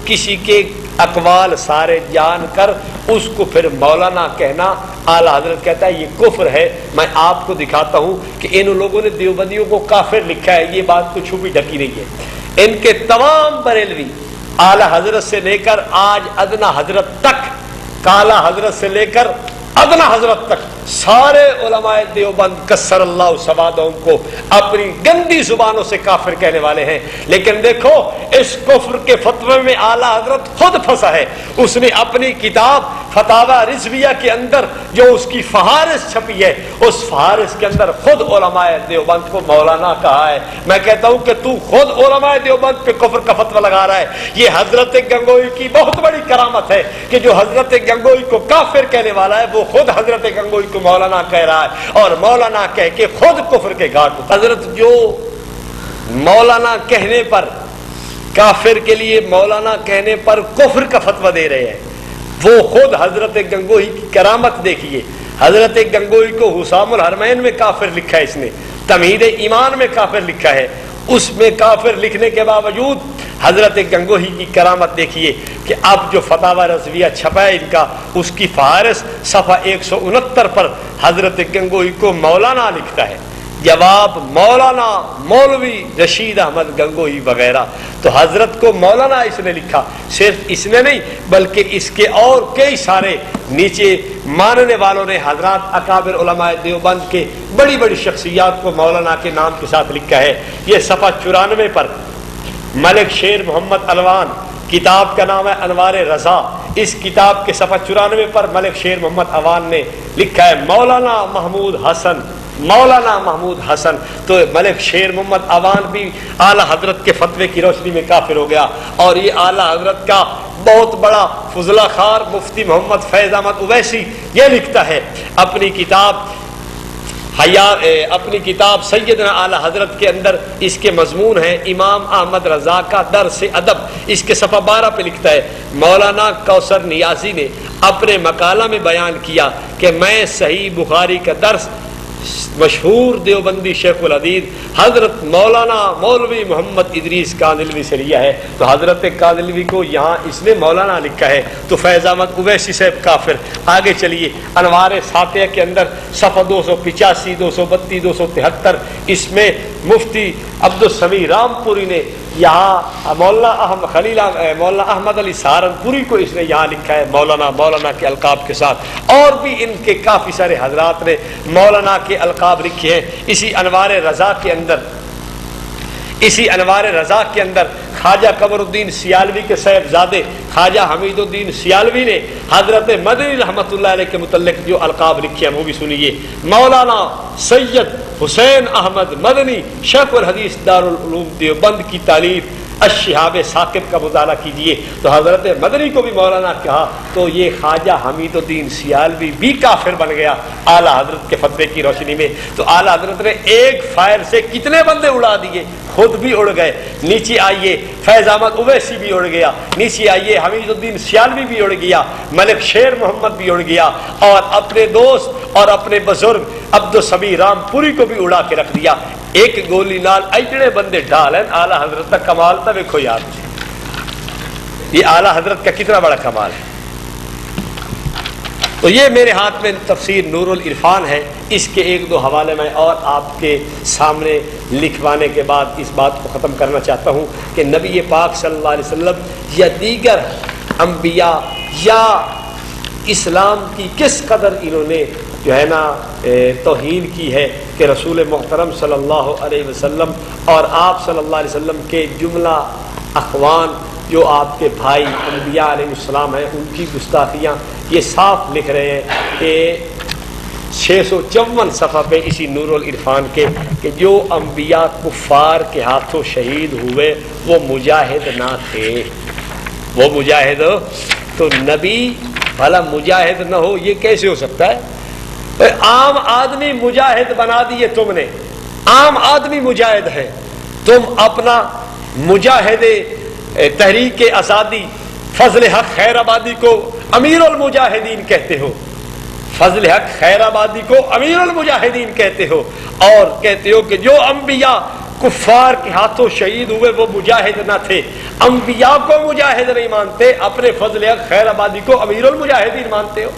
کسی کے اقوال سارے جان کر اس کو پھر مولانا کہنا، اعلیٰ حضرت کہتا ہے یہ کفر ہے. میں آپ کو دکھاتا ہوں کہ ان لوگوں نے دیوبندیوں کو کافر لکھا ہے، یہ بات کو چھپی ڈھکی نہیں ہے. ان کے تمام بریلوی اعلیٰ حضرت سے لے کر آج ادنا حضرت تک، کالا حضرت سے لے کر ادنا حضرت تک سارے علماء دیوبند کسر اللہ سوادہم کو اپنی گندی زبانوں سے کافر کہنے والے ہیں. لیکن دیکھو اس کفر کے فتوے میں اعلیٰ حضرت خود پھنسا ہے. اس نے اپنی کتاب فتاوی رضویہ کے اندر جو اس کی فہارس چھپی ہے، اس فہارس کے اندر خود علماء دیوبند کو مولانا کہا ہے. میں کہتا ہوں کہ تو خود علماء دیوبند پہ کفر کا فتویٰ لگا رہا ہے. یہ حضرت گنگوئی کی بہت بڑی کرامت ہے کہ جو حضرت گنگوئی کو کافر کہنے والا ہے وہ خود حضرت گنگوئی کو مولانا کہہ رہا ہے، اور مولانا کہہ کے خود کفر کے گھاٹ. حضرت جو مولانا کہنے پر، کافر کے لیے مولانا کہنے پر کفر کا فتویٰ دے رہے ہیں، وہ خود حضرت گنگوئی کی کرامت دیکھیے. حضرت گنگوئی کو حسام الحرمین میں کافر لکھا ہے، اس نے تمہید ایمان میں کافر لکھا ہے. اس میں کافر لکھنے کے باوجود حضرت گنگوہی کی کرامت دیکھیے کہ اب جو فتاوی رضویہ چھپا ہے ان کا، اس کی فہارس صفحہ 169 پر حضرت گنگوہی کو مولانا لکھتا ہے. جواب مولانا مولوی رشید احمد گنگوہی وغیرہ. تو حضرت کو مولانا اس نے لکھا. صرف اس نے نہیں بلکہ اس کے اور کئی سارے نیچے ماننے والوں نے حضرات اکابر علماء دیوبند کے بڑی بڑی شخصیات کو مولانا کے نام کے ساتھ لکھا ہے. یہ صفحہ 94 پر ملک شیر محمد الوان، کتاب کا نام ہے انوار رضا. اس کتاب کے صفحہ 94 پر ملک شیر محمد الوان نے لکھا ہے مولانا محمود حسن، مولانا محمود حسن. تو ملک شیر محمد اوان بھی اعلیٰ حضرت کے فتوے کی روشنی میں کافر ہو گیا. اور یہ اعلیٰ حضرت کا بہت بڑا فضلہ خار مفتی محمد فیض احمد اویسی یہ لکھتا ہے اپنی کتاب سیدنا اعلیٰ حضرت کے اندر. اس کے مضمون ہے امام احمد رضا کا درس ادب. اس کے صفحہ 12 پہ لکھتا ہے مولانا کوثر نیازی نے اپنے مقالہ میں بیان کیا کہ میں صحیح بخاری کا درس مشہور دیوبندی شیخ الحدیث حضرت مولانا مولوی محمد ادریس کاندھلوی سے لیا ہے. تو حضرت کاندھلوی کو یہاں اس نے مولانا لکھا ہے. تو فیض احمد اویسی صاحب کافر. آگے چلیے انوار ساتیہ کے اندر صفحہ 285 232 273 اس میں مفتی عبدالسمیع رامپوری نے یہاں مولانا احمد علی سہارنپوری کو اس نے یہاں لکھا ہے مولانا کے القاب کے ساتھ. اور بھی ان کے کافی سارے حضرات نے مولانا کے القاب لکھے ہیں. اسی انوار رضا کے اندر خواجہ قمر الدین سیالوی کے صاحبزادے خواجہ حمید الدین سیالوی نے حضرت مدنی رحمۃ اللہ علیہ کے متعلق جو القاب لکھے ہیں وہ بھی سنیے. مولانا سید حسین احمد مدنی شیخ الحدیث دارالعلوم دیوبند کی تالیف الشہاب ثاقب کا مطالعہ کیجیے. تو حضرت مدنی کو بھی مولانا کہا تو یہ خواجہ حمید الدین سیالوی بھی کافر بن گیا اعلیٰ حضرت کے فتوے کی روشنی میں. تو اعلیٰ حضرت نے ایک فائر سے کتنے بندے اڑا دیے, خود بھی اڑ گئے. نیچے آئیے فیض احمد اویسی بھی اڑ گیا, نیچے آئیے حمید الدین سیالوی بھی اڑ گیا, ملک شیر محمد بھی اڑ گیا, اور اپنے دوست اور اپنے بزرگ عبدالسمیع رامپوری کو بھی اڑا کے رکھ دیا. ایک گولی نال ایجڑے بندے ڈالیں اعلیٰ حضرت کا کمال تھا. دیکھو یار یہ اعلیٰ حضرت کا کتنا بڑا کمال ہے. تو یہ میرے ہاتھ میں تفسیر نور العرفان ہے. اس کے ایک دو حوالے میں اور آپ کے سامنے لکھوانے کے بعد اس بات کو ختم کرنا چاہتا ہوں کہ نبی پاک صلی اللہ علیہ وسلم یا دیگر انبیاء یا اسلام کی کس قدر انہوں نے جو ہے نا توہین کی ہے کہ رسول محترم صلی اللہ علیہ وسلم اور آپ صلی اللہ علیہ وسلم کے جملہ اخوان جو آپ کے بھائی انبیاء علیہ السلام ہیں ان کی گستاخیاں یہ صاف لکھ رہے ہیں کہ 654 صفحہ پہ اسی نور العرفان کے کہ جو انبیاء کفار کے ہاتھوں شہید ہوئے وہ مجاہد نہ تھے. وہ مجاہد تو نبی بھلا مجاہد نہ ہو یہ کیسے ہو سکتا ہے؟ عام آدمی مجاہد بنا دیے تم نے, عام آدمی مجاہد ہے. تم اپنا مجاہد تحریک آزادی فضل حق خیر آبادی کو امیر المجاہدین کہتے ہو, فضل حق خیر آبادی کو امیر المجاہدین کہتے ہو, اور کہتے ہو کہ جو انبیاء کفار کے ہاتھوں شہید ہوئے وہ مجاہد نہ تھے. انبیاء کو مجاہد نہیں مانتے, اپنے فضل حق خیر آبادی کو امیر المجاہدین مانتے ہو.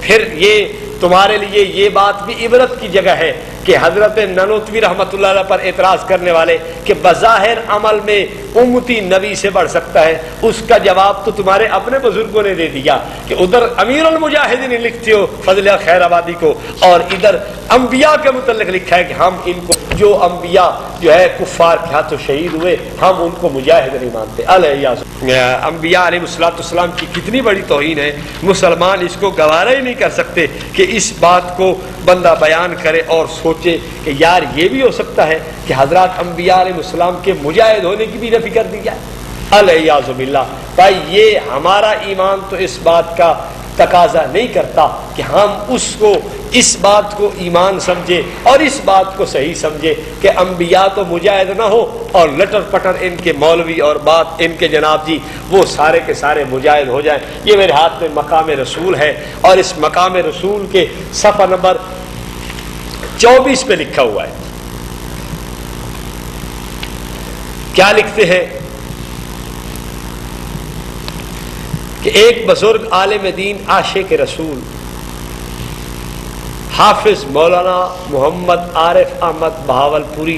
پھر یہ تمہارے لیے یہ بات بھی عبرت کی جگہ ہے کہ حضرت ننوتوی رحمۃ اللہ علیہ پر اعتراض کرنے والے کہ بظاہر عمل میں امتی نبی سے بڑھ سکتا ہے, اس کا جواب تو تمہارے اپنے بزرگوں نے دے دیا کہ ادھر امیر المجاہدین لکھتے ہو فضل خیر آبادی کو, اور ادھر انبیاء کے متعلق لکھا ہے کہ ہم ان کو جو انبیاء جو ہے کفار کے ہاتھوں شہید ہوئے ہم ان کو مجاہد نہیں مانتے. انبیاء علیہ السلام کی کتنی بڑی توہین ہے. مسلمان اس کو گوارا ہی نہیں کر سکتے کہ اس بات کو بندہ بیان کرے اور سوچے کہ یار یہ بھی ہو سکتا ہے کہ حضرات انبیاء علیہ السلام کے مجاہد ہونے کی بھی نفی کر دی جائے. الیاذ باللہ. بھائی یہ ہمارا ایمان تو اس بات کا تقاضا نہیں کرتا کہ ہم اس بات کو ایمان سمجھے اور اس بات کو صحیح سمجھے کہ انبیاء تو مجاہد نہ ہو اور لٹر پٹر ان کے مولوی اور بات ان کے جناب جی وہ سارے کے سارے مجاہد ہو جائیں. یہ میرے ہاتھ میں مقام رسول ہے, اور اس مقام رسول کے صفحہ نمبر 24 پہ لکھا ہوا ہے. کیا لکھتے ہیں کہ ایک بزرگ عالم دین عاشق رسول حافظ مولانا محمد عارف احمد بہاولپوری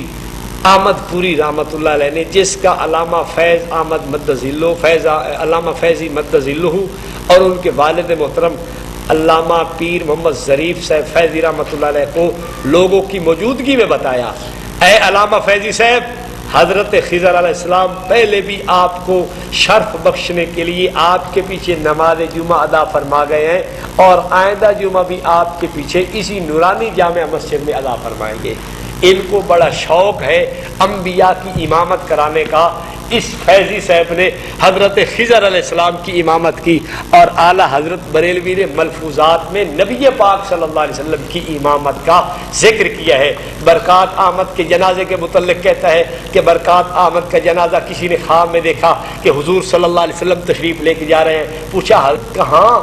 احمد پوری رحمۃ اللہ علیہ نے, جس کا علامہ فیض احمد مدذلہ علامہ فیضی مدذلہ اور ان کے والد محترم علامہ پیر محمد ظریف صاحب فیضی رحمۃ اللہ علیہ کو لوگوں کی موجودگی میں بتایا, اے علامہ فیضی صاحب حضرت خضر علیہ السلام پہلے بھی آپ کو شرف بخشنے کے لیے آپ کے پیچھے نماز جمعہ ادا فرما گئے ہیں, اور آئندہ جمعہ بھی آپ کے پیچھے اسی نورانی جامع مسجد میں ادا فرمائیں گے. ان کو بڑا شوق ہے انبیاء کی امامت کرانے کا. اس فیضی صاحب نے حضرت خضر علیہ السلام کی امامت کی, اور اعلیٰ حضرت بریلوی نے ملفوظات میں نبی پاک صلی اللہ علیہ وسلم کی امامت کا ذکر کیا ہے. برکات احمد کے جنازے کے متعلق کہتا ہے کہ برکات احمد کا جنازہ کسی نے خواب میں دیکھا کہ حضور صلی اللہ علیہ وسلم تشریف لے کے جا رہے ہیں. پوچھا کہاں؟